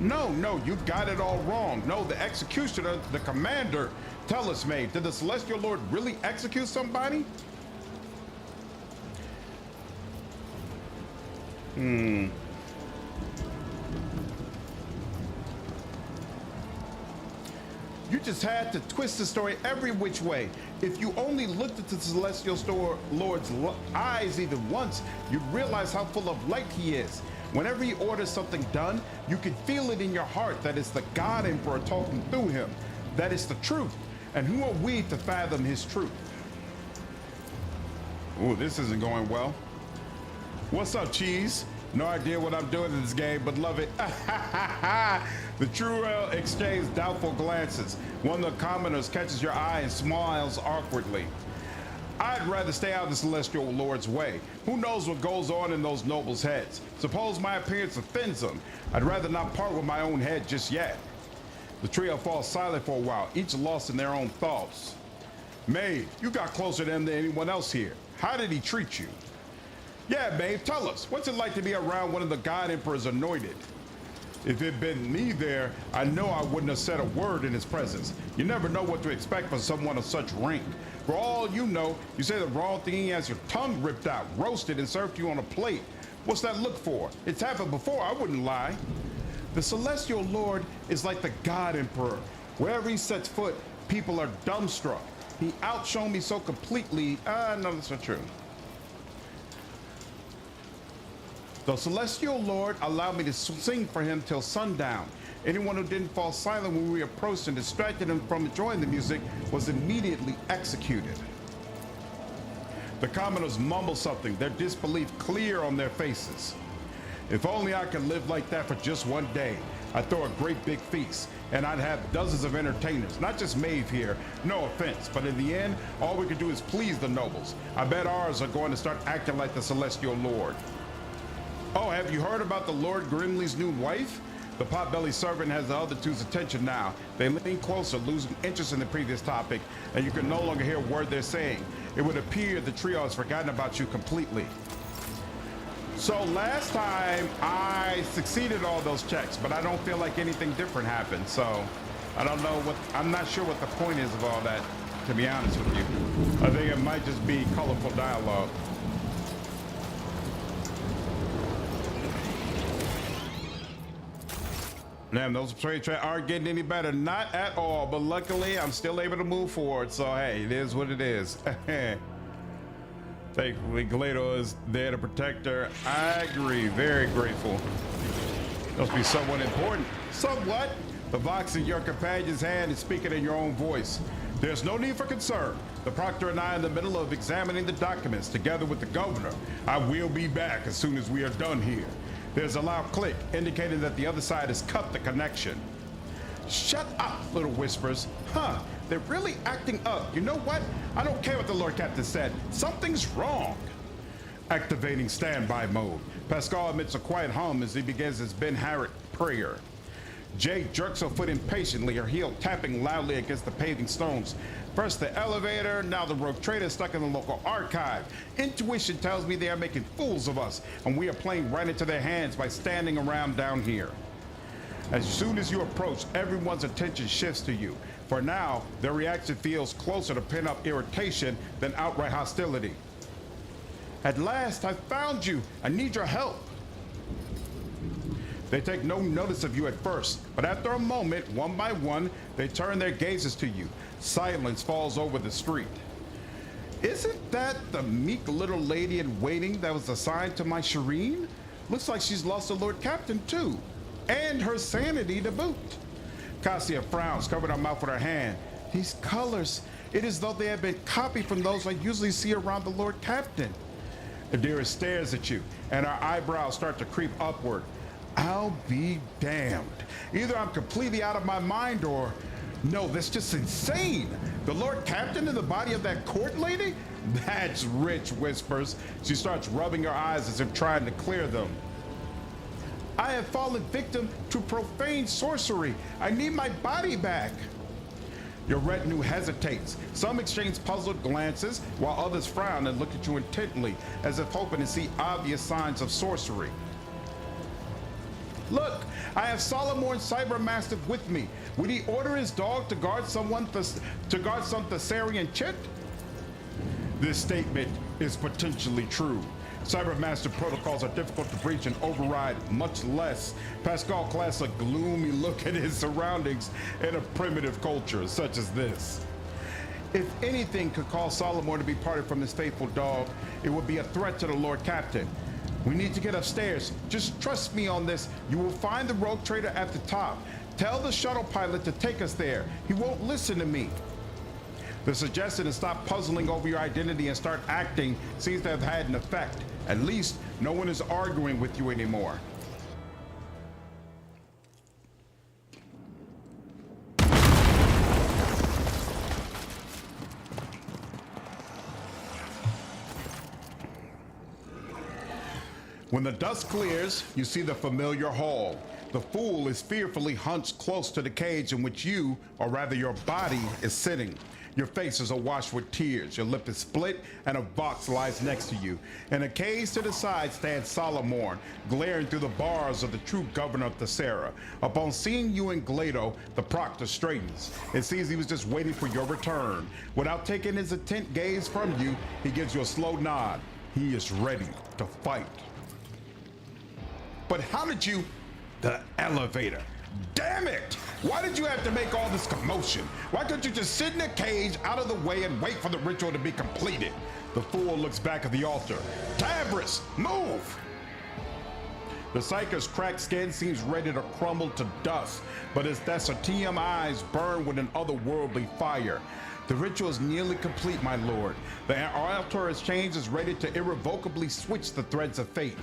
No, you've got it all wrong. No, the executioner, the commander. Tell us, Maive, did the Celestial Lord really execute somebody? You just had to twist the story every which way. If you only looked at the Celestial Lord's eyes even once, you'd realize how full of light he is. Whenever he orders something done, you can feel it in your heart that it's the God Emperor talking through him, that it's the truth. And who are we to fathom his truth? Ooh, this isn't going well. What's up, Cheese? No idea what I'm doing in this game, but love it. The Truel exchange doubtful glances. One of the commoners catches your eye and smiles awkwardly. I'd rather stay out of the Celestial Lord's way. Who knows what goes on in those nobles' heads? Suppose my appearance offends them. I'd rather not part with my own head just yet. The trio falls silent for a while, each lost in their own thoughts. Maive, you got closer to him than anyone else here. How did he treat you? Yeah, Maive, tell us. What's it like to be around one of the God Emperor's anointed? If it'd been me there, I know I wouldn't have said a word in his presence. You never know what to expect from someone of such rank. For all you know, you say the wrong thing, he has your tongue ripped out, roasted, and served you on a plate. What's that look for? It's happened before, I wouldn't lie. The Celestial Lord is like the God Emperor. Wherever he sets foot, people are dumbstruck. He outshone me so completely. No, that's not true. The Celestial Lord allowed me to sing for him till sundown. Anyone who didn't fall silent when we approached and distracted him from enjoying the music was immediately executed. The commoners mumble something, their disbelief clear on their faces. If only I could live like that for just one day. I'd throw a great big feast, and I'd have dozens of entertainers, not just Maive here, no offense, but in the end, all we can do is please the nobles. I bet ours are going to start acting like the Celestial Lord. Oh, have you heard about the Lord Grimley's new wife? The pot-bellied servant has the other two's attention now. They lean closer, losing interest in the previous topic, and you can no longer hear a word they're saying. It would appear the trio has forgotten about you completely. So last time I succeeded all those checks, but I don't feel like anything different happened. So I don't know I'm not sure what the point is of all that, to be honest with you. I think it might just be colorful dialogue. Damn, those trade aren't getting any better. Not at all, but luckily I'm still able to move forward. So hey, it is what it is. Thankfully, Gladio is there to protect her. I agree, very grateful. Must be someone important. Somewhat. The vox in your companion's hand is speaking in your own voice. There's no need for concern. The proctor and I are in the middle of examining the documents together with the governor. I will be back as soon as we are done here. There's a loud click indicating that the other side has cut the connection. Shut up, little whispers. Huh, they're really acting up. You know what? I don't care what the Lord Captain said. Something's wrong. Activating standby mode. Pascal emits a quiet hum as he begins his Ben Harrod prayer. Jade jerks her foot impatiently, her heel tapping loudly against the paving stones. First the elevator, now the rogue trader stuck in the local archive. Intuition tells me they are making fools of us, and we are playing right into their hands by standing around down here. As soon as you approach, everyone's attention shifts to you. For now, their reaction feels closer to pent-up irritation than outright hostility. At last, I found you. I need your help. They take no notice of you at first, but after a moment, one by one, they turn their gazes to you. Silence falls over the street. Isn't that the meek little lady in waiting that was assigned to my Shireen? Looks like she's lost the Lord Captain too, and her sanity to boot. Cassia frowns, covering her mouth with her hand. These colors, it is though they have been copied from those I usually see around the Lord Captain. Adira stares at you, and her eyebrows start to creep upward. I'll be damned. Either I'm completely out of my mind or... No, that's just insane. The Lord Captain in the body of that court lady? That's rich, whispers. She starts rubbing her eyes as if trying to clear them. I have fallen victim to profane sorcery. I need my body back. Your retinue hesitates. Some exchange puzzled glances, while others frown and look at you intently, as if hoping to see obvious signs of sorcery. Look, I have Solomorne Cyber Mastiff with me. Would he order his dog to guard some Thessarian chit? This statement is potentially true. Cybermaster protocols are difficult to breach and override, much less. Pascal casts a gloomy look at his surroundings in a primitive culture such as this. If anything could cause Solomorne to be parted from his faithful dog, it would be a threat to the Lord Captain. We need to get upstairs. Just trust me on this. You will find the rogue trader at the top. Tell the shuttle pilot to take us there. He won't listen to me. The suggestion to stop puzzling over your identity and start acting seems to have had an effect. At least no one is arguing with you anymore. When the dust clears, you see the familiar hall. The fool is fearfully hunched close to the cage in which you, or rather your body, is sitting. Your face is awash with tears, your lip is split, and a box lies next to you. In a cage to the side stands Solomorne, glaring through the bars of the true governor of Thessara. Upon seeing you in Glado, the proctor straightens. It seems he was just waiting for your return. Without taking his intent gaze from you, he gives you a slow nod. He is ready to fight. But how did you... The elevator. Damn it! Why did you have to make all this commotion? Why couldn't you just sit in a cage out of the way and wait for the ritual to be completed? The fool looks back at the altar. Tabris, move! The psyker's cracked skin seems ready to crumble to dust, but his Thessartium eyes burn with an otherworldly fire. The ritual is nearly complete, my lord. The altar has changed, is ready to irrevocably switch the threads of fate.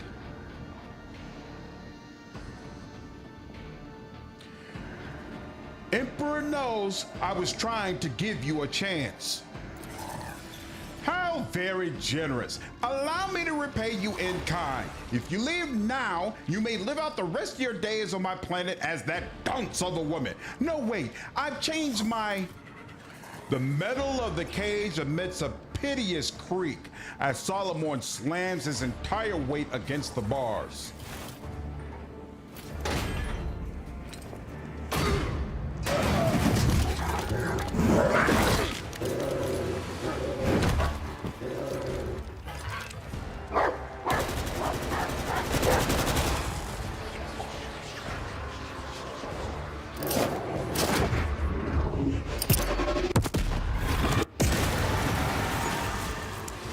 Emperor knows I was trying to give you a chance. How very generous. Allow me to repay you in kind. If you leave now, you may live out the rest of your days on my planet as that dunce of a woman. No, wait, I've changed my... The metal of the cage emits a piteous creak as Solomorne slams his entire weight against the bars.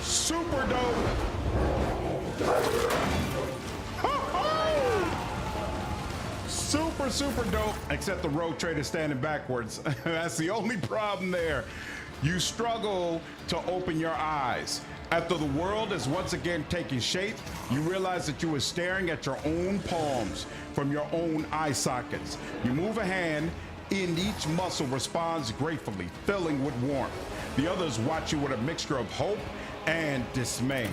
Super dope! Huh. super, super dope, except the rogue trader standing backwards. That's the only problem there. You struggle to open your eyes. After the world is once again taking shape, you realize that you are staring at your own palms from your own eye sockets. You move a hand, and each muscle responds gratefully, filling with warmth. The others watch you with a mixture of hope and dismay.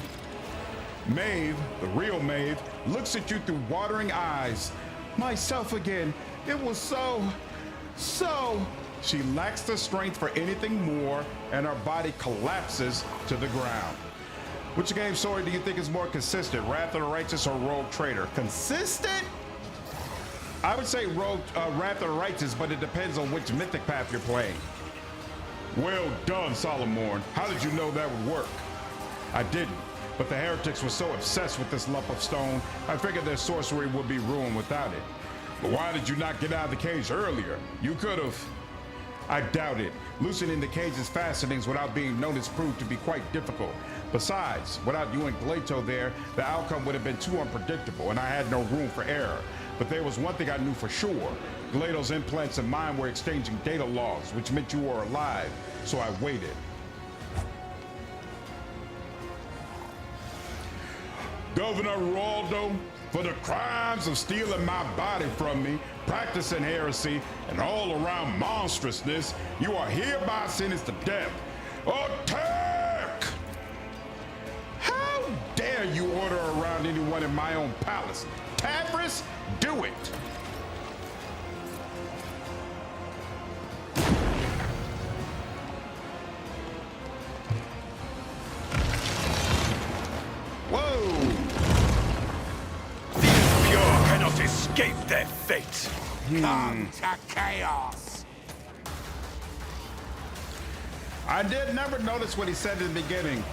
Maive, the real Maive, looks at you through watering eyes. Myself again. It was so. She lacks the strength for anything more, and her body collapses to the ground. Which game story do you think is more consistent, Wrath of the Righteous or Rogue Trader? Consistent? I would say Wrath of the Righteous, but it depends on which mythic path you're playing. Well done, Solomorne. How did you know that would work? I didn't, but the heretics were so obsessed with this lump of stone, I figured their sorcery would be ruined without it. But why did you not get out of the cage earlier? You could have. I doubt it. Loosening the cage's fastenings without being noticed proved to be quite difficult. Besides, without you and Glato there, the outcome would have been too unpredictable, and I had no room for error. But there was one thing I knew for sure. Glato's implants and mine were exchanging data logs, which meant you were alive, so I waited. Governor Ruoldo, for the crimes of stealing my body from me, practicing heresy, and all-around monstrousness, you are hereby sentenced to death. Attack! How dare you order around anyone in my own palace? Tavris, do it! Whoa! Pure cannot escape their fate. Come to chaos. I did never notice what he said in the beginning.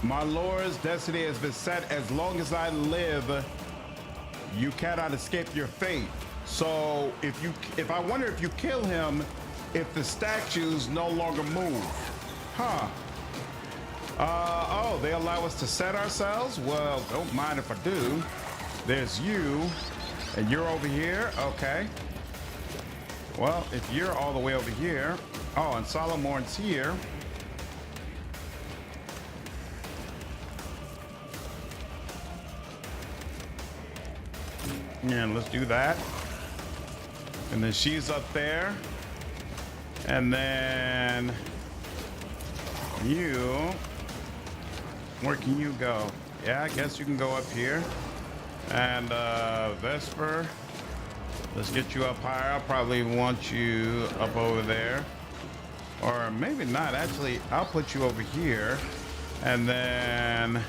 My lord's destiny has been set. As long as I live, you cannot escape your fate. So if I wonder if you kill him, if the statues no longer move. Huh. Oh, they allow us to set ourselves? Well, don't mind if I do. There's you, and you're over here. Okay. Well, if you're all the way over here. Oh, and Solomorne's here. Yeah, let's do that. And then she's up there. And then you, where can you go? Yeah, I guess you can go up here. And Vesper, let's get you up higher. I'll probably want you up over there. Or maybe not, actually, I'll put you over here. And then,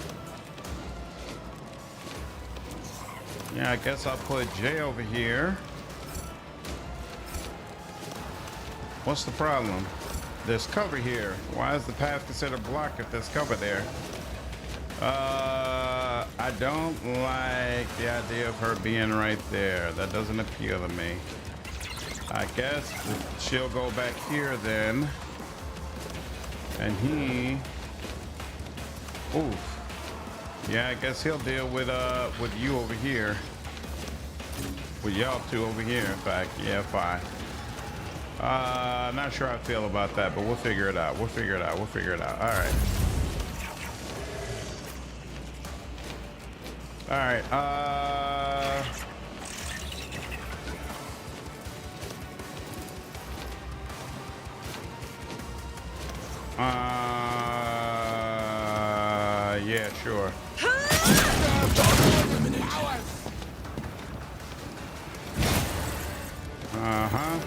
yeah, I guess I'll put Jay over here. What's the problem? There's cover here. Why is the path considered blocked if there's cover there? I don't like the idea of her being right there. That doesn't appeal to me. I guess she'll go back here then. And he... Oof. Yeah, I guess he'll deal with you over here. With y'all two over here, in fact. Yeah, fine. Not sure how I feel about that, but we'll figure it out. We'll figure it out. We'll figure it out. All right. All right. Yeah, sure. Uh-huh.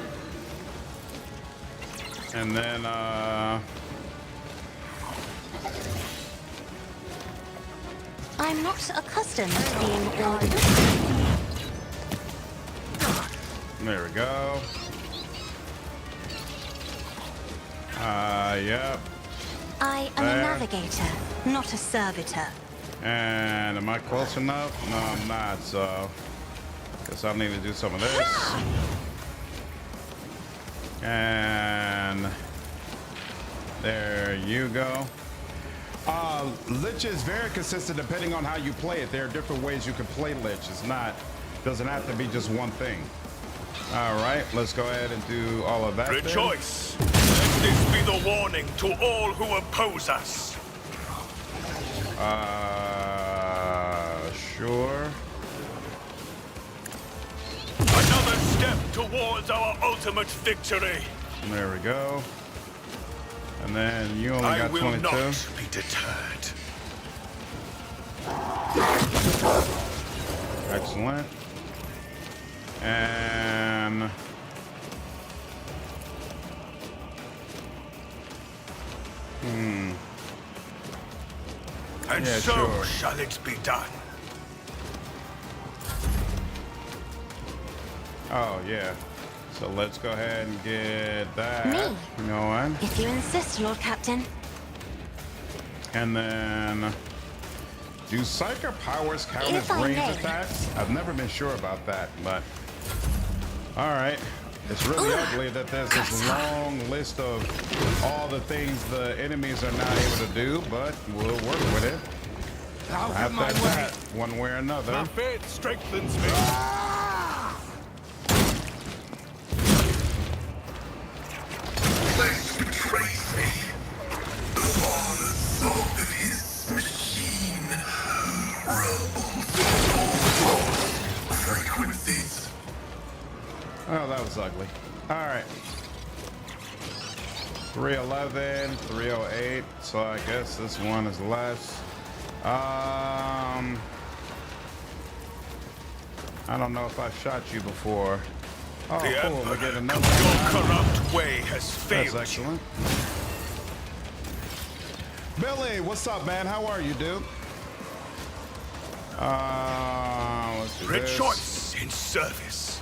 And then, I'm not accustomed to being ordered. There we go. Yep. I am There. a navigator, not a servitor. And am I close enough? No, I'm not, so guess I'll need to do some of this. And there you go. Lich is very consistent depending on how you play it. There are different ways you can play Lich. Doesn't have to be just one thing. All right, let's go ahead and do all of that. Rejoice! Let this be the warning to all who oppose us. Sure. Another step towards our ultimate victory. There we go. And then you only I got will 22. not be deterred. Excellent. And And yeah, so sure. shall it be done. oh yeah. So let's go ahead and get that Me? going. If you insist, Lord Captain. And then do Psyker powers count If as I range may. attacks? I've never been sure about that, but all right. It's really ugly that there's this long list of all the things the enemies are not able to do, but we'll work with it. Out I of have my to way. that one way or another. My faith strengthens me. Flesh betrays me. The father thought that his machine rumbles frequencies. Oh, that was ugly. All right. 311, 308. So I guess this one is less. I don't know if I shot you before. Oh, The cool. We Emperor, get your another one. corrupt way has failed That's you. excellent. Billy, what's up, man? How are you, dude? Let's do this. Rejoice in service.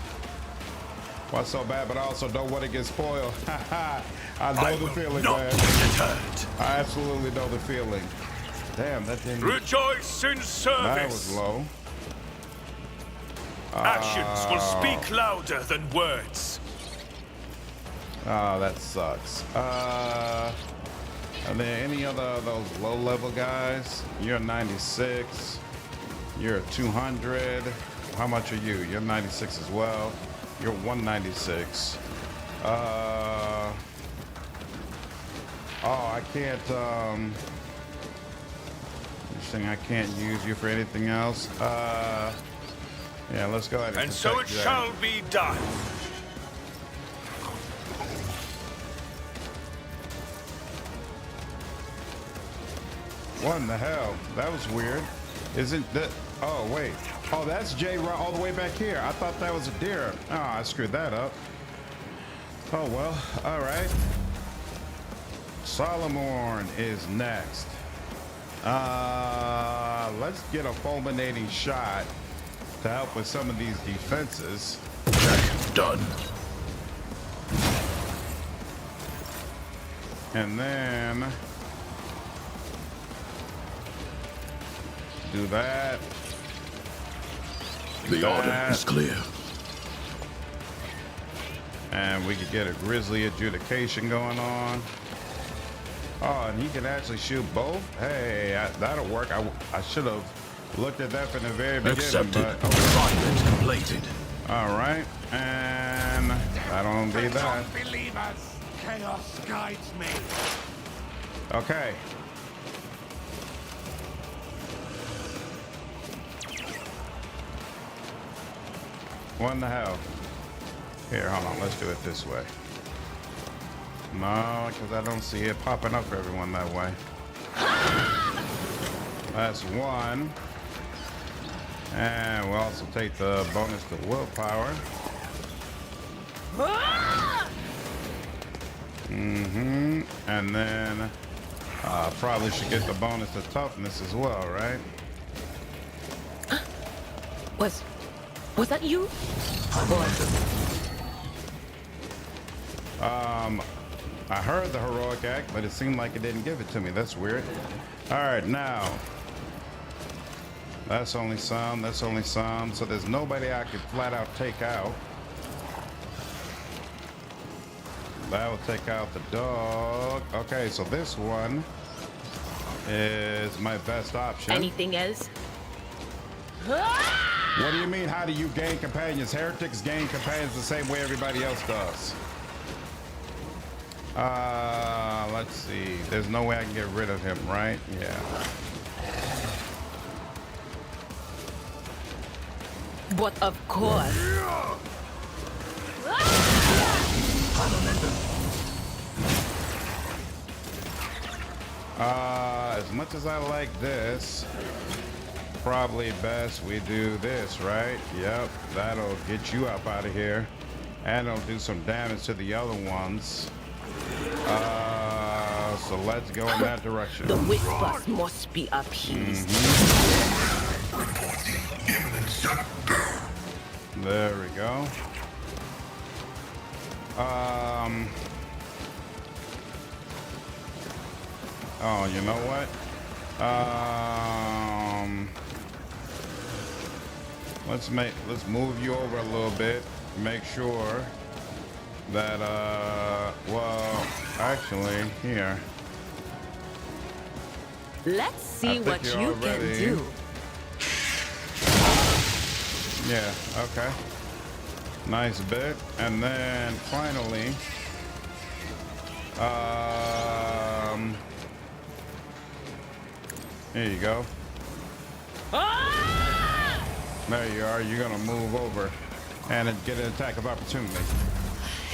What's so bad, but I also don't want to get spoiled. I I know the will feeling, not man. be deterred. I absolutely know the feeling. Damn, that didn't. Rejoice in service. That was low. Actions will speak louder than words. Oh, that sucks. Are there any other of those low-level guys? You're 96. You're 200. How much are you? You're 96 as well. You're 196. Oh, I can't. Interesting. I can't use you for anything else. Yeah, let's go ahead and And so it protect that. shall be done. What in the hell? That was weird. Isn't that? Oh wait. Oh, that's Jay right all the way back here. I thought that was a deer. Oh, I screwed that up. Oh well. All right. Solomorne is next. Let's get a fulminating shot to help with some of these defenses. Done. And then do that. The order is clear. And we could get a grisly adjudication going on. Oh, and he can actually shoot both? Hey, that'll work. I should have looked at that from the very beginning. Accepted. But, okay. Assignment completed. All right. And I don't be that. Believers, chaos guides me. Okay. What in the hell? Here, hold on. Let's do it this way. No, because I don't see it popping up for everyone that way. That's one. And we'll also take the bonus to willpower. And then probably should get the bonus to toughness as well, right? Was that you? I heard the heroic act, but it seemed like it didn't give it to me. That's weird. All right, now. That's only some. That's only some. So there's nobody I could flat out take out. That will take out the dog. Okay, so this one is my best option. Anything else? What do you mean, how do you gain companions? Heretics gain companions the same way everybody else does. Let's see. There's no way I can get rid of him, right? Yeah. But of course. As much as I like this, probably best we do this, right? Yep, that'll get you up out of here. And it'll do some damage to the other ones. So let's go in that direction. The whispers must be appeased. There we go. Oh, you know what? Let's move you over a little bit. Make sure that well, actually, here. Let's see what you can do. Yeah, okay. Nice bit. And then finally, here you go. There you are. You're gonna move over and get an attack of opportunity.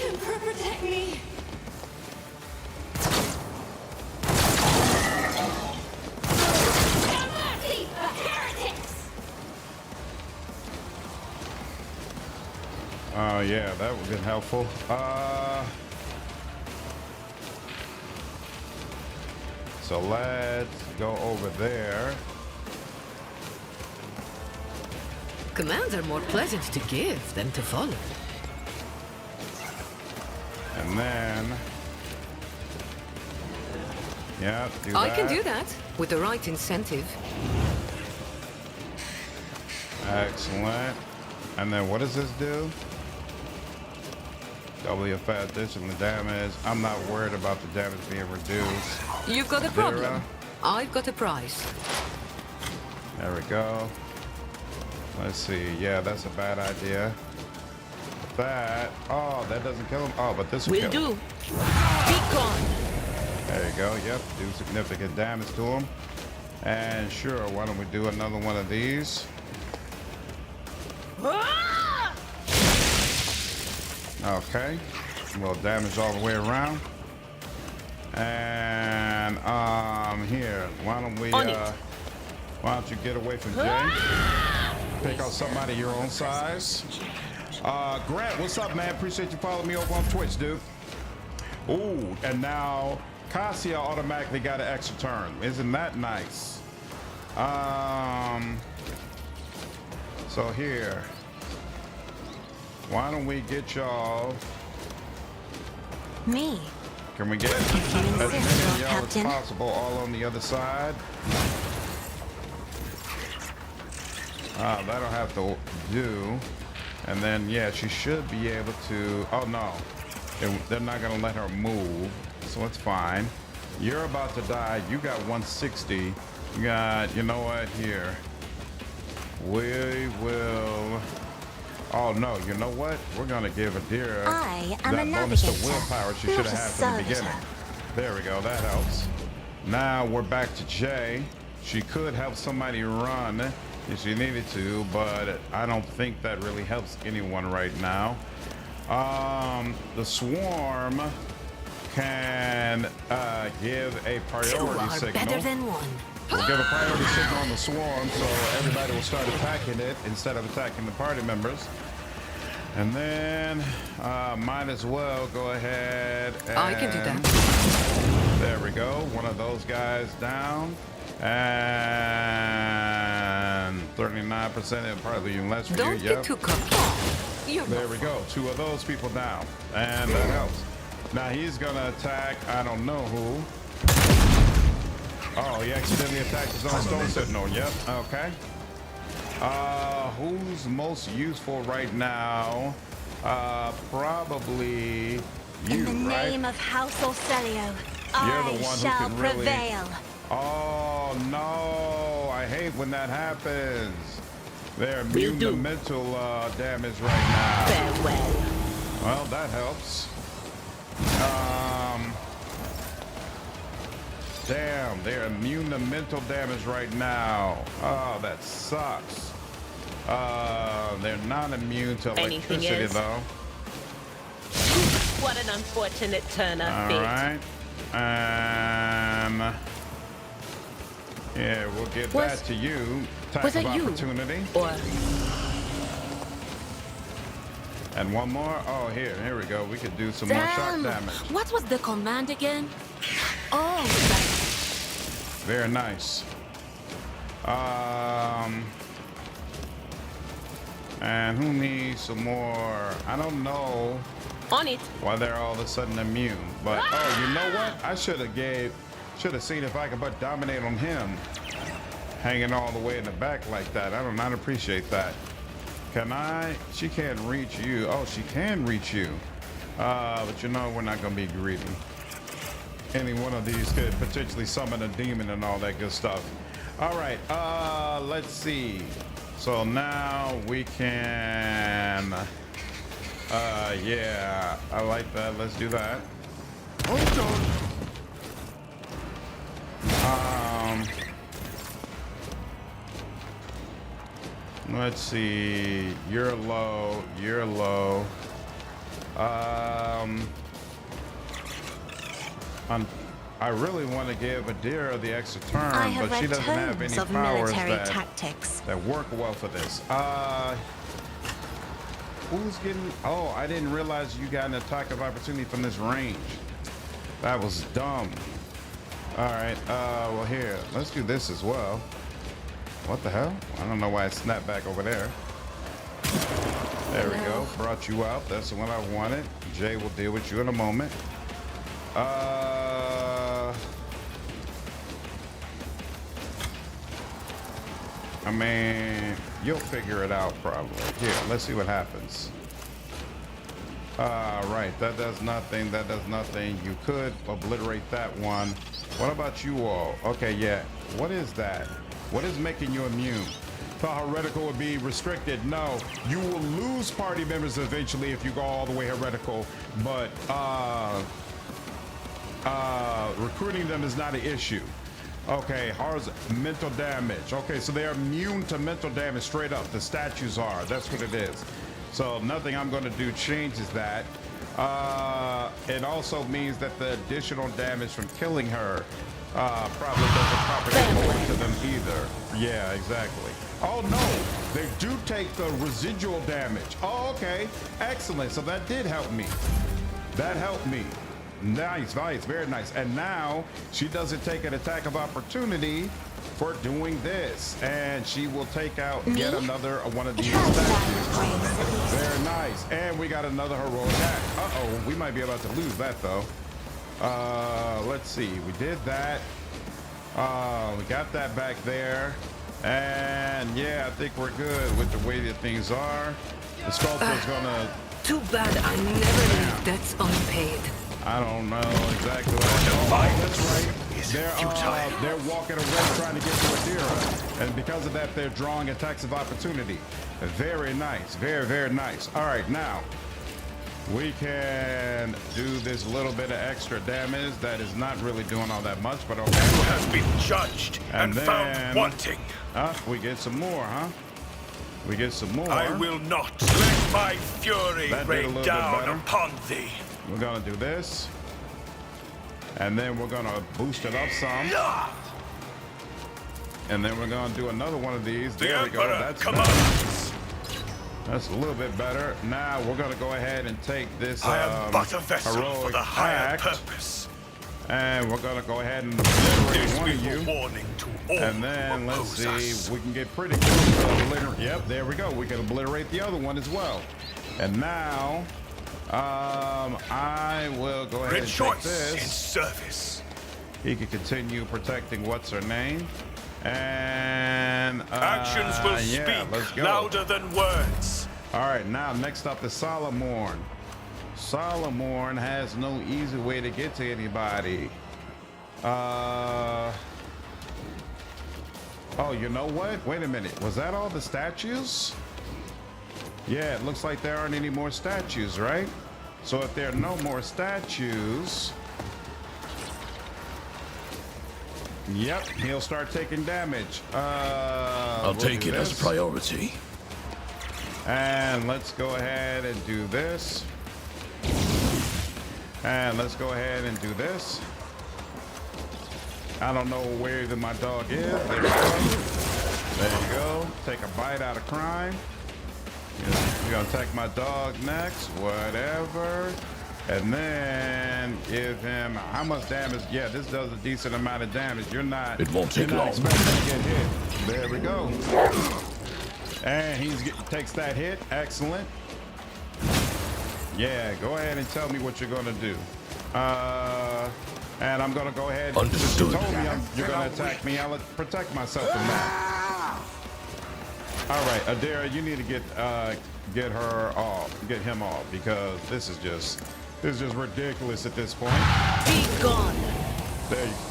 Emperor, protect me. Oh yeah, that would have been helpful. So let's go over there. Commands are more pleasant to give than to follow. And then, yeah, do I that. can do that with the right incentive. Excellent. And then what does this do? Double your fat additional damage. I'm not worried about the damage being reduced. You've got a problem. I've got a prize. There we go. Let's see. Yeah, that's a bad idea. That. Oh, that doesn't kill him. Oh, but this will Will kill him. do. Be gone. There you go. Yep. Do significant damage to him. And sure, why don't we do another one of these? Okay. Well, damage all the way around. And here, why don't you get away from Jay? Pick out somebody your own size. Grant, what's up, man? Appreciate you following me over on Twitch, dude. Ooh, and now Cassia automatically got an extra turn. Isn't that nice? So here, why don't we get y'all? Me. Can we get as many of y'all as possible all on the other side? That'll have to do. And then, yeah, she should be able to... Oh, no. They're not going to let her move, so it's fine. You're about to die. You got 160. You got... You know what? Here. We will... Oh, no. You know what? We're going to give Adira that bonus to willpower she should have had from the beginning. There we go. That helps. Now we're back to Jay. She could help somebody run if she needed to, but I don't think that really helps anyone right now. The swarm can give a priority signal. Better than one. We'll give a priority signal on the swarm, so everybody will start attacking it instead of attacking the party members. And then might as well go ahead and... I can do that. There we go. One of those guys down. And 39%, and probably even less for Don't you. get too cocky. There we go. 2 of those people down. And that helps. Now he's going to attack, I don't know who. Oh, he accidentally attacked his own stone sentinel. Yep, okay. Who's most useful right now? Probably you, In the right? name of House Orcelio, You're the I one shall who can really... prevail. Oh no, I hate when that happens. They're immune to mental damage right now. Farewell. Well, that helps. Damn, they're immune to mental damage right now. Oh, that sucks. They're not immune to electricity though. What an unfortunate turn of fate. All right. Yeah, we'll give that to you. Type Was of it you? opportunity. Or And one more. Oh, here we go. We could do some more shock damage. What was the command again? Oh, Very nice. And who needs some more? I don't know on it. why they're all of a sudden immune. But oh, you know what? I should have seen if I could put dominate on him, hanging all the way in the back like that. I do not appreciate that. Can I? She can't reach you. Oh, she can reach you. But you know, we're not gonna be greedy. Any one of these could potentially summon a demon and all that good stuff. All right, let's see. So now we can, yeah, I like that. Let's do that. Hold on. Let's see. You're low. You're low. I really want to give Adira the extra turn, I have but she read doesn't have any tomes of powers military tactics. that work well for this. Who's getting? Oh, I didn't realize you got an attack of opportunity from this range. That was dumb. All right. Well, here, let's do this as well. What the hell? I don't know why it snapped back over there. There we go. Brought you out. That's the one I wanted. Jay will deal with you in a moment. I mean, you'll figure it out probably. Here, let's see what happens. Right, that does nothing. That does nothing. You could obliterate that one. What about you all? Okay, yeah. What is that? What is making you immune? Thought heretical would be restricted. No, you will lose party members eventually if you go all the way heretical, but recruiting them is not an issue. Okay, how's mental damage? Okay, so they're immune to mental damage straight up. The statues are. That's what it is. So nothing I'm going to do changes that. It also means that the additional damage from killing her probably doesn't properly go into them either. Yeah, exactly. Oh no, they do take the residual damage. Oh, okay, excellent. So that did help me. That helped me. Nice, nice, very nice. And now she doesn't take an attack of opportunity for doing this, and she will take out yet another one of these statues. Very nice. And we got another heroic act. Uh-oh, we might be about to lose that though. Let's see. We did that. We got that back there. And yeah, I think we're good with the way that things are. The sculptor's gonna... Too bad I never leave debts unpaid. I don't know exactly what that's right. They're walking away trying to get to Adira. And because of that, they're drawing attacks of opportunity. Very nice. Very, very nice. All right, now we can do this little bit of extra damage that is not really doing all that much, but okay. Who has been judged and found wanting. We get some more, huh? We get some more. I will not let my fury rain down upon thee. We're gonna do this, and then we're gonna boost it up some, and then we're gonna do another one of these. There we go. That's better. That's a little bit better. Now we're gonna go ahead and take this I am but a vessel heroic for the higher act, purpose. and we're gonna go ahead and obliterate one of you. Warning to all and then who let's see, us. we can get pretty close to obliterate. Yep, there we go. We can obliterate the other one as well. And now. I will go ahead and take this. In service. He can continue protecting what's her name. And actions will speak louder than words. All right, now next up is Solomorne. Solomorne has no easy way to get to anybody. Oh, you know what? Wait a minute. Was that all the statues? Yeah, it looks like there aren't any more statues, right? So if there are no more statues, yep, he'll start taking damage. I'll take it as a priority. And let's go ahead and do this. And let's go ahead and do this. I don't know where even my dog is. There you go. There you go. Take a bite out of crime. You're gonna attack my dog next. Whatever. And then give him how much damage? Yeah, this does a decent amount of damage. You're not. It won't take long. Expecting to get hit. There we go. And takes that hit. Excellent. Yeah, go ahead and tell me what you're gonna do. And I'm gonna go ahead. Understood. You told me you're gonna attack me. I'll protect myself from that. All right, Adira, you need to get her off, get him off, because this is just ridiculous at this point. Be gone.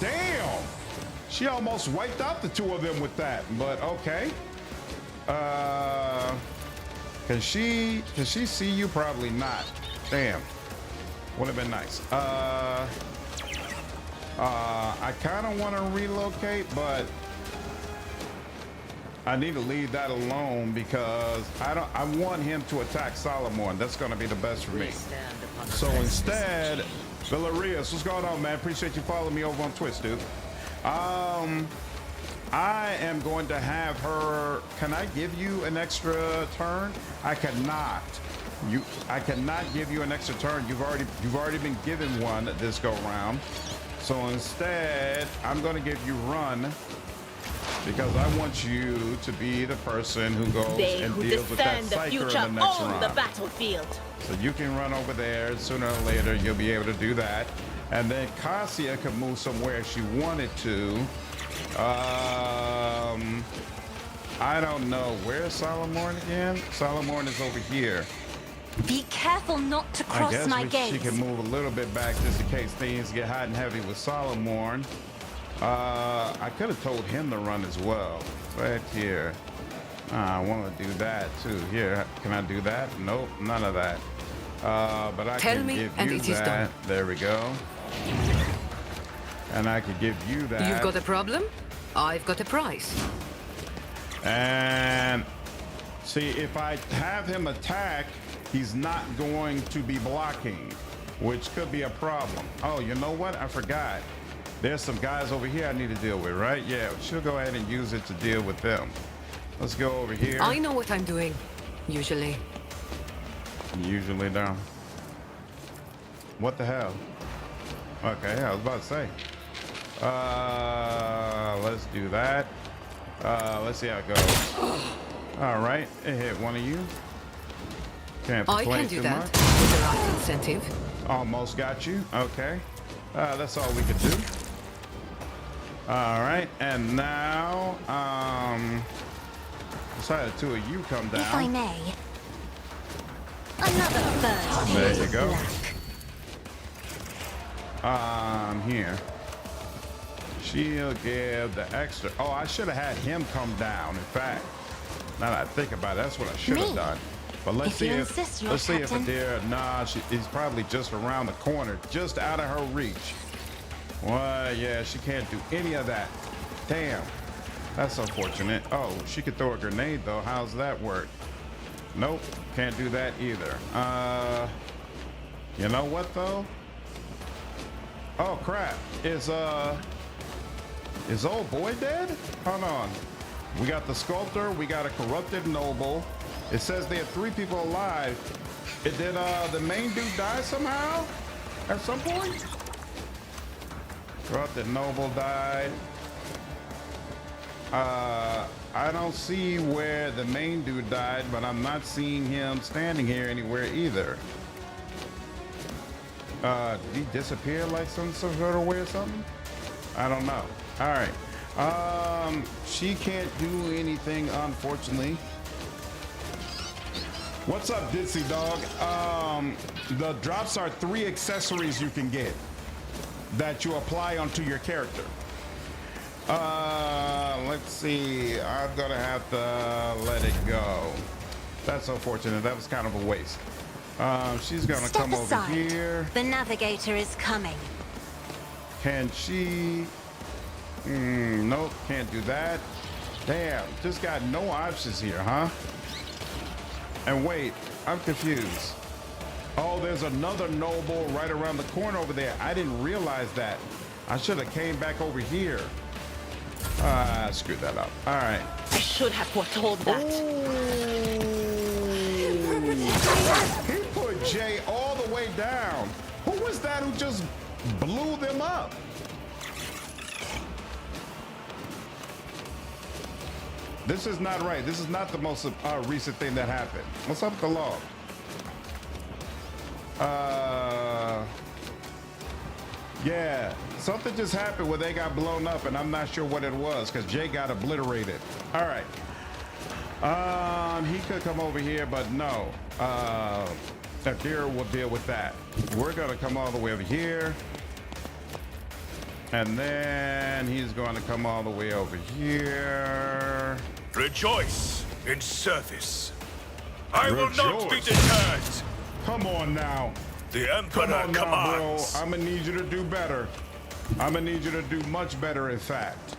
Damn! She almost wiped out the two of them with that, but okay. Can she see you? Probably not. Damn. Would have been nice. I kind of want to relocate, but I need to leave that alone because I want him to attack Solomorne. That's going to be the best for me. So instead, Valerius, what's going on, man? Appreciate you following me over on Twitch, dude. I am going to have her. Can I give you an extra turn? I cannot. I cannot give you an extra turn. You've already been given one this go round. So instead, I'm going to give you run because I want you to be the person who goes and deals with that psyker in the next round. The battlefield. So you can run over there. Sooner or later, you'll be able to do that. And then Cassia could move somewhere she wanted to. I don't know. Where's Solomorne again? Solomorne is over here. Be careful not to cross my gaze. She can move a little bit back just in case things get hot and heavy with Solomorne. I could have told him to run as well. Right here. I want to do that too. Here, can I do that? Nope, none of that. But I can give you that. There we go. And I could give you that. You've got a problem? I've got a price. And see, if I have him attack, he's not going to be blocking, which could be a problem. Oh, you know what? I forgot. There's some guys over here I need to deal with, right? Yeah, she'll go ahead and use it to deal with them. Let's go over here. I know what I'm doing, usually. Usually down. What the hell? Okay, I was about to say. Let's do that. Let's see how it goes. All right, it hit one of you. Can't I can do that with the right incentive. Almost got you. Okay. That's all we could do. All right, and now, decided two of you come down. If I may. Another bird. There you go. Here. She'll give the extra. Oh, I should have had him come down. In fact, now that I think about it, that's what I should have done. But let's see if Adira. Nah, he's probably just around the corner, just out of her reach. Well, yeah, she can't do any of that. Damn, that's unfortunate. Oh, she could throw a grenade though. How's that work? Nope, can't do that either. You know what though? Oh crap! Is old boy dead? Hold on. We got the sculptor. We got a corrupted noble. It says there are 3 people alive. Did the main dude die somehow? At some point? Corrupted noble died. I don't see where the main dude died, but I'm not seeing him standing here anywhere either. Did he disappear like some sort of way or something? I don't know. All right. She can't do anything, unfortunately. What's up, Ditsy Dog? The drops are 3 accessories you can get that you apply onto your character. Let's see. I'm gonna have to let it go. That's unfortunate. That was kind of a waste. She's gonna Step come aside. over here. The navigator is coming. Can she? Nope, can't do that. Damn, just got no options here, huh? And wait, I'm confused. Oh, there's another noble right around the corner over there. I didn't realize that. I should have came back over here. I screwed that up. All right. I should have foretold that. He put Jay all the way down. Who was that who just blew them up? This is not right. This is not the most recent thing that happened. What's up with the log? Yeah, something just happened where they got blown up, and I'm not sure what it was because Jay got obliterated. All right. He could come over here, but no. Akira will deal with that. We're gonna come all the way over here. And then he's going to come all the way over here. Rejoice in service. I will not be deterred. Come on now. The Emperor Come on now, bro. commands. I'm gonna need you to do better. I'm gonna need you to do much better, in fact.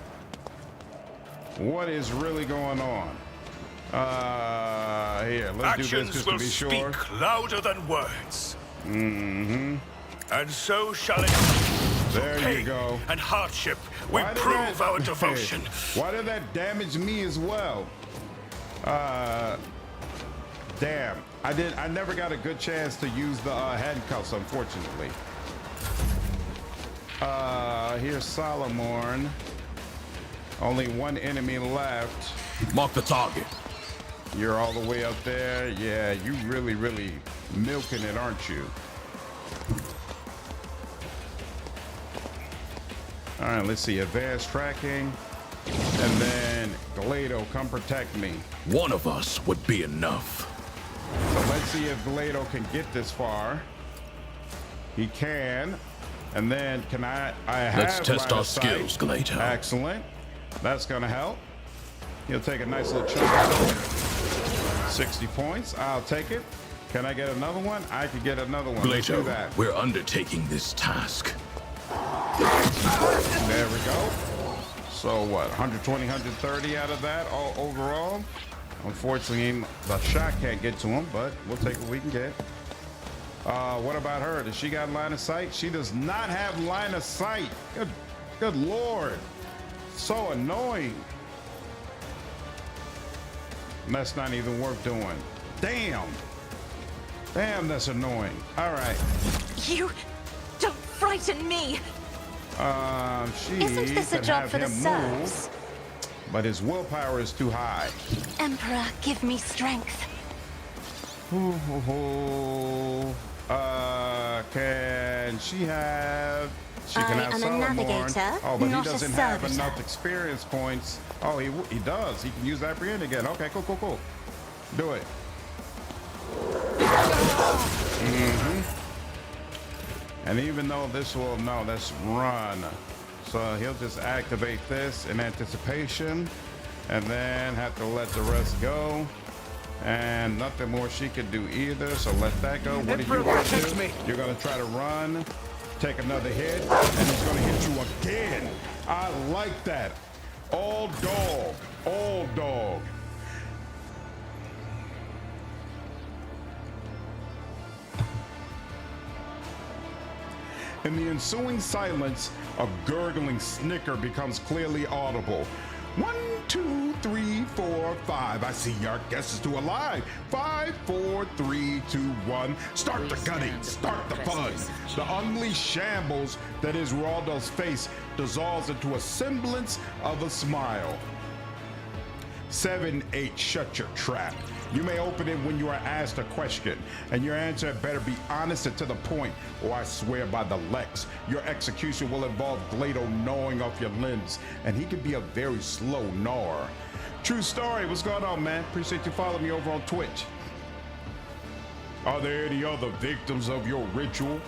What is really going on? Here, let's do this Actions just to will be sure. speak louder than words. And so shall it. There you Pain go. and hardship, we Why did prove that- our devotion. Why did that damage me as well? Damn. I never got a good chance to use the handcuffs, unfortunately. Here's Solomorne. Only one enemy left. Mark the target. You're all the way up there. Yeah, you really, really milking it, aren't you? All right, let's see. Advanced tracking. And then Glado, come protect me. One of us would be enough. So let's see if Glado can get this far. He can. And then can I have Let's test line our of sight. skills, Glado. Excellent. That's gonna help. He'll take a nice little chunk out of it. 60 points. I'll take it. Can I get another one? I could get another one. Let's do Glado, that. we're undertaking this task. There we go. So what, 120, 130 out of that all overall? Unfortunately, the shot can't get to him, but we'll take what we can get. What about her? Does she got line of sight? She does not have line of sight. Good Lord. So annoying. And that's not even worth doing. Damn. Damn, that's annoying. All right. You don't frighten me. She Isn't this a can job have for the him serfs? move, but his willpower is too high. Emperor, give me strength. Can she have? She can I have am a Solomorne. navigator, Oh, but he not a doesn't have servitor. enough experience points. Oh, he does. He can use apprehend again. Okay, cool. Do it. And even though this will, no, let's run. So he'll just activate this in anticipation and then have to let the rest go. And nothing more she could do either, so let that go. What are you going to do? You're going to try to run, take another hit, and he's going to hit you again. I like that. All dog. In the ensuing silence, a gurgling snicker becomes clearly audible. 1, 2, 3, 4, 5. I see your guesses to a lie. 5, 4, 3, 2, 1. Start the gutting. Start the fun. The unleashed shambles that is Ruoldo's face dissolves into a semblance of a smile. 7, 8. Shut your trap. You may open it when you are asked a question, and your answer better be honest and to the point, or I swear by the Lex, your execution will involve Glado gnawing off your limbs, and he can be a very slow gnawer. True story. What's going on, man? Appreciate you following me over on Twitch. Are there any other victims of your ritual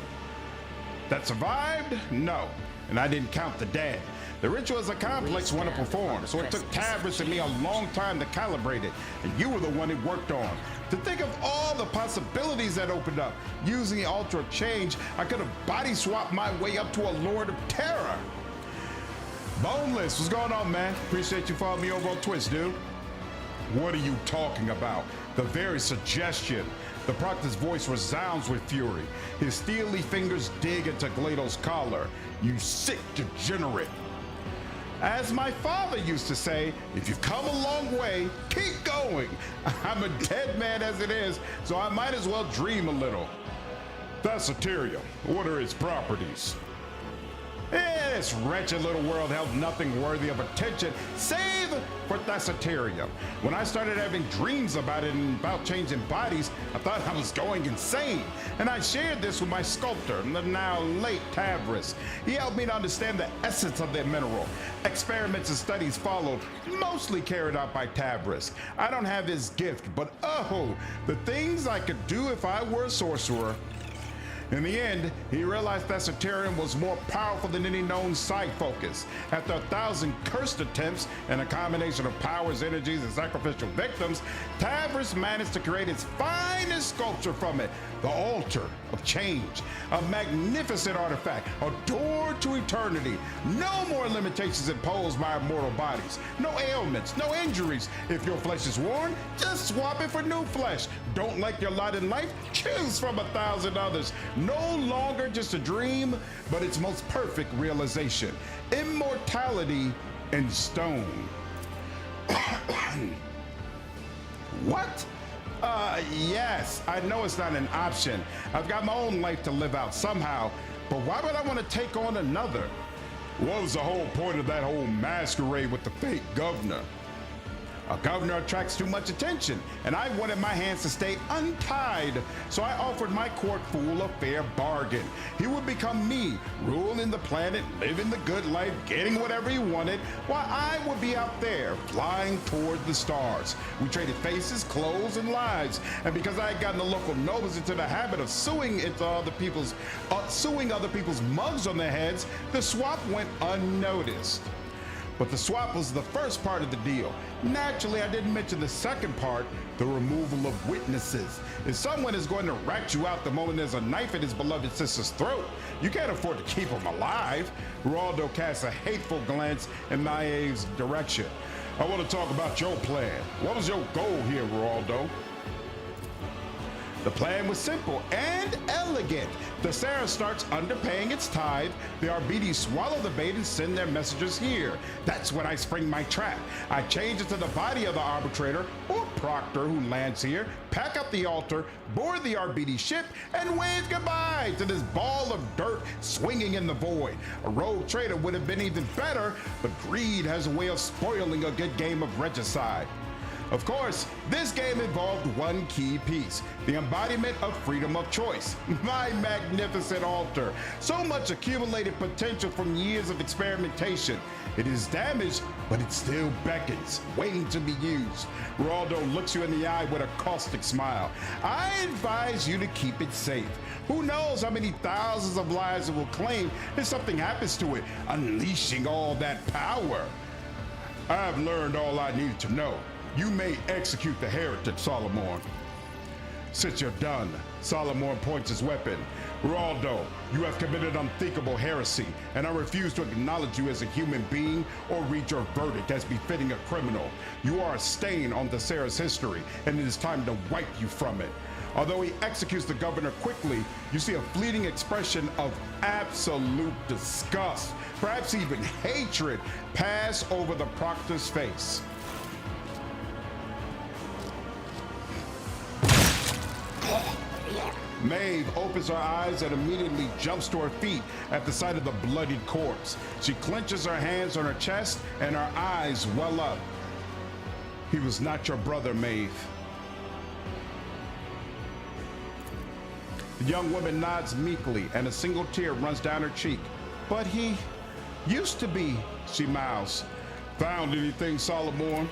that survived? No. And I didn't count the dead. The ritual is a complex one to perform, so it took Tavris and me a long time to calibrate it, and you were the one it worked on. To think of all the possibilities that opened up. Using the altar of change, I could have body swapped my way up to a Lord of Terror. Boneless, what's going on, man? Appreciate you following me over on Twitch, dude. What are you talking about? The very suggestion. The Proctor's voice resounds with fury. His steely fingers dig into Glado's collar. You sick degenerate. As my father used to say, if you've come a long way, keep going. I'm a dead man as it is, so I might as well dream a little. Thessateria, what are its properties? This wretched little world held nothing worthy of attention, save for Thessateria. When I started having dreams about it and about changing bodies, I thought I was going insane. And I shared this with my sculptor, the now late Tavris. He helped me to understand the essence of the mineral. Experiments and studies followed, mostly carried out by Tavris. I don't have his gift, but oh, the things I could do if I were a sorcerer. In the end, he realized Thessaterium was more powerful than any known side focus. After 1,000 cursed attempts and a combination of powers, energies, and sacrificial victims, Tavris managed to create its finest sculpture from it, the Altar of Change. A magnificent artifact, adored to eternity. No more limitations imposed by our mortal bodies. No ailments, no injuries. If your flesh is worn, just swap it for new flesh. Don't like your lot in life? Choose from 1,000 others. No longer just a dream, but its most perfect realization. Immortality in stone. What? Yes, I know it's not an option. I've got my own life to live out somehow, but why would I want to take on another? What was the whole point of that whole masquerade with the fake governor? A governor attracts too much attention, and I wanted my hands to stay untied, so I offered my court fool a fair bargain. He would become me, ruling the planet, living the good life, getting whatever he wanted, while I would be out there, flying toward the stars. We traded faces, clothes, and lives, and because I had gotten the local nobles into the habit of suing other people's mugs on their heads, the swap went unnoticed. But the swap was the first part of the deal. Naturally, I didn't mention the second part, the removal of witnesses. If someone is going to rat you out the moment there's a knife in his beloved sister's throat, you can't afford to keep him alive. Ruoldo casts a hateful glance in Maive's direction. I want to talk about your plan. What was your goal here, Ruoldo? The plan was simple and elegant. The Sarah starts underpaying its tithe. The Arbites swallow the bait and send their messengers here. That's when I spring my trap. I change into the body of the arbitrator or proctor who lands here, pack up the altar, board the Arbite ship, and wave goodbye to this ball of dirt swinging in the void. A rogue trader would have been even better, but greed has a way of spoiling a good game of regicide. Of course, this game involved one key piece, the embodiment of freedom of choice. My magnificent altar. So much accumulated potential from years of experimentation. It is damaged, but it still beckons, waiting to be used. Ruoldo looks you in the eye with a caustic smile. I advise you to keep it safe. Who knows how many thousands of lives it will claim if something happens to it, unleashing all that power. I've learned all I needed to know. You may execute the heretic, Solomorne. Since you're done, Solomorne points his weapon. Ruoldo, you have committed unthinkable heresy, and I refuse to acknowledge you as a human being or read your verdict as befitting a criminal. You are a stain on the Sarah's history, and it is time to wipe you from it. Although he executes the governor quickly, you see a fleeting expression of absolute disgust, perhaps even hatred, pass over the proctor's face. Maive opens her eyes and immediately jumps to her feet at the sight of the bloodied corpse. She clenches her hands on her chest and her eyes well up. He was not your brother, Maive. The young woman nods meekly and a single tear runs down her cheek. But he used to be, she mouths. Found anything, Solomorne?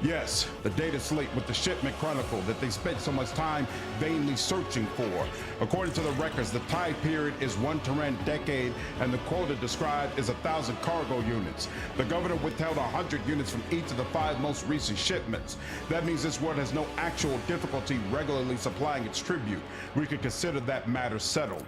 Yes, the data slate with the shipment chronicle that they spent so much time vainly searching for. According to the records, the time period is 1 Terran decade, and the quota described is 1,000 cargo units. The governor withheld 100 units from each of the 5 most recent shipments. That means this world has no actual difficulty regularly supplying its tribute. We could consider that matter settled.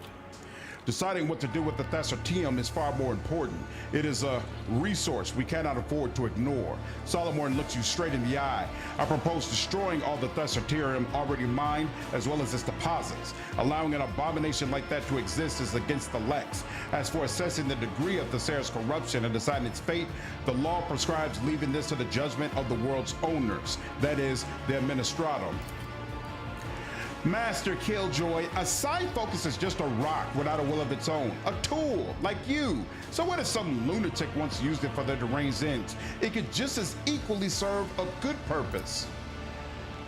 Deciding what to do with the Thessertium is far more important. It is a resource we cannot afford to ignore. Solomorne looks you straight in the eye. I propose destroying all the Thessertium already mined, as well as its deposits. Allowing an abomination like that to exist is against the Lex. As for assessing the degree of Thesser's corruption and deciding its fate, the law prescribes leaving this to the judgment of the world's owners, that is, the Administratum. Master Killjoy, a side focus is just a rock without a will of its own, a tool, like you. So what if some lunatic once used it for their deranged ends? It could just as equally serve a good purpose.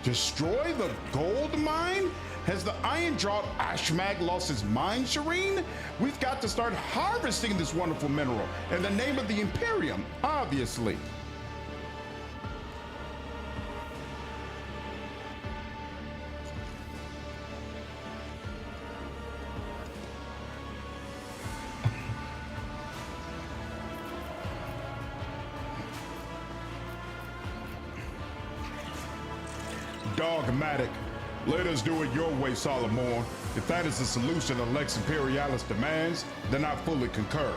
Destroy the gold mine? Has the Iron Jaw Ashmag lost his mind, Shireen? We've got to start harvesting this wonderful mineral in the name of the Imperium, obviously. Dogmatic. Let us do it your way, Solomorne. If that is the solution the Lex Imperialis demands, then I fully concur.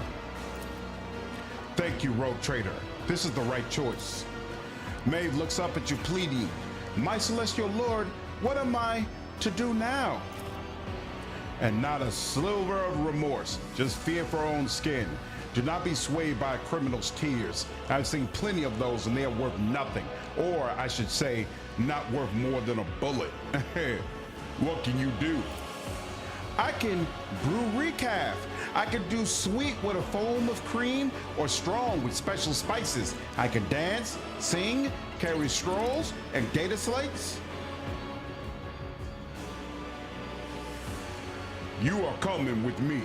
Thank you, Rogue Trader. This is the right choice. Maive looks up at you pleading, "My celestial lord, what am I to do now?" And not a sliver of remorse, just fear for our own skin. Do not be swayed by a criminal's tears. I've seen plenty of those and they are worth nothing. Or I should say, not worth more than a bullet. What can you do? I can brew recaf. I can do sweet with a foam of cream or strong with special spices. I can dance, sing, carry scrolls and data slates. You are coming with me.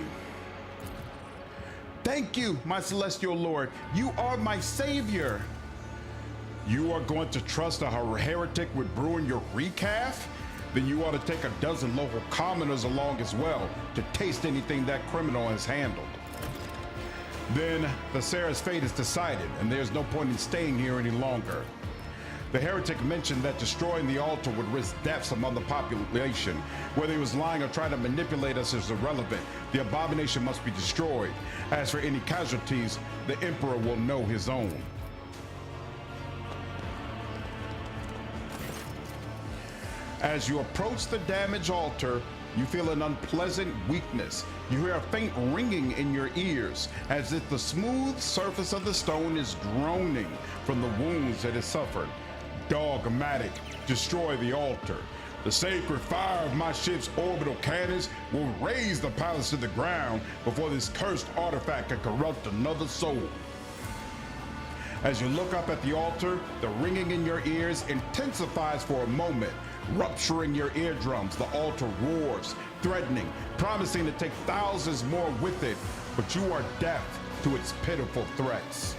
Thank you, my celestial lord. You are my savior. You are going to trust a heretic with brewing your recaf? Then you ought to take a dozen local commoners along as well to taste anything that criminal has handled. Then the Sarah's fate is decided, and there's no point in staying here any longer. The heretic mentioned that destroying the altar would risk deaths among the population. Whether he was lying or trying to manipulate us is irrelevant. The abomination must be destroyed. As for any casualties, the Emperor will know his own. As you approach the damaged altar, you feel an unpleasant weakness. You hear a faint ringing in your ears, as if the smooth surface of the stone is groaning from the wounds it has suffered. Dogmatic, destroy the altar. The sacred fire of my ship's orbital cannons will raise the palace to the ground before this cursed artifact can corrupt another soul. As you look up at the altar, the ringing in your ears intensifies for a moment. Rupturing your eardrums, the altar roars, threatening, promising to take thousands more with it, but you are deaf to its pitiful threats.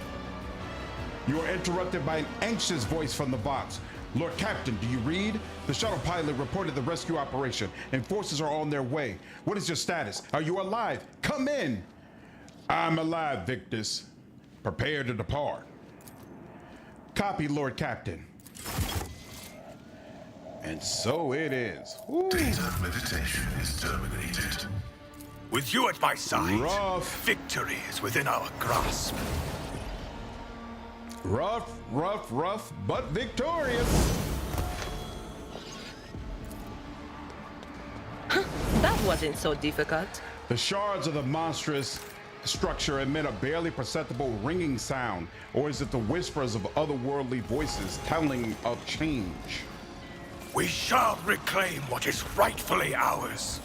You are interrupted by an anxious voice from the box. Lord Captain, do you read? The shuttle pilot reported the rescue operation and forces are on their way. What is your status? Are you alive? Come in. I'm alive, Victus. Prepare to depart. Copy, Lord Captain. And so it is. Ooh. Data meditation is terminated. With you at my side, Rough. victory is within our grasp. Rough, but victorious. That wasn't so difficult. The shards of the monstrous structure emit a barely perceptible ringing sound, or is it the whispers of otherworldly voices telling of change? We shall reclaim what is rightfully ours.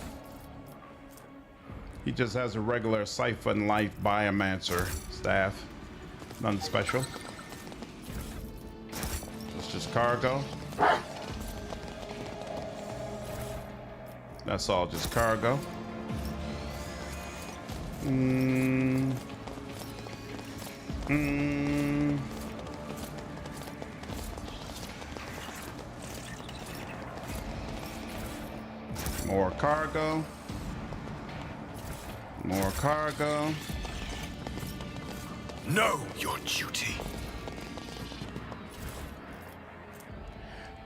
He just has a regular Siphon Life Biomancer staff. Nothing special. It's just cargo. That's all, just cargo. More cargo. More cargo. Know your duty.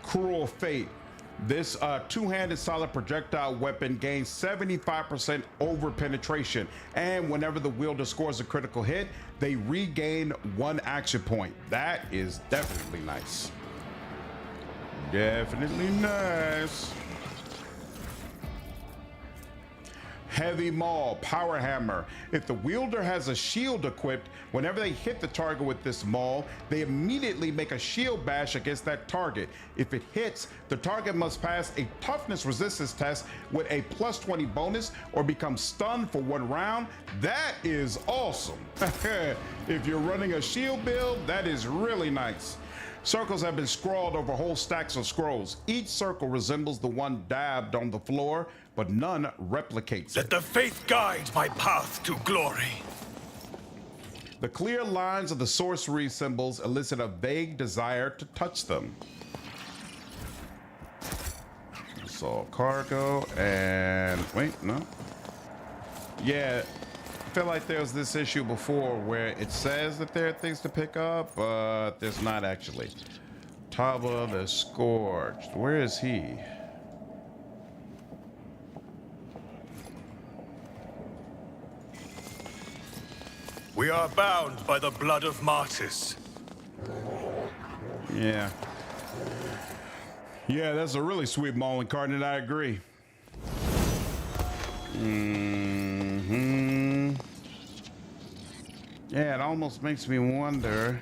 Cruel Fate. This two-handed solid projectile weapon gains 75% over penetration, and whenever the wielder scores a critical hit, they regain 1 action point. That is definitely nice. Definitely nice. Heavy Maul, Power Hammer. If the wielder has a shield equipped, whenever they hit the target with this maul, they immediately make a shield bash against that target. If it hits, the target must pass a toughness resistance test with a +20 bonus or become stunned for 1 round. That is awesome. If you're running a shield build, that is really nice. Circles have been scrawled over whole stacks of scrolls. Each circle resembles the one dabbed on the floor, but none replicates Let it. the faith guide my path to glory. The clear lines of the sorcery symbols elicit a vague desire to touch them. So cargo and wait, no. Yeah, I feel like there was this issue before where it says that there are things to pick up, but there's not actually. Taba the Scourged. Where is he? We are bound by the blood of martyrs. Yeah. Yeah, that's a really sweet maul incarnate, I agree. Yeah, it almost makes me wonder.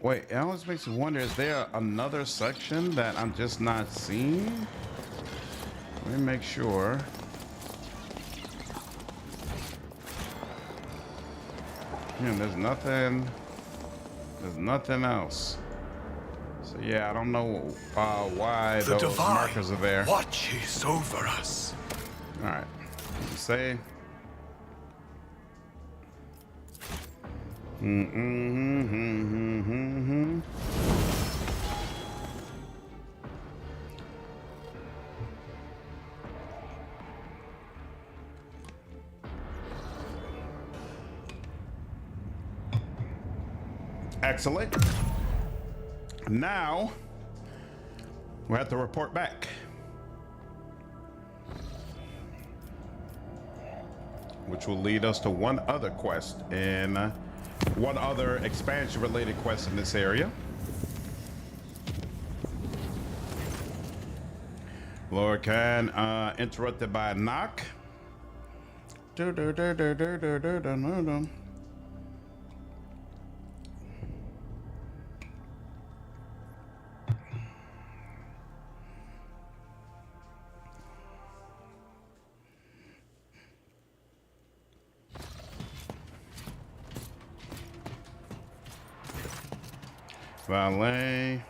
Wait, it almost makes me wonder, is there another section that I'm just not seeing? Let me make sure. Yeah, there's nothing else. So yeah, I don't know why The those divine markers are there. watches over us. All right, say. Excellent. Now we have to report back. Which will lead us to one other quest in one other expansion related quest in this area. Lord Khan interrupted by a knock. Valet.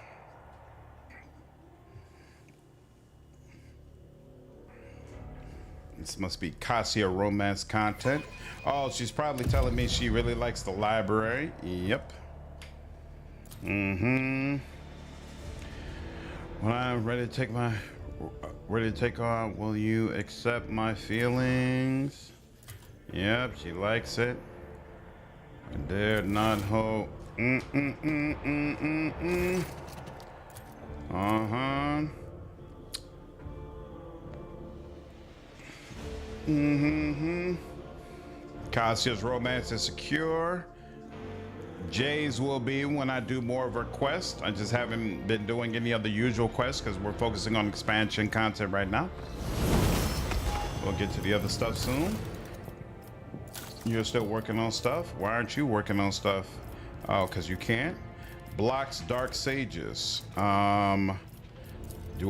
This must be Cassia romance content. Oh, she's probably telling me she really likes the library. Yep. When I'm ready to take on, will you accept my feelings? Yep, she likes it. I dare not hope. Cassia's romance is secure. Jay's will be when I do more of her quests. I just haven't been doing any of the usual quests because we're focusing on expansion content right now. We'll get to the other stuff soon. You're still working on stuff? Why aren't you working on stuff? Oh, because you can't? Blocks Dark Sages. Do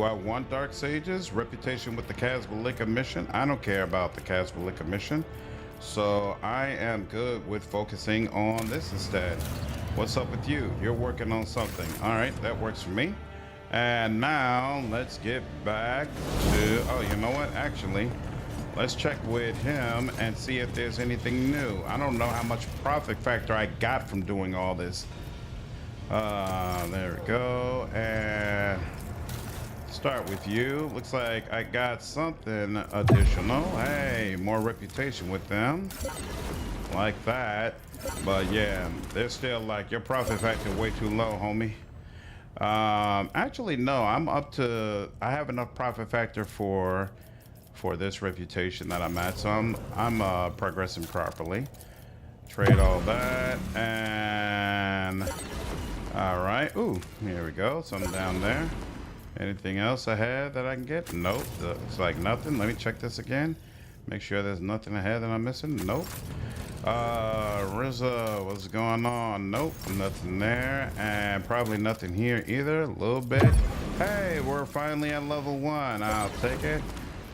I want Dark Sages? Reputation with the Casbalika mission? I don't care about the Casbalika mission. So I am good with focusing on this instead. What's up with you? You're working on something. All right, that works for me. And now let's get back to, oh, you know what? Actually, let's check with him and see if there's anything new. I don't know how much profit factor I got from doing all this. There we go. And let's start with you. Looks like I got something additional. Hey, more reputation with them. Like that. But yeah, they're still like, your profit factor way too low, homie. Actually, no, I'm up to, I have enough profit factor for this reputation that I'm at. So I'm progressing properly. Trade all that and all right. Ooh, here we go. Something down there. Anything else ahead that I can get? Nope. It's like nothing. Let me check this again. Make sure there's nothing ahead that I'm missing. Nope. Rizzo, what's going on? Nope, nothing there. And probably nothing here either. A little bit. Hey, we're finally at level 1. I'll take it.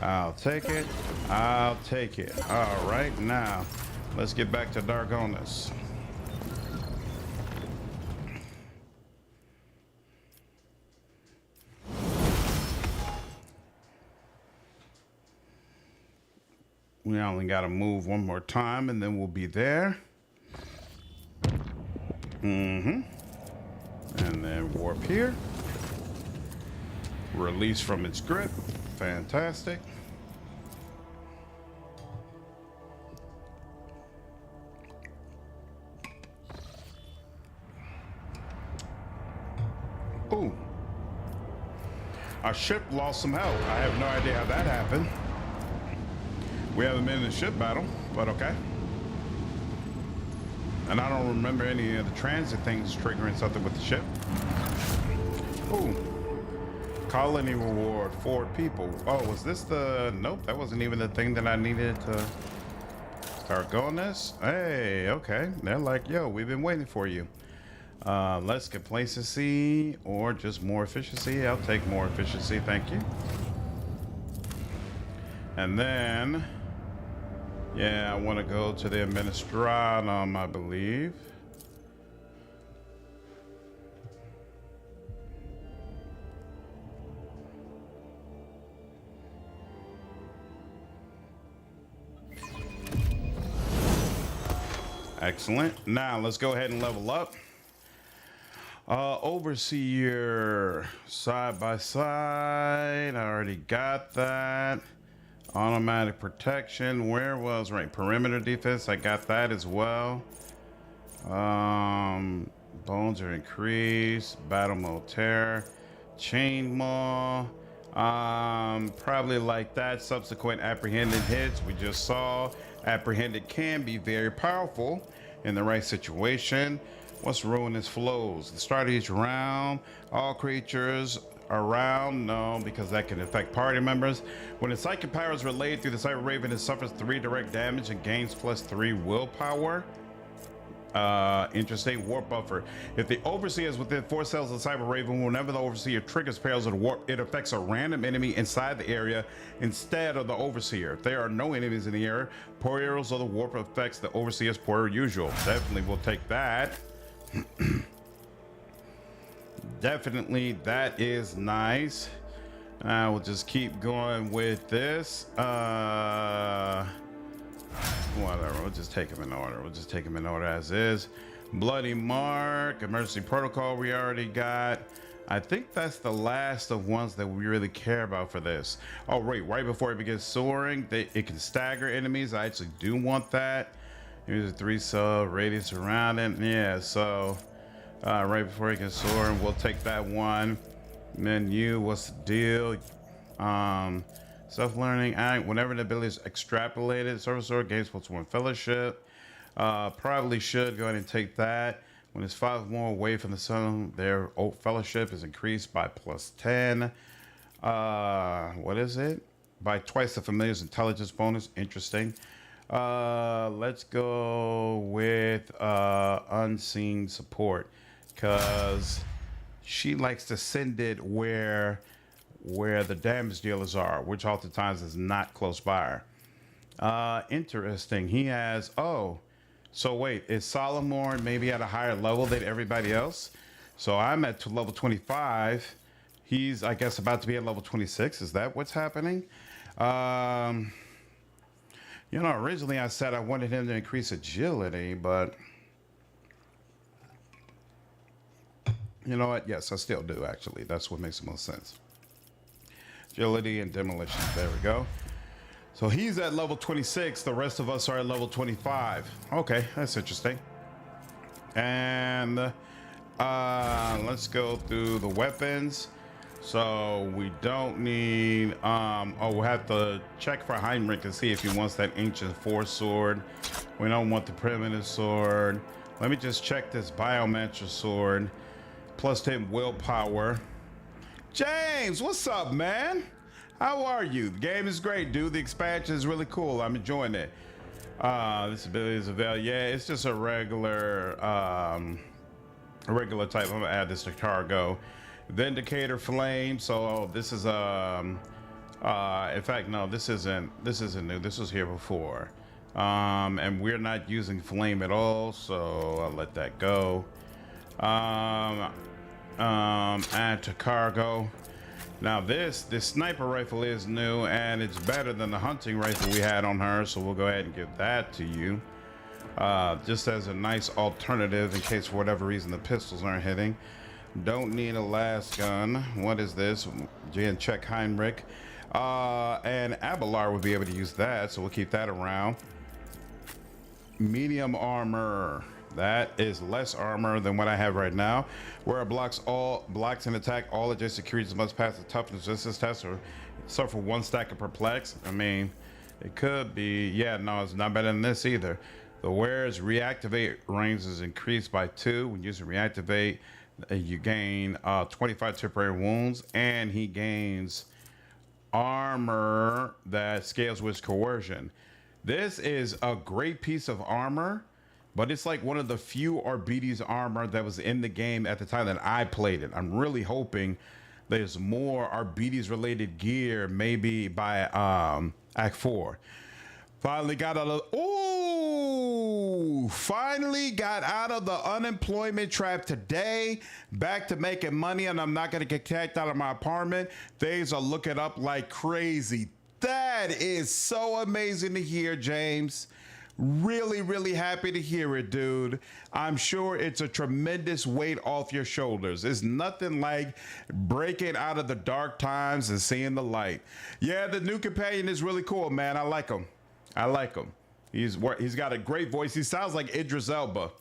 I'll take it. I'll take it. All right, now let's get back to Dargonis. We only got to move one more time and then we'll be there. And then warp here. Release from its grip. Fantastic. Ooh. Our ship lost some health. I have no idea how that happened. We haven't been in a ship battle, but okay. And I don't remember any of the transit things triggering something with the ship. Ooh. Colony reward, 4 people. Oh, was this the... Nope, that wasn't even the thing that I needed to start going this. Hey, okay. They're like, yo, we've been waiting for you. Less complacency or just more efficiency. I'll take more efficiency, thank you. And then... yeah, I want to go to the Administratum, I believe. Excellent. Now, let's go ahead and level up. Overseer, side by side. I already got that. Automatic protection, where was right? Perimeter defense, I got that as well. Bones are increased. Battle mode terror. Chain maw. Probably like that. Subsequent apprehended hits we just saw. Apprehended can be very powerful in the right situation. What's ruinous flows? The start of each round, all creatures around, no, because that can affect party members. When its psychic power is relayed through the Cyber Raven, it suffers 3 direct damage and gains +3 willpower. Interesting. Warp buffer. If the Overseer is within 4 cells of the Cyber Raven, whenever the Overseer triggers perils of the warp, it affects a random enemy inside the area instead of the Overseer. If there are no enemies in the area, perils of the warp affects the Overseer's per usual. Definitely will take that. Definitely, that is nice. We'll just keep going with this. Whatever, we'll just take them in order. We'll just take them in order as is. Bloody Mark, Emergency Protocol we already got. I think that's the last of ones that we really care about for this. Oh, right before it begins soaring, it can stagger enemies. I actually do want that. Here's a 3 cell radius around it. Yeah, so right before it gets soaring, we'll take that one. Menu, what's the deal? Self-learning act, whenever the ability is extrapolated, Servitor gains +1 fellowship. Probably should go ahead and take that. When it's 5 more away from the sun, their fellowship is increased by +10. What is it? By twice the familiar's intelligence bonus. Interesting. Let's go with unseen support, because she likes to send it where the damage dealers are, which oftentimes is not close by her. Interesting. He has, oh, so wait, is Solomorne maybe at a higher level than everybody else? So I'm at level 25. He's, I guess, about to be at level 26. Is that what's happening? You know, originally I said I wanted him to increase agility, but you know what? Yes, I still do, actually. That's what makes the most sense. agility, and demolition. There we go. So he's at level 26. The rest of us are at level 25. Okay, that's interesting. And let's go through the weapons. So we don't need, we'll have to check for Heinrich to see if he wants that ancient force sword. We don't want the primitive sword. Let me just check this biomancer sword. Plus 10 willpower. James, what's up, man? How are you? The game is great, dude. The expansion is really cool. I'm enjoying it. This ability is available. Yeah, it's just a regular type. I'm gonna add this to cargo. Vindicator flame. So this is in fact, no, this isn't new. This was here before. And we're not using flame at all, so I'll let that go. Add to cargo. Now this sniper rifle is new and it's better than the hunting rifle we had on her, so we'll go ahead and give that to you. Just as a nice alternative in case for whatever reason the pistols aren't hitting. Don't need a last gun. What is this? Jan check Heinrich. And Abelard will be able to use that, so we'll keep that around. Medium armor. That is less armor than what I have right now. Where it blocks an attack, all adjacent creatures must pass the toughness resistance test or suffer 1 stack of perplex. I mean, it could be, yeah, no, it's not better than this either. The wearer's reactivate range is increased by 2. When using reactivate, you gain 25 temporary wounds, and he gains armor that scales with coercion. This is a great piece of armor, but it's like one of the few Arbites armor that was in the game at the time that I played it. I'm really hoping there's more Arbites related gear, maybe by Act 4. Finally got out of the unemployment trap today. Back to making money, and I'm not gonna get kicked out of my apartment. Things are looking up like crazy. That is so amazing to hear, James. Really, really happy to hear it, dude. I'm sure it's a tremendous weight off your shoulders. It's nothing like breaking out of the dark times and seeing the light. Yeah, the new companion is really cool, man. I like him. I like him. He's got a great voice. He sounds like Idris Elba.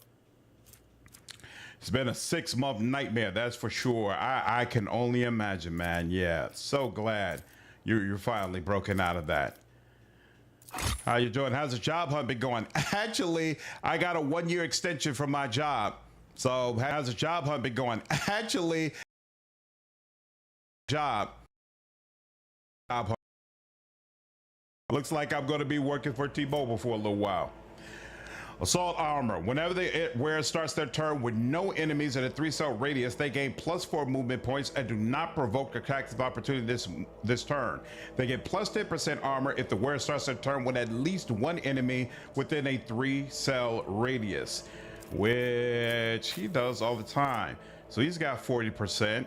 It's been a 6-month nightmare, that's for sure. I can only imagine, man. Yeah, so glad you're finally broken out of that. How you doing? How's the job hunt been going? Actually, I got a 1-year extension from my job. So how's the job hunt been going? Actually, job hunt. Looks like I'm going to be working for T-Mobile for a little while. Assault armor. Whenever the wearer starts their turn with no enemies in a 3-cell radius, they gain +4 movement points and do not provoke attacks of opportunity this turn. They get +10% armor if the wearer starts their turn with at least 1 enemy within a 3-cell radius, which he does all the time. So he's got 40%.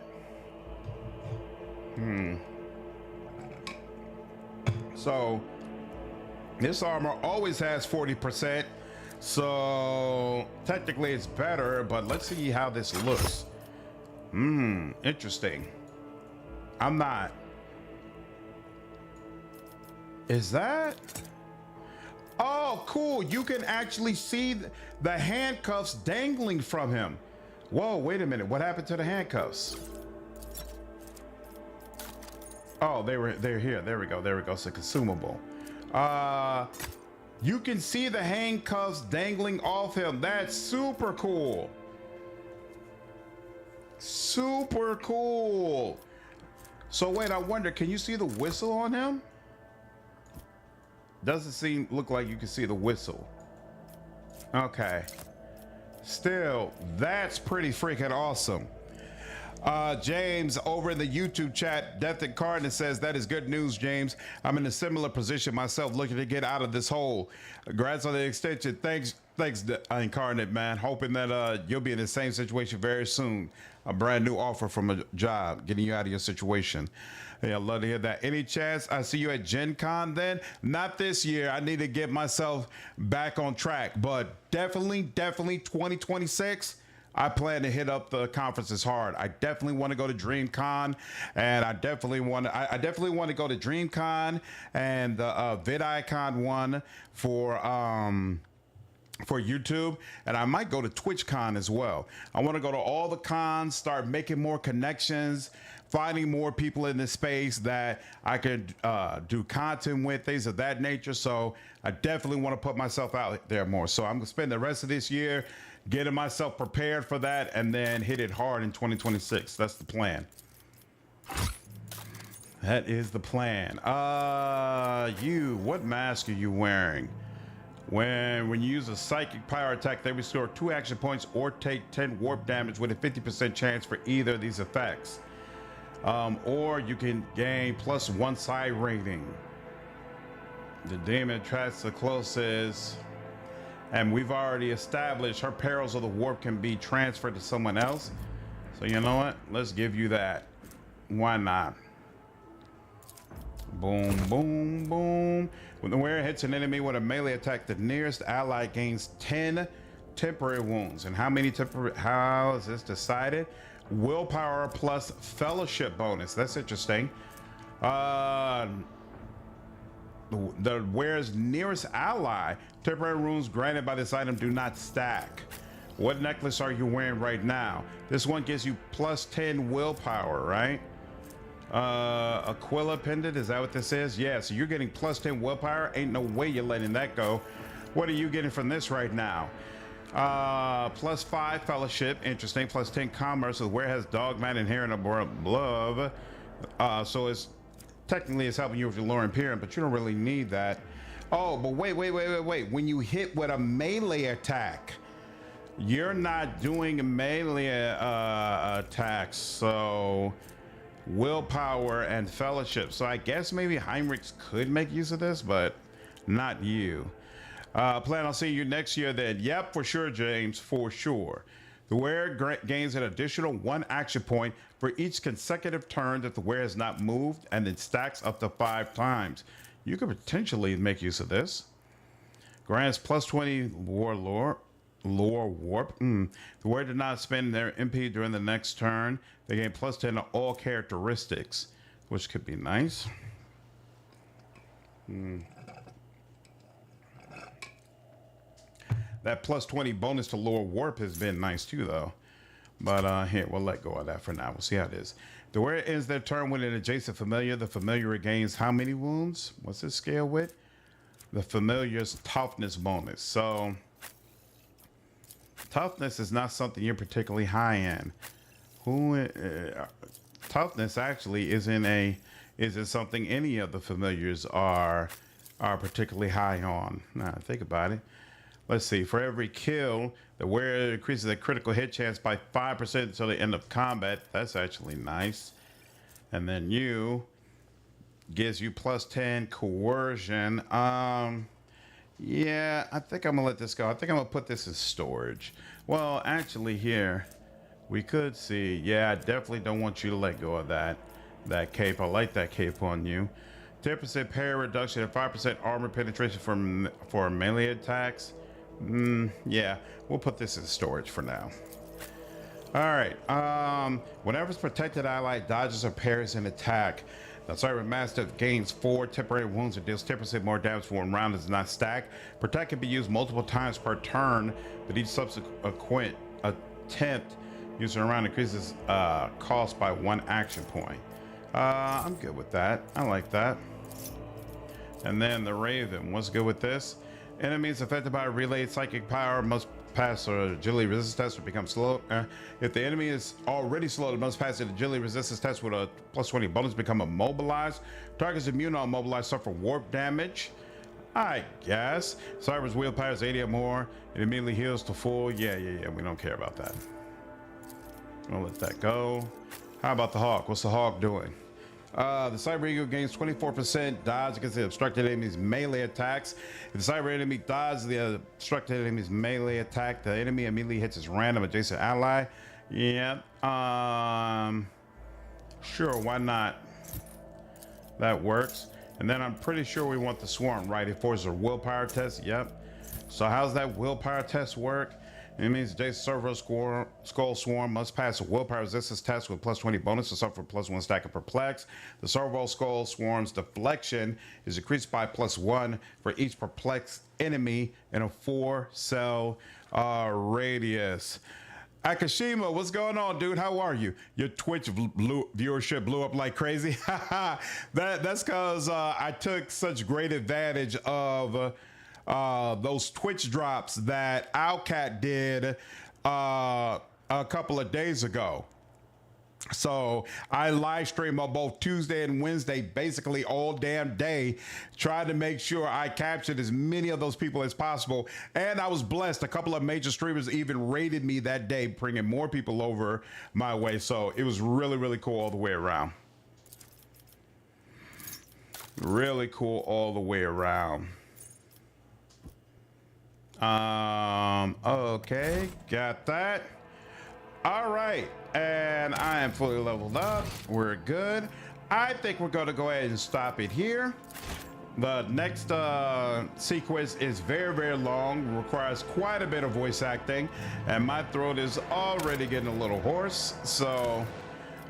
So this armor always has 40%. So technically it's better, but let's see how this looks. Interesting. I'm not. Is that? Oh, cool. You can actually see the handcuffs dangling from him. Whoa, wait a minute. What happened to the handcuffs? Oh, they're here. There we go. There we go. It's a consumable. You can see the handcuffs dangling off him. That's super cool. Super cool. So wait, I wonder, can you see the whistle on him? Doesn't look like you can see the whistle. Okay. Still, that's pretty freaking awesome. James over in the YouTube chat, Death Incarnate says, that is good news, James. I'm in a similar position myself, looking to get out of this hole. Congrats on the extension. Thanks, Incarnate, man. Hoping that you'll be in the same situation very soon. A brand new offer from a job, getting you out of your situation. Hey, I'd love to hear that. Any chance I see you at Gen Con then? Not this year. I need to get myself back on track, but definitely 2026. I plan to hit up the conferences hard. I definitely want to go to DreamCon, and I definitely want to go to DreamCon and the VidIcon one for YouTube, and I might go to TwitchCon as well. I want to go to all the cons, start making more connections, finding more people in this space that I could do content with, things of that nature. So I definitely want to put myself out there more. So I'm gonna spend the rest of this year getting myself prepared for that, and then hit it hard in 2026. That's the plan. That is the plan. What mask are you wearing? When you use a psychic power attack, they restore 2 action points or take 10 warp damage with a 50% chance for either of these effects. Or you can gain +1 side rating. The demon attracts the closest, and we've already established her perils of the warp can be transferred to someone else. So you know what? Let's give you that. Why not? Boom, boom, boom. When the wearer hits an enemy with a melee attack, the nearest ally gains 10 temporary wounds. And how is this decided? Willpower plus fellowship bonus. That's interesting. The wearer's nearest ally, temporary wounds granted by this item do not stack. What necklace are you wearing right now? This one gives you +10 willpower, right? Aquila pendant, is that what this is? Yeah, so you're getting +10 willpower. Ain't no way you're letting that go. What are you getting from this right now? +5 fellowship, interesting. +10 commerce, so where has Dogmatic inherent above? So it's technically it's helping you with your lower Imperium, but you don't really need that. Oh, but wait. When you hit with a melee attack, you're not doing melee attacks, so willpower and fellowship. So I guess maybe Heinrichs could make use of this, but not you. Plan on seeing you next year then. Yep, for sure, James, for sure. The wearer gains an additional 1 action point for each consecutive turn that the wearer has not moved, and it stacks up to 5 times. You could potentially make use of this. Grants +20 lore warp. The wearer did not spend their MP during the next turn. They gain +10 to all characteristics, which could be nice. That +20 bonus to lore warp has been nice too, though. But here, we'll let go of that for now. We'll see how it is. The wearer ends their turn with an adjacent familiar. The familiar regains how many wounds? What's this scale with? The familiar's toughness bonus. So toughness is not something you're particularly high in. Toughness actually isn't something any of the familiars are particularly high on. Now think about it. Let's see. For every kill, the wearer increases the critical hit chance by 5% until the end of combat. That's actually nice. And then you gives you +10 coercion. Yeah, I think I'm gonna let this go. I think I'm gonna put this in storage. Well, actually, here we could see. Yeah, I definitely don't want you to let go of that cape. I like that cape on you. 10% parry reduction and 5% armor penetration for melee attacks. Yeah, we'll put this in storage for now. All right. Whenever it's protected ally dodges or parries an attack, the Cyber Mastiff gains 4 temporary wounds and deals 10% more damage for 1 round. Does not stack. Protect can be used multiple times per turn, but each subsequent attempt using a round increases cost by 1 action point. I'm good with that. I like that. And then the Raven. What's good with this? Enemies affected by relayed psychic power must pass an agility resistance test or become slow. If the enemy is already slow, it must pass an agility resistance test with a +20 bonus, become immobilized. Targets immune on immobilized suffer warp damage. I guess. Cyber's willpower is 80 or more. It immediately heals to full. Yeah. We don't care about that. We'll let that go. How about the Hawk? What's the Hawk doing? The Cyber Eagle gains 24% dodge against the obstructed enemy's melee attacks. If the Cyber enemy dodges the obstructed enemy's melee attack, the enemy immediately hits his random adjacent ally. Yeah. Sure, why not? That works. And then I'm pretty sure we want the Swarm, right? It forces a willpower test. Yep. So how's that willpower test work? It means Jason Servo Skull Swarm must pass a willpower resistance test with plus 20 bonus to suffer plus 1 stack of perplex. The Servo Skull Swarm's deflection is increased by plus 1 for each perplexed enemy in a 4-cell radius. Akashima, what's going on, dude? How are you? Your Twitch viewership blew up like crazy. That's because I took such great advantage of those Twitch drops that Owlcat did a couple of days ago. So I live stream on both Tuesday and Wednesday, basically all damn day, trying to make sure I captured as many of those people as possible. And I was blessed. A couple of major streamers even rated me that day, bringing more people over my way. So it was really, really cool all the way around. Really cool all the way around. Okay, got that. All right, and I am fully leveled up. We're good. I think we're going to go ahead and stop it here. The next sequence is very, very long, requires quite a bit of voice acting, and my throat is already getting a little hoarse, so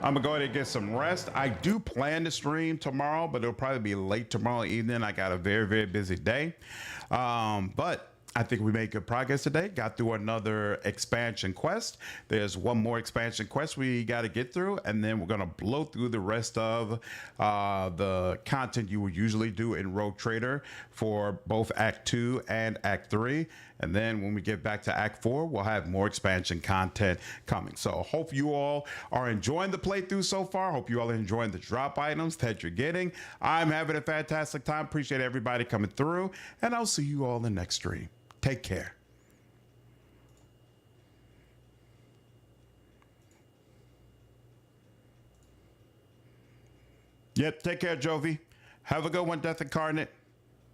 I'm gonna go ahead and get some rest. I do plan to stream tomorrow, but it'll probably be late tomorrow evening. I got a very, very busy day, but I think we made good progress today. Got through another expansion quest. There's one more expansion quest we got to get through, and then we're going to blow through the rest of the content you would usually do in Rogue Trader for both Act 2 and Act 3. And then when we get back to Act 4, we'll have more expansion content coming. So hope you all are enjoying the playthrough so far. Hope you all are enjoying the drop items that you're getting. I'm having a fantastic time. Appreciate everybody coming through, and I'll see you all in the next stream. Take care. Yep, take care, Jovi. Have a good one, Death Incarnate.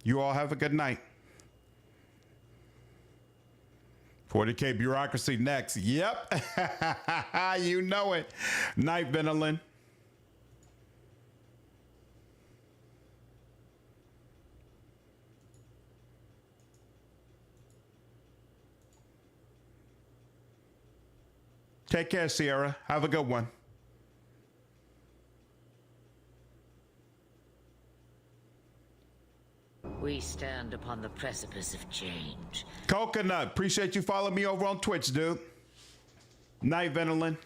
You all have a good night. 40K bureaucracy next. Yep. You know it. Night, Venolin. Take care, Sierra. Have a good one. We stand upon the precipice of change. Coconut, appreciate you following me over on Twitch, dude. Night, Venolin.